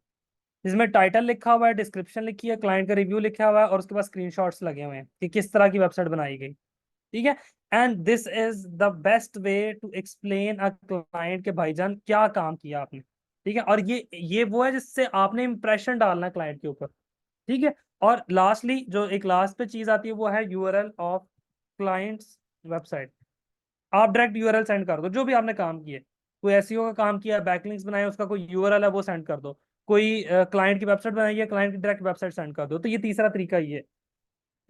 जिसमें टाइटल लिखा हुआ है, डिस्क्रिप्शन लिखी है, क्लाइंट का रिव्यू लिखा हुआ है, और उसके बाद स्क्रीनशॉट्स लगे हुए हैं कि किस तरह की वेबसाइट बनाई गई, ठीक है। And this is the best way to explain a client के भाईजान क्या काम किया आपने, ठीक है। और ये वो है जिससे आपने इंप्रेशन डालना है क्लाइंट के ऊपर, ठीक है। और लास्टली जो एक लास्ट पे चीज आती है वो है यूआरएल ऑफ क्लाइंट्स वेबसाइट। आप डायरेक्ट यूआरएल सेंड कर दो, जो भी आपने काम किया, कोई एसईओ का काम किया, बैकलिंक्स बनाए, उसका कोई यूआरएल है वो सेंड कर दो, कोई क्लाइंट की वेबसाइट बनाई है, क्लाइंट की डायरेक्ट वेबसाइट सेंड कर दो। तो ये तीसरा तरीका ये है,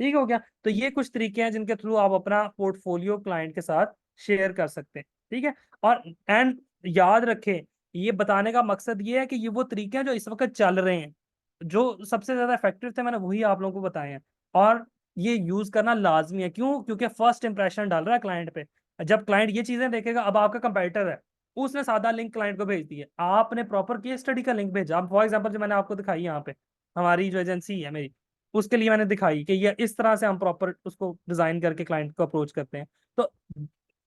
ठीक हो गया। तो ये कुछ तरीके हैं जिनके थ्रू आप अपना पोर्टफोलियो क्लाइंट के साथ शेयर कर सकते हैं, ठीक है। और एंड याद रखें, ये बताने का मकसद ये है कि ये वो तरीके हैं जो इस वक्त चल रहे हैं, जो सबसे ज्यादा इफेक्टिव थे, मैंने वही आप लोगों को बताए हैं। और ये यूज करना लाजमी है, क्यों? क्योंकि फर्स्ट इंप्रेशन डाल रहा है क्लाइंट पे। जब क्लाइंट ये चीजें देखेगा, अब आपका कंपेटिटर है, उसने सादा लिंक क्लाइंट को भेज दिया, आपने प्रॉपर केस स्टडी का लिंक भेजा। फॉर एग्जाम्पल जो मैंने आपको दिखाई यहाँ पे, हमारी जो एजेंसी है मेरी, उसके लिए मैंने दिखाई कि ये इस तरह से हम प्रॉपर उसको डिजाइन करके क्लाइंट को अप्रोच करते हैं। तो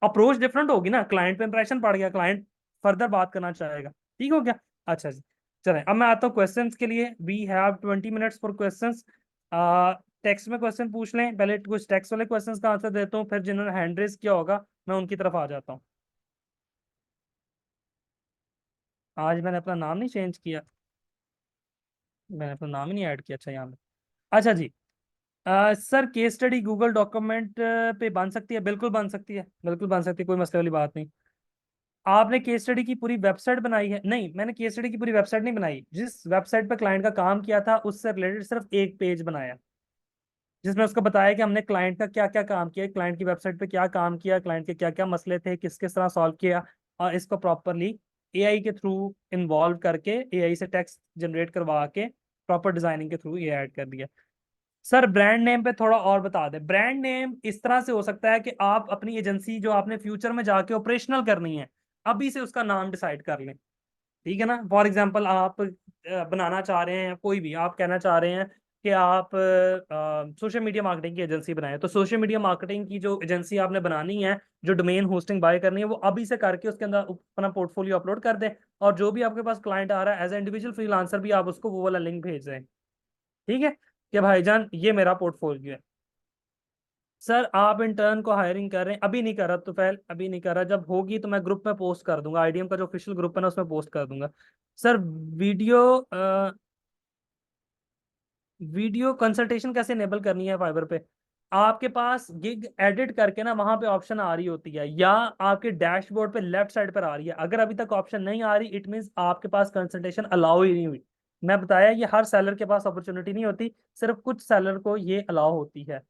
अप्रोच डिफरेंट होगी ना, क्लाइंट पे इंप्रेशन पड़ गया, क्लाइंट फर्दर बात करना चाहेगा, ठीक हो गया। अच्छा जी, चले अब मैं आता हूँ क्वेश्चंस के लिए। We have 20 minutes for questions. Text में क्वेश्चन पूछ लें पहले, कुछ टेक्स्ट वाले क्वेश्चंस का आंसर देता हूँ, फिर जिन्होंने हैंड रेज किया होगा मैं उनकी तरफ आ जाता हूँ। आज मैंने अपना नाम नहीं चेंज किया, मैंने अपना नाम ही नहीं ऐड किया, अच्छा यहाँ पे। अच्छा जी, sir case study Google document पे बन सकती है? बिल्कुल बन सकती है, बिल्कुल बन सकती है, कोई मसले वाली बात नहीं। आपने केस स्टडी की पूरी वेबसाइट बनाई है? नहीं, मैंने केस स्टडी की पूरी वेबसाइट नहीं बनाई। जिस वेबसाइट पर क्लाइंट का काम किया था उससे रिलेटेड सिर्फ एक पेज बनाया, जिसमें उसको बताया कि हमने क्लाइंट का क्या क्या काम किया, क्लाइंट की वेबसाइट पे क्या काम किया, क्लाइंट के क्या क्या मसले थे, किस किस तरह सॉल्व किया, और इसको प्रॉपरली एआई के थ्रू इन्वॉल्व करके, एआई से टेक्स्ट जनरेट करवा के प्रॉपर डिजाइनिंग के थ्रू ये ऐड कर दिया। सर ब्रांड नेम पे थोड़ा और बता दें। ब्रांड नेम इस तरह से हो सकता है कि आप अपनी एजेंसी जो आपने फ्यूचर में जाके ऑपरेशनल करनी है, अभी से उसका नाम डिसाइड कर लें, ठीक है ना। फॉर एग्जांपल आप बनाना चाह रहे हैं, कोई भी आप कहना चाह रहे हैं कि आप सोशल मीडिया मार्केटिंग की एजेंसी बनाएं, तो सोशल मीडिया मार्केटिंग की जो एजेंसी आपने बनानी है, जो डोमेन होस्टिंग बाय करनी है, वो अभी से करके उसके अंदर अपना पोर्टफोलियो अपलोड कर दें। और जो भी आपके पास क्लाइंट आ रहा है एज ए इंडिविजुअल फ्रीलांसर भी आप उसको वो वाला लिंक भेज दें, ठीक है, कि भाईजान ये मेरा पोर्टफोलियो है। सर आप इंटर्न को हायरिंग कर रहे हैं? अभी नहीं कर रहा तो फैल, अभी नहीं कर रहा, जब होगी तो मैं ग्रुप में पोस्ट कर दूंगा, आईडीएम का जो ऑफिशियल ग्रुप है ना उसमें पोस्ट कर दूंगा। सर वीडियो वीडियो कंसल्टेशन कैसे इनेबल करनी है फाइबर पे? आपके पास गिग एडिट करके ना वहां पे ऑप्शन आ रही होती है, या आपके डैशबोर्ड पे लेफ्ट साइड पर आ रही है। अगर अभी तक ऑप्शन नहीं आ रही, इट मींस आपके पास कंसल्टेशन अलाउ ही नहीं हुई। मैं बताया ये हर सेलर के पास अपॉर्चुनिटी नहीं होती, सिर्फ कुछ सेलर को ये अलाउ होती है।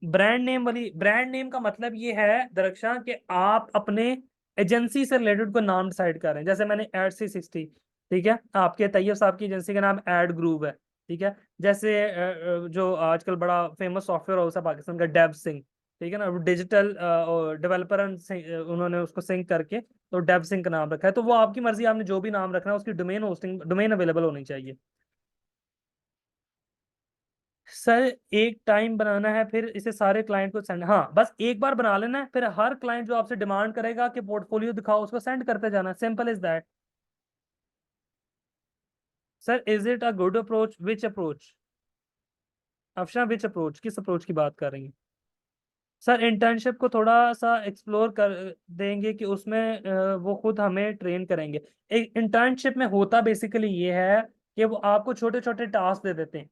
ब्रांड नेम वाली, ब्रांड नेम का मतलब ये है दरक्षा कि आप अपने एजेंसी से रिलेटेड को नाम डिसाइड कर रहे हैं। जैसे मैंने एड 360, ठीक है, आपके तैयब साहब की एजेंसी का नाम एड ग्रुप है, ठीक है। जैसे जो आजकल बड़ा फेमस सॉफ्टवेयर हाउस है पाकिस्तान का, डेव सिंह, ठीक है ना, डिजिटल डेवलपर, उन्होंने उसको सिंक करके तो डेव सिंह का नाम रखा है। तो वो आपकी मर्जी, आपने जो भी नाम रखना है, उसकी डोमेन होस्टिंग, डोमेन अवेलेबल होनी चाहिए। सर एक टाइम बनाना है, फिर इसे सारे क्लाइंट को सेंड, हाँ बस एक बार बना लेना है, फिर हर क्लाइंट जो आपसे डिमांड करेगा कि पोर्टफोलियो दिखाओ, उसको सेंड करते जाना, simple is that. Sir is it a good approach? Which approach? Afsha which approach, किस अप्रोच की बात कर रही हैं? सर इंटर्नशिप को थोड़ा सा एक्सप्लोर कर देंगे कि उसमें वो खुद हमें ट्रेन करेंगे। एक इंटर्नशिप में होता बेसिकली ये है कि वो आपको छोटे छोटे टास्क दे देते हैं।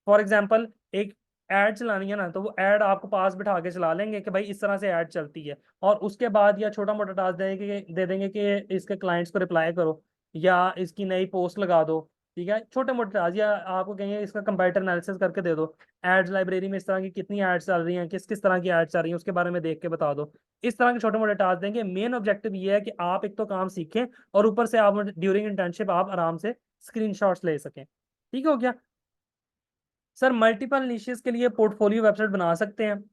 फॉर एग्जाम्पल, एक एड चलानी है ना, तो वो एड आपको पास बिठा के चला लेंगे कि भाई इस तरह से एड चलती है, और उसके बाद या छोटा मोटा टास्क दे देंगे कि इसके क्लाइंट्स को रिप्लाई करो या इसकी नई पोस्ट लगा दो। ठीक है, छोटे मोटे टास्क, या आपको कहेंगे इसका कंपैरेटर एनालिसिस करके दे दो, एड्स लाइब्रेरी में इस तरह की कितनी एड्स चल रही हैं, किस किस तरह की एड्स चल रही हैं उसके बारे में देख के बता दो। इस तरह के छोटे मोटे टास्क देंगे। मेन ऑब्जेक्टिव ये है कि आप एक तो काम सीखें, और ऊपर से आप ड्यूरिंग इंटर्नशिप आप आराम से स्क्रीनशॉट्स ले सकें। ठीक हो गया? सर मल्टीपल निशेस के लिए पोर्टफोलियो वेबसाइट बना सकते हैं,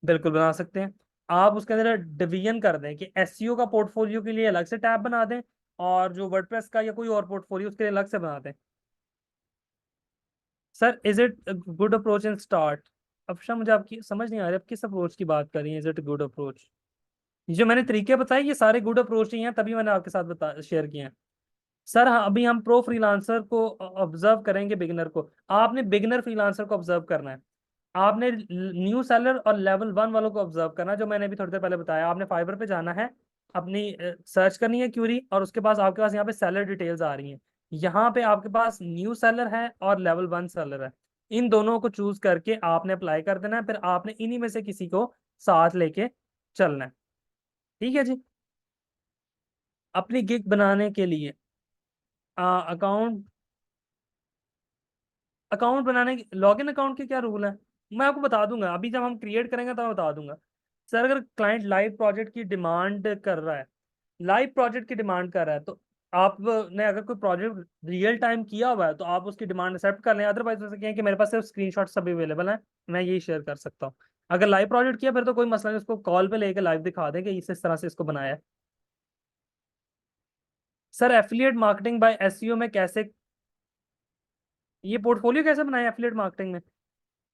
बिल्कुल बना सकते हैं। आप उसके अंदर डिवीजन कर दें कि एसईओ का पोर्टफोलियो के लिए अलग से टैब बना दें, और जो वर्डप्रेस का या कोई और पोर्टफोलियो उसके लिए अलग से बना दें। Sir is it good approach in start? Afsha मुझे आपकी समझ नहीं आ रही, आप किस अप्रोच की बात कर रही हैं? Is it good approach? जो मैंने तरीके बताए ये सारे गुड अप्रोच ही हैं, तभी मैंने आपके साथ बता शेयर किए हैं। सर हाँ, अभी हम प्रो फ्रीलांसर को ऑब्जर्व करेंगे, बिगिनर को। आपने बिगिनर फ्रीलांसर को ऑब्जर्व करना है। आपने न्यू सेलर और लेवल 1 वालों को ऑब्जर्व करना है, जो मैंने अभी थोड़ी देर पहले बताया। आपने फाइवर पे जाना है, अपनी सर्च करनी है क्यूरी, और उसके पास आपके पास यहाँ पे सेलर डिटेल्स आ रही हैं। यहाँ पे आपके पास न्यू सेलर है और लेवल 1 सेलर है। इन दोनों को चूज करके आपने अप्लाई कर देना है, फिर आपने इन्हीं में से किसी को साथ लेके चलना है। ठीक है जी। अपनी गिग बनाने के लिए अकाउंट अकाउंट बनाने की लॉगिन अकाउंट के क्या रूल है, मैं आपको बता दूंगा। अभी जब हम क्रिएट करेंगे तो मैं बता दूंगा। सर अगर क्लाइंट लाइव प्रोजेक्ट की डिमांड कर रहा है, लाइव प्रोजेक्ट की डिमांड कर रहा है, तो आपने अगर कोई प्रोजेक्ट रियल टाइम किया हुआ है तो आप उसकी डिमांड एक्सेप्ट कर लें। अदरवाइज वैसे कहें कि मेरे पास सिर्फ स्क्रीनशॉट्स अभी अवेलेबल हैं, मैं यही शेयर कर सकता हूँ। अगर लाइव प्रोजेक्ट किया फिर तो कोई मसला नहीं, उसको कॉल पे लेके लाइव दिखा दें कि इस तरह से इसको बनाया है। Sir affiliate marketing bye SEO में कैसे, ये पोर्टफोलियो कैसे बनाया एफिलिएट मार्केटिंग में?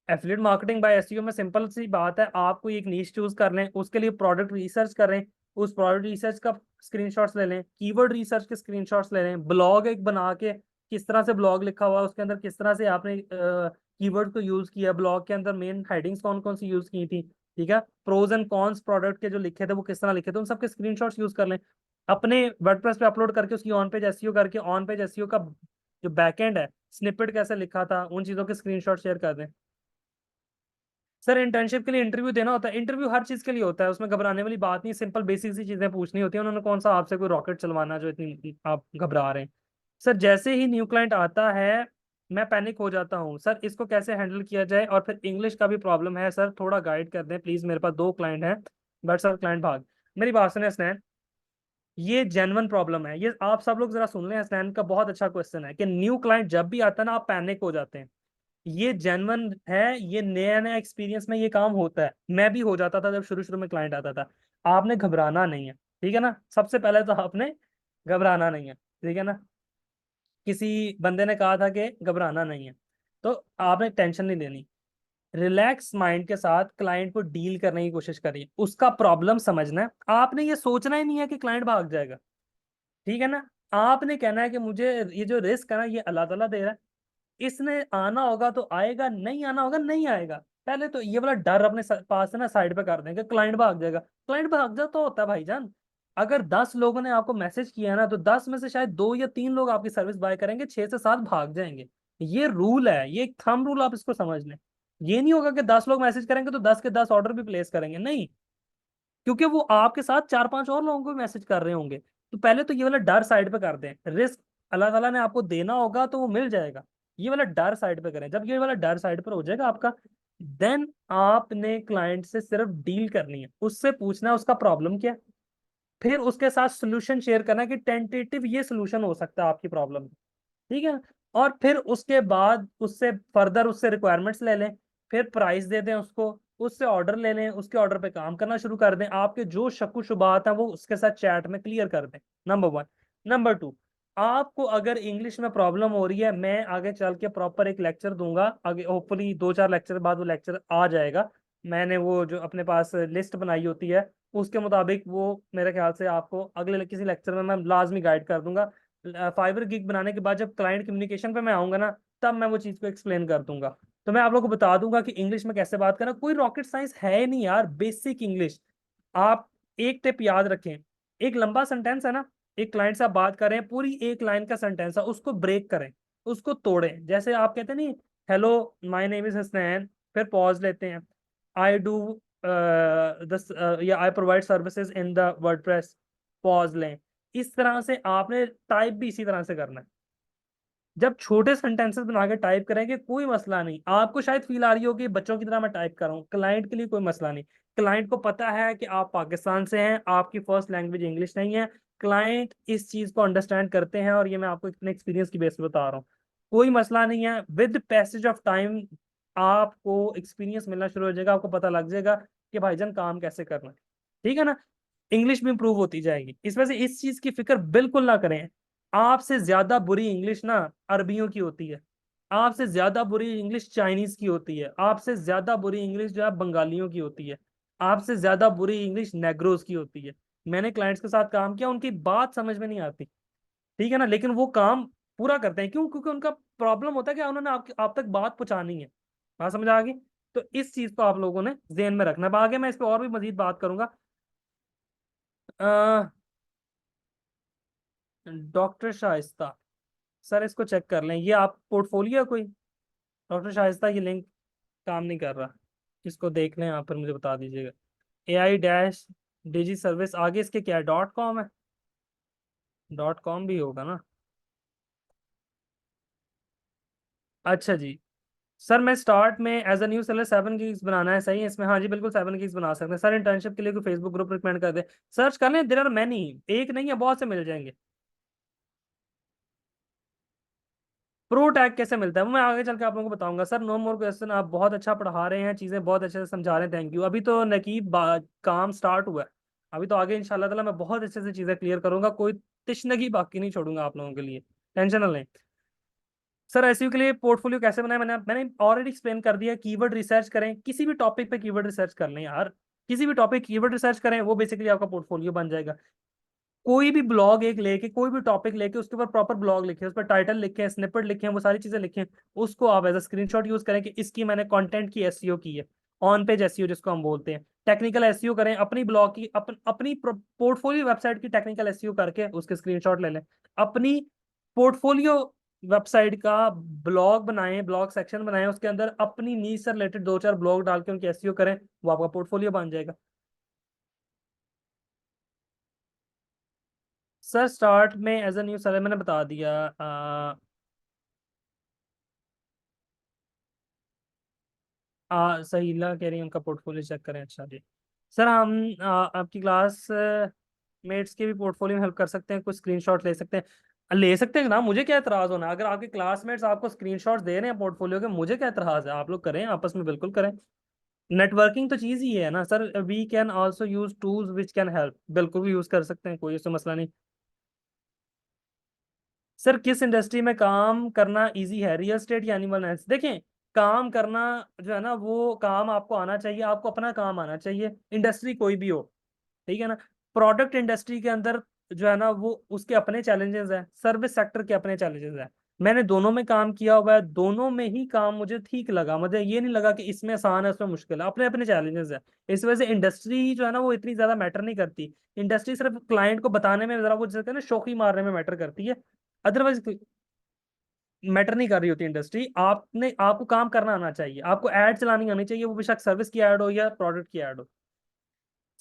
एफिलिएट मार्केटिंग बाय एसईओ में सिंपल सी बात है, आपको एक नीश चूज कर लें, उसके लिए प्रोडक्ट रिसर्च करें, उस प्रोडक्ट रिसर्च का स्क्रीनशॉट्स ले लें, कीवर्ड रिसर्च के स्क्रीनशॉट्स ले लें, ब्लॉग एक बना के किस तरह से ब्लॉग लिखा हुआ है, उसके अंदर किस तरह से आपने कीवर्ड को यूज किया, ब्लॉग के अंदर मेन हेडिंग्स कौन कौन सी यूज की थी। ठीक है, प्रोज एंड कॉन्स प्रोडक्ट के जो लिखे थे वो किस तरह लिखे थे, उन सबके स्क्रीनशॉट्स यूज कर लें, अपने वर्डप्रेस पे अपलोड करके उसकी ऑन पेज एसईओ करके ऑन पेज एसईओ का जो बैकएंड है, स्निपेट कैसे लिखा था, उन चीजों के स्क्रीनशॉट शेयर कर दें। सर इंटर्नशिप के लिए इंटरव्यू देना होता है, इंटरव्यू हर चीज के लिए होता है, उसमें घबराने वाली बात नहीं, सिंपल बेसिक सी चीजें पूछनी होती है। उन्होंने कौन सा आपसे कोई रॉकेट चलवाना जो इतनी आप घबरा रहे हैं। सर जैसे ही न्यू क्लाइंट आता है मैं पैनिक हो जाता हूँ सर, इसको कैसे हैंडल किया जाए? और फिर इंग्लिश का भी प्रॉब्लम है सर, थोड़ा गाइड कर दें प्लीज, मेरे पास 2 क्लाइंट हैं, बट सर क्लाइंट भाग। मेरी बात सुने स्नैन, ये जेन्युइन प्रॉब्लम है, ये आप सब लोग जरा सुन लें। स्नैन का बहुत अच्छा क्वेश्चन है कि न्यू क्लाइंट जब भी आता है ना आप पैनिक हो जाते हैं। ये जेन्युइन है, ये नया नया एक्सपीरियंस में ये काम होता है, मैं भी हो जाता था जब शुरू शुरू में क्लाइंट आता था। आपने घबराना नहीं है, ठीक है ना? सबसे पहले तो आपने घबराना नहीं है, ठीक है ना? किसी बंदे ने कहा था कि घबराना नहीं है, तो आपने टेंशन नहीं लेनी। रिलैक्स माइंड के साथ क्लाइंट को डील करने की कोशिश करिए, उसका प्रॉब्लम समझना है। आपने ये सोचना ही नहीं है कि क्लाइंट भाग जाएगा, ठीक है ना? आपने कहना है कि मुझे ये जो रिस्क है ना ये अल्लाह ताला दे रहा है, इसने आना होगा तो आएगा, नहीं आना होगा नहीं आएगा। पहले तो ये वाला डर अपने पास से ना साइड पे कर देंगे, क्लाइंट भाग जाएगा। क्लाइंट भाग जा तो होता है भाईजान, अगर 10 लोगों ने आपको मैसेज किया है ना, तो 10 में से शायद 2 या 3 लोग आपकी सर्विस बाय करेंगे, 6 से 7 भाग जाएंगे। ये रूल है, ये एक थंब रूल, आप इसको समझ लें। ये नहीं होगा कि 10 लोग मैसेज करेंगे तो 10 के 10 ऑर्डर भी प्लेस करेंगे, नहीं, क्योंकि वो आपके साथ 4-5 और लोगों को मैसेज कर रहे होंगे। तो पहले तो ये वाला डर साइड पे कर दें, रिस्क अल्लाह ताला ने आपको देना होगा तो वो मिल जाएगा। ये वाला डर साइड पे करें, जब ये वाला डर साइड पर हो जाएगा आपका, देन आपने क्लाइंट से सिर्फ डील करनी है, उससे पूछना है उसका प्रॉब्लम क्या है, फिर उसके साथ सोल्यूशन शेयर करना है कि टेंटेटिव ये सोल्यूशन हो सकता है आपकी प्रॉब्लम, ठीक है। और फिर उसके बाद उससे फर्दर उससे रिक्वायरमेंट्स ले लें, फिर प्राइस दे दें उसको, उससे ऑर्डर ले लें, उसके ऑर्डर पे काम करना शुरू कर दें। आपके जो शक्कु शुबात हैं वो उसके साथ चैट में क्लियर कर दें, नंबर 1। नंबर 2, आपको अगर इंग्लिश में प्रॉब्लम हो रही है, मैं आगे चल के प्रॉपर एक लेक्चर दूंगा, आगे होपफुली 2-4 लेक्चर बाद वो लेक्चर आ जाएगा। मैंने वो जो अपने पास लिस्ट बनाई होती है उसके मुताबिक वो मेरे ख्याल से आपको अगले किसी लेक्चर में मैं लाजमी गाइड कर दूंगा। फाइबर गिग बनाने के बाद जब क्लाइंट कम्युनिकेशन पे मैं आऊंगा ना, तब मैं वो चीज़ को एक्सप्लेन कर दूंगा। तो मैं आप लोगों को बता दूंगा कि इंग्लिश में कैसे बात करना, कोई रॉकेट साइंस है नहीं यार, बेसिक इंग्लिश। आप एक टिप याद रखें, एक लंबा सेंटेंस है ना, एक क्लाइंट से आप बात कर रहे हैं, पूरी एक लाइन का सेंटेंस है, उसको ब्रेक करें, उसको तोड़ें। जैसे आप कहते हैं नहीं, hello my name is Hasnain, फिर पॉज लेते हैं, आई डू दस या I provide services in the WordPress, pause लें। इस तरह से आपने टाइप भी इसी तरह से करना है। जब छोटे सेंटेंसेस बना के टाइप करेंगे कोई मसला नहीं। आपको शायद फील आ रही होगी बच्चों की तरह मैं टाइप कर रहा हूँ, क्लाइंट के लिए कोई मसला नहीं। क्लाइंट को पता है कि आप पाकिस्तान से हैं, आपकी फर्स्ट लैंग्वेज इंग्लिश नहीं है। क्लाइंट इस चीज को अंडरस्टैंड करते हैं, और ये मैं आपको अपने एक्सपीरियंस की बेस पे बता रहा हूँ। कोई मसला नहीं है, विद पैसेज ऑफ टाइम आपको एक्सपीरियंस मिलना शुरू हो जाएगा, आपको पता लग जाएगा कि भाईजान काम कैसे करना है। ठीक है ना। इंग्लिश भी इंप्रूव होती जाएगी, इस वजह से इस चीज की फिक्र बिल्कुल ना करें। आपसे ज्यादा बुरी इंग्लिश ना अरबियों की होती है, आपसे ज्यादा बुरी इंग्लिश चाइनीज की होती है, आपसे ज्यादा बुरी इंग्लिश जो है बंगालियों की होती है, आपसे ज्यादा बुरी इंग्लिश नेग्रोज की होती है। मैंने क्लाइंट्स के साथ काम किया, उनकी बात समझ में नहीं आती, ठीक है ना, लेकिन वो काम पूरा करते हैं। क्यों? क्योंकि उनका प्रॉब्लम होता है कि उन्होंने आप तक बात पहुंचानी है। बात समझ आ गई? तो इस चीज को आप लोगों ने ध्यान में रखना है। आगे मैं इस पर और भी मजीद बात करूंगा। डॉक्टर शाइस्ता, सर इसको चेक कर लें, ये आप पोर्टफोलियो है कोई? डॉक्टर शाइस्ता की लिंक काम नहीं कर रहा, इसको देख लें आप, फिर मुझे बता दीजिएगा। AI डैश डिजी सर्विस, आगे इसके क्या है, .com है? .com भी होगा ना। अच्छा जी। सर मैं स्टार्ट में as a new seller 7 gigs बनाना है, सही है इसमें? हाँ जी बिल्कुल 7 gigs बना सकते हैं सर। इंटर्नशिप के लिए कोई फेसबुक ग्रुप रिकमेंड कर दे, सर्च कर लें, देर आर मैनी, एक नहीं है, बहुत से मिल जाएंगे। प्रो टैग कैसे मिलता है वो मैं आगे चल के आप लोगों को बताऊंगा। सर नो मोर क्वेश्चन, आप बहुत अच्छा पढ़ा रहे हैं, चीजें बहुत अच्छे से समझा रहे हैं, थैंक यू। अभी तो नकीब काम स्टार्ट हुआ है, अभी तो आगे इंशाल्लाह ताला मैं बहुत अच्छे से चीजें क्लियर करूंगा, कोई तिश्नगी बाकी नहीं छोड़ूंगा आप लोगों के लिए, टेंशन ना लें। सर एसईओ के लिए पोर्टफोलियो कैसे बनाए, मैंने ऑलरेडी एक्सप्लेन कर दिया। कीवर्ड रिसर्च करें, किसी भी टॉपिक पे कीवर्ड रिसर्च कर लें यार, किसी भी टॉपिक कीवर्ड रिसर्च करें, वो बेसिकली आपका पोर्टफोलियो बन जाएगा। कोई भी ब्लॉग एक लेके, कोई भी टॉपिक लेके, उसके ऊपर प्रॉपर ब्लॉग लिखे, उस पर टाइटल लिखे, स्निपेट लिखे, वो सारी चीजें लिखें, उसको आप एज अ स्क्रीनशॉट यूज करें कि इसकी मैंने कंटेंट की एसईओ की है, ऑन पेज एसईओ जिसको हम बोलते हैं। टेक्निकल एसईओ करें अपनी ब्लॉग की, अपनी पोर्टफोलियो वेबसाइट की टेक्निकल एसईओ करके उसके स्क्रीनशॉट ले लें। अपनी पोर्टफोलियो वेबसाइट का ब्लॉग बनाएं, ब्लॉग सेक्शन बनाएं, उसके अंदर अपनी नीज से रिलेटेड दो चार ब्लॉग डाल के उनकी एसईओ करें, वो आपका पोर्टफोलियो बन जाएगा। सर स्टार्ट में एज अ न्यू सेलर मैंने बता दिया। सहीला कह रही है उनका पोर्टफोलियो चेक करें, अच्छा जी। सर हम आपकी क्लास मेट्स के भी पोर्टफोलियो में हेल्प कर सकते हैं, कुछ स्क्रीनशॉट ले सकते हैं, ले सकते हैं ना, मुझे क्या एतराज होना है? अगर आपके क्लासमेट्स आपको स्क्रीनशॉट्स दे रहे हैं पोर्टफोलियो के, मुझे क्या एतराज है? आप लोग करें, आपस में बिल्कुल करें। नेटवर्किंग तो चीज ही है ना sir. We can also use tools which can help, बिल्कुल भी यूज कर सकते हैं, कोई इससे मसला नहीं। सर किस इंडस्ट्री में काम करना इजी है, रियल एस्टेट या एनिमल हेल्थ? देखें, काम करना जो है ना, वो काम आपको आना चाहिए, आपको अपना काम आना चाहिए, इंडस्ट्री कोई भी हो, ठीक है ना। प्रोडक्ट इंडस्ट्री के अंदर जो है ना, वो उसके अपने चैलेंजेस हैं, सर्विस सेक्टर के अपने चैलेंजेस हैं। मैंने दोनों में काम किया हुआ है, दोनों में ही काम मुझे ठीक लगा, मुझे ये नहीं लगा कि इसमें आसान है उसमें मुश्किल है, अपने अपने चैलेंजेस है। इस वजह से इंडस्ट्री जो है ना वो इतनी ज्यादा मैटर नहीं करती। इंडस्ट्री सिर्फ क्लाइंट को बताने में जरा वो जैसे कहते हैं ना शौकी मारने में मैटर करती है, अदरवाइज मैटर नहीं कर रही होती इंडस्ट्री। आपने आपको काम करना आना चाहिए, आपको ऐड चलानी आनी चाहिए, वो बेशक सर्विस की ऐड हो या प्रोडक्ट की ऐड हो।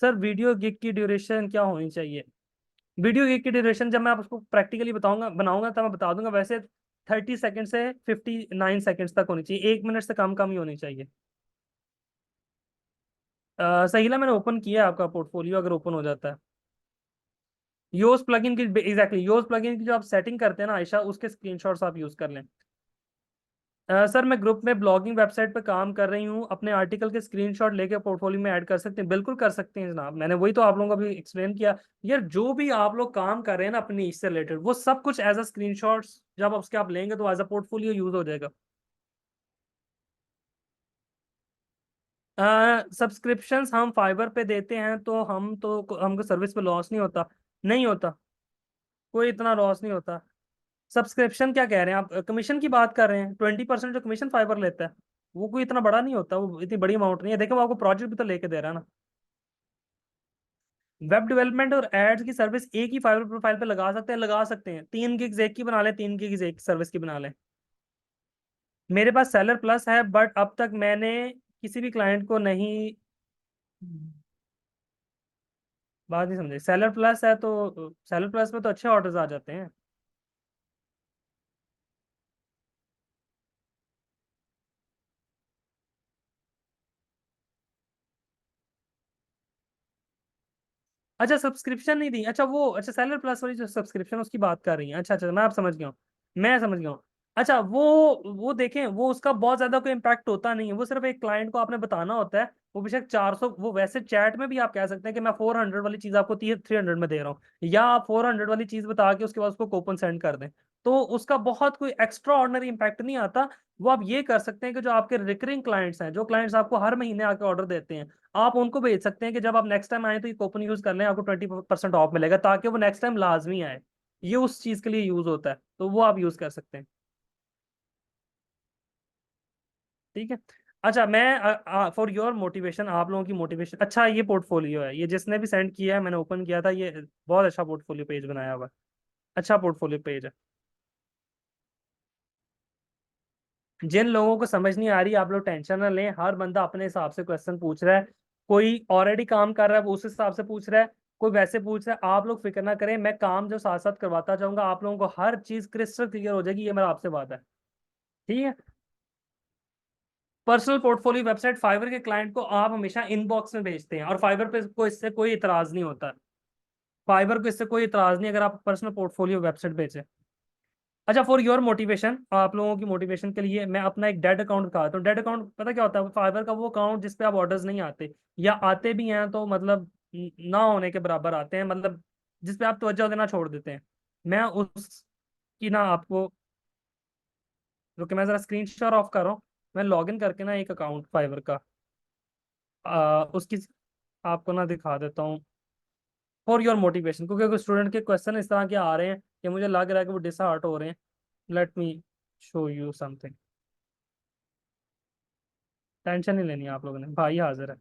सर वीडियो गिग की ड्यूरेशन क्या होनी चाहिए? वीडियो गिग की ड्यूरेशन जब मैं आपको प्रैक्टिकली बताऊंगा बनाऊंगा तब मैं बता दूंगा, वैसे 30 सेकंड से 59 सेकंड्स तक होनी चाहिए, 1 मिनट से कम कम ही होनी चाहिए। सहीला मैंने ओपन किया है आपका पोर्टफोलियो, अगर ओपन हो जाता है। योस प्लगइन की एग्जैक्टली, योस प्लगइन की जो आप सेटिंग करते हैं ना आयशा, उसके स्क्रीनशॉट्स आप यूज कर लें। सर मैं ग्रुप में ब्लॉगिंग वेबसाइट पे काम कर रही हूँ, अपने आर्टिकल के स्क्रीनशॉट लेके पोर्टफोलियो में ऐड कर सकते हैं? बिल्कुल कर सकते हैं जनाब, मैंने वही तो आप लोगों को अभी एक्सप्लेन किया। यार जो भी आप लोग काम कर रहे हैं ना अपनी इससे रिलेटेड, वो सब कुछ एज अ स्क्रीनशॉट्स जब उसके आप लेंगे तो एज अ पोर्टफोलियो यूज हो जाएगा। सब्सक्रिप्शंस हम फाइबर पे देते हैं, तो हमको सर्विस पे लॉस नहीं होता। नहीं होता, कोई इतना लॉस नहीं होता। सब्सक्रिप्शन क्या कह रहे हैं आप, कमीशन की बात कर रहे हैं? 20% जो कमीशन फाइबर लेता है। वो कोई इतना बड़ा नहीं होता, वो इतनी बड़ी अमाउंट नहीं है। देखो वो आपको प्रोजेक्ट भी तो लेके दे रहा है ना। वेब डेवलपमेंट और एड्स की सर्विस एक ही फाइवर प्रोफाइल पे लगा सकते हैं, लगा सकते हैं। 3 gigs एक की बना ले, 3 gigs एक सर्विस की बना ले। मेरे पास सेलर प्लस है, बट अब तक मैंने किसी भी क्लाइंट को नहीं। बात नहीं समझे। सेलर प्लस है तो सेलर प्लस में तो अच्छे ऑर्डर्स आ जाते हैं। अच्छा सब्सक्रिप्शन नहीं दी, अच्छा वो, अच्छा सेलर प्लस वाली जो सब्सक्रिप्शन उसकी बात कर रही है। अच्छा अच्छा, मैं आप समझ गया हूँ। मैं समझ गया हूँ। अच्छा वो देखें, वो उसका बहुत ज्यादा कोई इम्पैक्ट होता नहीं है। वो सिर्फ एक क्लाइंट को आपने बताना होता है। वो बेशक 400, वो वैसे चैट में भी आप कह सकते हैं कि मैं 400 वाली चीज आपको 300 में दे रहा हूँ, या आप 400 वाली चीज बता के उसके बाद उसको कूपन सेंड कर दें। तो उसका बहुत कोई एक्स्ट्रा ऑर्डिनरी इम्पैक्ट नहीं आता। वो आप ये कर सकते हैं कि जो आपके रिकरिंग क्लाइंट्स हैं, जो क्लाइंट्स आपको हर महीने आके ऑर्डर देते हैं, आप उनको भेज सकते हैं कि जब आप नेक्स्ट टाइम आए तो ये कूपन यूज कर लें, आपको 20% ऑफ मिलेगा, ताकि वो नेक्स्ट टाइम लाजमी आए। ये उस चीज के लिए यूज होता है, तो वो आप यूज कर सकते हैं। ठीक है। अच्छा मैं फॉर योर मोटिवेशन, आप लोगों की मोटिवेशन, अच्छा ये पोर्टफोलियो है, ये जिसने भी सेंड किया है, मैंने ओपन किया था, ये बहुत अच्छा पोर्टफोलियो पेज बनाया हुआ है। अच्छा पोर्टफोलियो पेज है। जिन लोगों को समझ नहीं आ रही, आप लोग टेंशन ना लें, हर बंदा अपने हिसाब से क्वेश्चन पूछ रहा है। कोई ऑलरेडी काम कर रहा है वो उस हिसाब से पूछ रहा है, कोई वैसे पूछ रहा है। आप लोग फिक्र ना करें, मैं काम जो साथ साथ करवाता जाऊंगा, आप लोगों को हर चीज क्रिस्टल क्लियर हो जाएगी, ये मेरा आपसे बात है। ठीक है। पर्सनल पोर्टफोलियो वेबसाइट फाइवर के क्लाइंट को आप हमेशा इनबॉक्स में भेजते हैं, और फाइवर पे को इससे कोई इतराज नहीं होता। फाइबर को इससे कोई इतराज नहीं अगर आप पर्सनल पोर्टफोलियो वेबसाइट भेजें। अच्छा फॉर योर मोटिवेशन, आप लोगों की मोटिवेशन के लिए मैं अपना एक डेड अकाउंट दिखाता हूँ। डेड अकाउंट पता क्या होता है? फाइवर का वो अकाउंट जिसपे आप ऑर्डर्स नहीं आते, या आते भी हैं तो मतलब ना होने के बराबर आते हैं, मतलब जिसपे आप तवज्जो देना छोड़ देते हैं। मैं उसकी ना आपको, रुके मैं जरा स्क्रीन शॉट ऑफ कर रहा हूँ। मैं लॉग इन करके ना एक अकाउंट फाइवर का उसकी आपको ना दिखा देता हूँ फॉर योर मोटिवेशन, क्योंकि कुछ स्टूडेंट के क्वेश्चन इस तरह के आ रहे हैं कि मुझे लग रहा है कि वो डिसहार्ट हो रहे हैं। Let me show you something. Tension नहीं लेनी आप लोगों ने, भाई हाजिर है।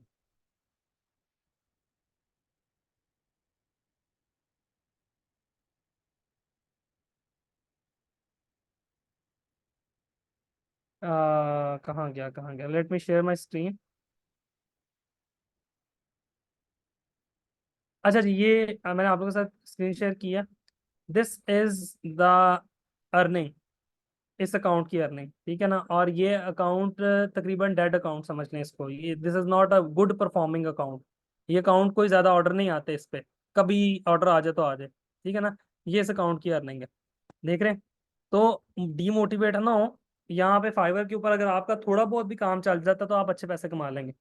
कहाँ गया, let me share my screen. अच्छा जी, ये मैंने आप लोगों के साथ स्क्रीन शेयर किया। दिस इज द अर्निंग, इस अकाउंट की अर्निंग, ठीक है ना। और ये अकाउंट तकरीबन डेड अकाउंट समझ लें इसको, ये this is not a good performing account. ये अकाउंट कोई ज्यादा ऑर्डर नहीं आते इस पे, कभी ऑर्डर आ जाए तो आ जाए, ठीक है ना। ये इस अकाउंट की अर्निंग है, देख रहे हैं। तो डीमोटिवेट ना हो। यहाँ पे फाइवर के ऊपर अगर आपका थोड़ा बहुत भी काम चल जाता तो आप अच्छे पैसे कमा लेंगे।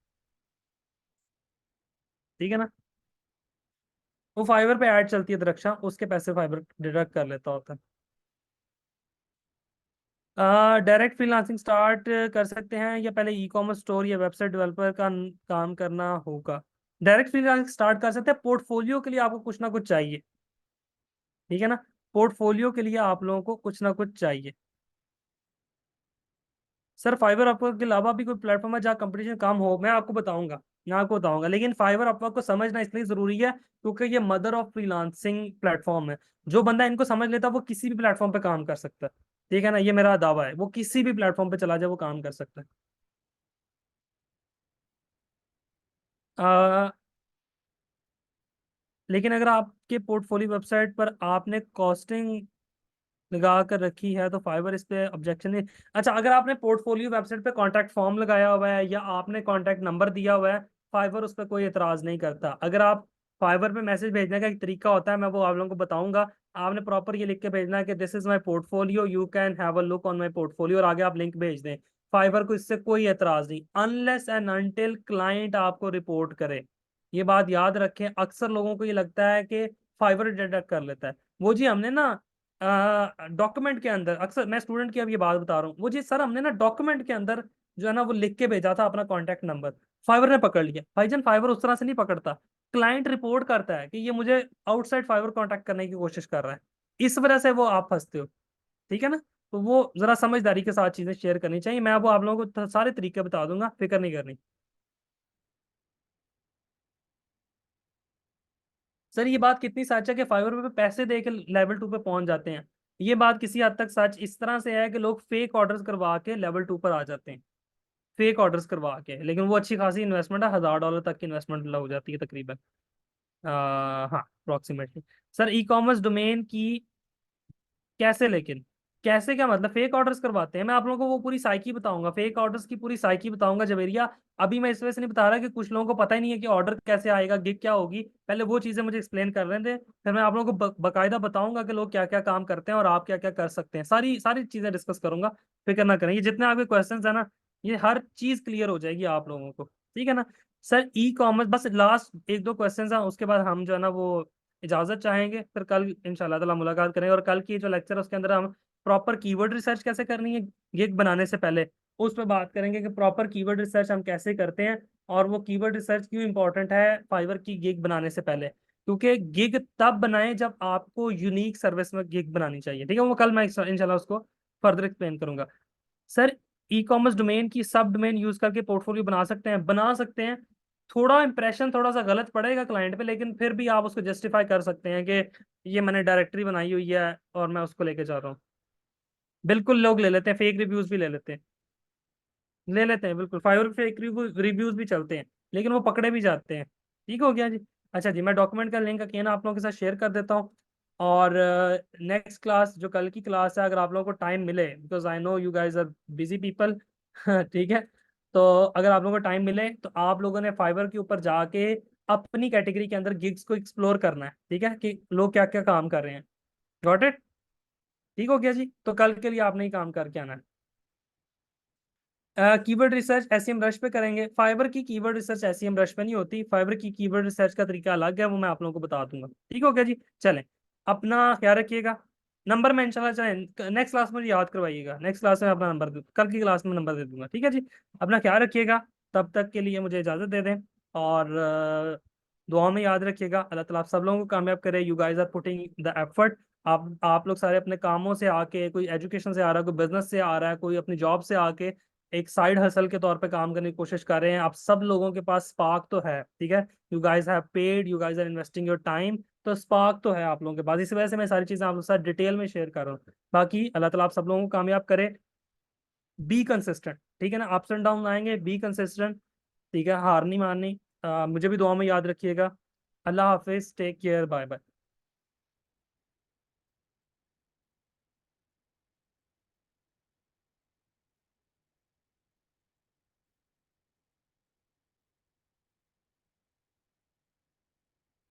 ठीक है ना। वो फाइवर पे ऐड चलती है दरक्षा, उसके पैसे फाइवर डिडक्ट कर लेता होता है। डायरेक्ट फ्रीलांसिंग स्टार्ट कर सकते हैं, या पहले ई कॉमर्स स्टोर या वेबसाइट डेवलपर का काम करना होगा? डायरेक्ट फ्रीलांसिंग स्टार्ट कर सकते हैं। पोर्टफोलियो के लिए आपको कुछ ना कुछ चाहिए, ठीक है ना। पोर्टफोलियो के लिए आप लोगों को कुछ ना कुछ चाहिए। सर फाइवर अपवर्क के अलावा भी कोई प्लेटफॉर्म है जहाँ कंपटीशन कम हो? मैं आपको बताऊंगा, लेकिन फाइवर अपवर्क को समझना इसलिए जरूरी है क्योंकि ये मदर ऑफ फ्रीलांसिंग प्लेटफॉर्म है। जो बंदा इनको समझ लेता है वो किसी भी प्लेटफॉर्म पे काम कर सकता है। ठीक है ना, ये मेरा दावा है, वो किसी भी प्लेटफॉर्म पे चला जाए वो काम कर सकता है। लेकिन अगर आपके पोर्टफोलियो वेबसाइट पर आपने कॉस्टिंग लगा कर रखी है तो फाइवर इस पे ऑब्जेक्शन नहीं। अच्छा, अगर आपने पोर्टफोलियो वेबसाइट पे कॉन्टैक्ट फॉर्म लगाया हुआ है या आपने कॉन्टैक्ट नंबर दिया हुआ है, फाइवर उस पर कोई एतराज नहीं करता। अगर आप फाइवर पे मैसेज भेजने का एक तरीका होता है, मैं वो आप लोगों को बताऊंगा। आपने प्रॉपर ये लिख के भेजना है कि this is my portfolio, you can have a look on my portfolio, और आगे आप लिंक भेज दें। फाइवर को इससे कोई एतराज नहीं, अनलेस एंड अनटिल क्लाइंट आपको रिपोर्ट करे। ये बात याद रखें। अक्सर लोगों को ये लगता है कि फाइवर डिडक्ट कर लेता है। वो जी हमने ना डॉक्यूमेंट के अंदर, अक्सर मैं स्टूडेंट की अब ये बात बता रहा हूँ, वो जी सर हमने ना डॉक्यूमेंट के अंदर जो है ना वो लिख के भेजा था अपना कॉन्टैक्ट नंबर, फाइवर ने पकड़ लिया। भाईजान फाइवर उस तरह से नहीं पकड़ता। क्लाइंट रिपोर्ट करता है कि ये मुझे आउटसाइड फाइवर कॉन्टैक्ट करने की कोशिश कर रहा है, इस वजह से वो आप फंसते हो। ठीक है ना। तो वो जरा समझदारी के साथ चीजें शेयर करनी चाहिए। मैं वो आप लोगों को सारे तरीके बता दूंगा, फिक्र नहीं करनी। सर ये बात कितनी सच है कि फाइवर पे पैसे दे के लेवल 2 पे पहुंच जाते हैं? ये बात किसी हद तक सच इस तरह से है कि लोग फेक ऑर्डर्स करवा के लेवल 2 पर आ जाते हैं, फेक ऑर्डर्स करवा के, लेकिन वो अच्छी खासी इन्वेस्टमेंट है, $1000 तक की इन्वेस्टमेंट हो जाती है तकरीबन। हाँ approximately. Sir e commerce domain की कैसे, लेकिन कैसे क्या मतलब फेक ऑर्डर्स करवाते हैं? मैं आप लोगों को वो पूरी साइकी बताऊंगा, फेक ऑर्डर्स की पूरी साइकी बताऊंगा जवेरिया। अभी मैं इस वजह से नहीं बता रहा कि कुछ लोगों को पता ही नहीं है कि ऑर्डर कैसे आएगा, गिग क्या होगी, पहले वो चीजें मुझे एक्सप्लेन कर रहे थे, फिर मैं आप लोगों को बकायदा बताऊंगा कि लोग क्या क्या काम करते हैं और आप क्या क्या कर सकते हैं, सारी सारी चीजें डिस्कस करूंगा। फिक्र ना करें, ये जितने आपके क्वेश्चन है ना, ये हर चीज क्लियर हो जाएगी आप लोगों को, ठीक है ना? सर ई कॉमर्स, बस लास्ट एक दो क्वेश्चन है, उसके बाद हम जो है ना वो इजाजत चाहेंगे, फिर कल इंशाल्लाह ताला मुलाकात करेंगे। और कल की जो लेक्चर है उसके अंदर हम प्रॉपर कीवर्ड रिसर्च कैसे करनी है गिग बनाने से पहले, उस पर बात करेंगे कि प्रॉपर कीवर्ड रिसर्च हम कैसे करते हैं, और वो कीवर्ड रिसर्च क्यों इंपॉर्टेंट है फाइवर की गिग बनाने से पहले। क्योंकि गिग तब बनाएं जब आपको यूनिक सर्विस में गिग बनानी चाहिए, ठीक है? वो कल मैं इंशाल्लाह उसको फर्दर एक्सप्लेन करूंगा। सर ई कॉमर्स डोमेन की सब डोमेन यूज करके पोर्टफोलियो बना सकते हैं, बना सकते हैं। थोड़ा इंप्रेशन थोड़ा सा गलत पड़ेगा क्लाइंट पे, लेकिन फिर भी आप उसको जस्टिफाई कर सकते हैं कि ये मैंने डायरेक्टरी बनाई हुई है और मैं उसको लेके जा रहा हूँ। बिल्कुल लोग ले लेते हैं, फेक रिव्यूज भी ले लेते हैं, ले लेते हैं बिल्कुल, फाइवर फेक रिव्यूज भी चलते हैं, लेकिन वो पकड़े भी जाते हैं। ठीक हो गया जी। अच्छा जी, मैं डॉक्यूमेंट का लिंक अकेला आप लोगों के साथ शेयर कर देता हूँ। और नेक्स्ट क्लास जो कल की क्लास है, अगर आप लोगों को टाइम मिले, because I know you guys are busy people, ठीक है, तो अगर आप लोगों को टाइम मिले तो आप लोगों ने फाइवर के ऊपर जाके अपनी कैटेगरी के अंदर गिग्स को एक्सप्लोर करना है, ठीक है, कि लोग क्या क्या काम कर रहे हैं। Got it? ठीक हो गया जी, तो कल के लिए आपने ही काम करके आना है। कीवर्ड रिसर्च एसईएम रश पे करेंगे। फाइबर की कीवर्ड रिसर्च एसईएम रश पे नहीं होती, फाइबर की कीवर्ड रिसर्च का तरीका अलग है, वो मैं आप लोगों को बता दूंगा। ठीक हो गया जी, चलें, अपना ख्याल रखिएगा। नंबर में इंशाल्लाह चलें, नेक्स्ट क्लास में मुझे याद करवाइएगा, नेक्स्ट क्लास में अपना नंबर कल की क्लास में नंबर दे दूंगा, ठीक है जी? अपना ख्याल रखिएगा, तब तक के लिए मुझे इजाज़त दे दें। और दुआ में याद रखिएगा, अल्लाह ताला आप सब लोगों को कामयाब करे। You guys are putting the effort. आप लोग सारे अपने कामों से आके, कोई एजुकेशन से आ रहा है, कोई बिजनेस से आ रहा है, कोई अपनी जॉब से आके एक साइड हसल के तौर पे काम करने की कोशिश कर रहे हैं। आप सब लोगों के पास स्पार्क तो है, ठीक है? You guys have paid, you guys are investing your time, तो स्पार्क तो है आप लोगों के पास, इस वजह से मैं सारी चीजें आप लोगों के साथ डिटेल में शेयर कर रहा हूँ। बाकी अल्लाह ताला आप सब लोगों को कामयाब करे। बी कंसिस्टेंट, ठीक है ना? अप्स एंड डाउन आएंगे, बी कंसिस्टेंट, ठीक है, हार नहीं माननी। मुझे भी दुआ में याद रखिएगा। अल्लाह हाफिज, टेक केयर, बाय बाय।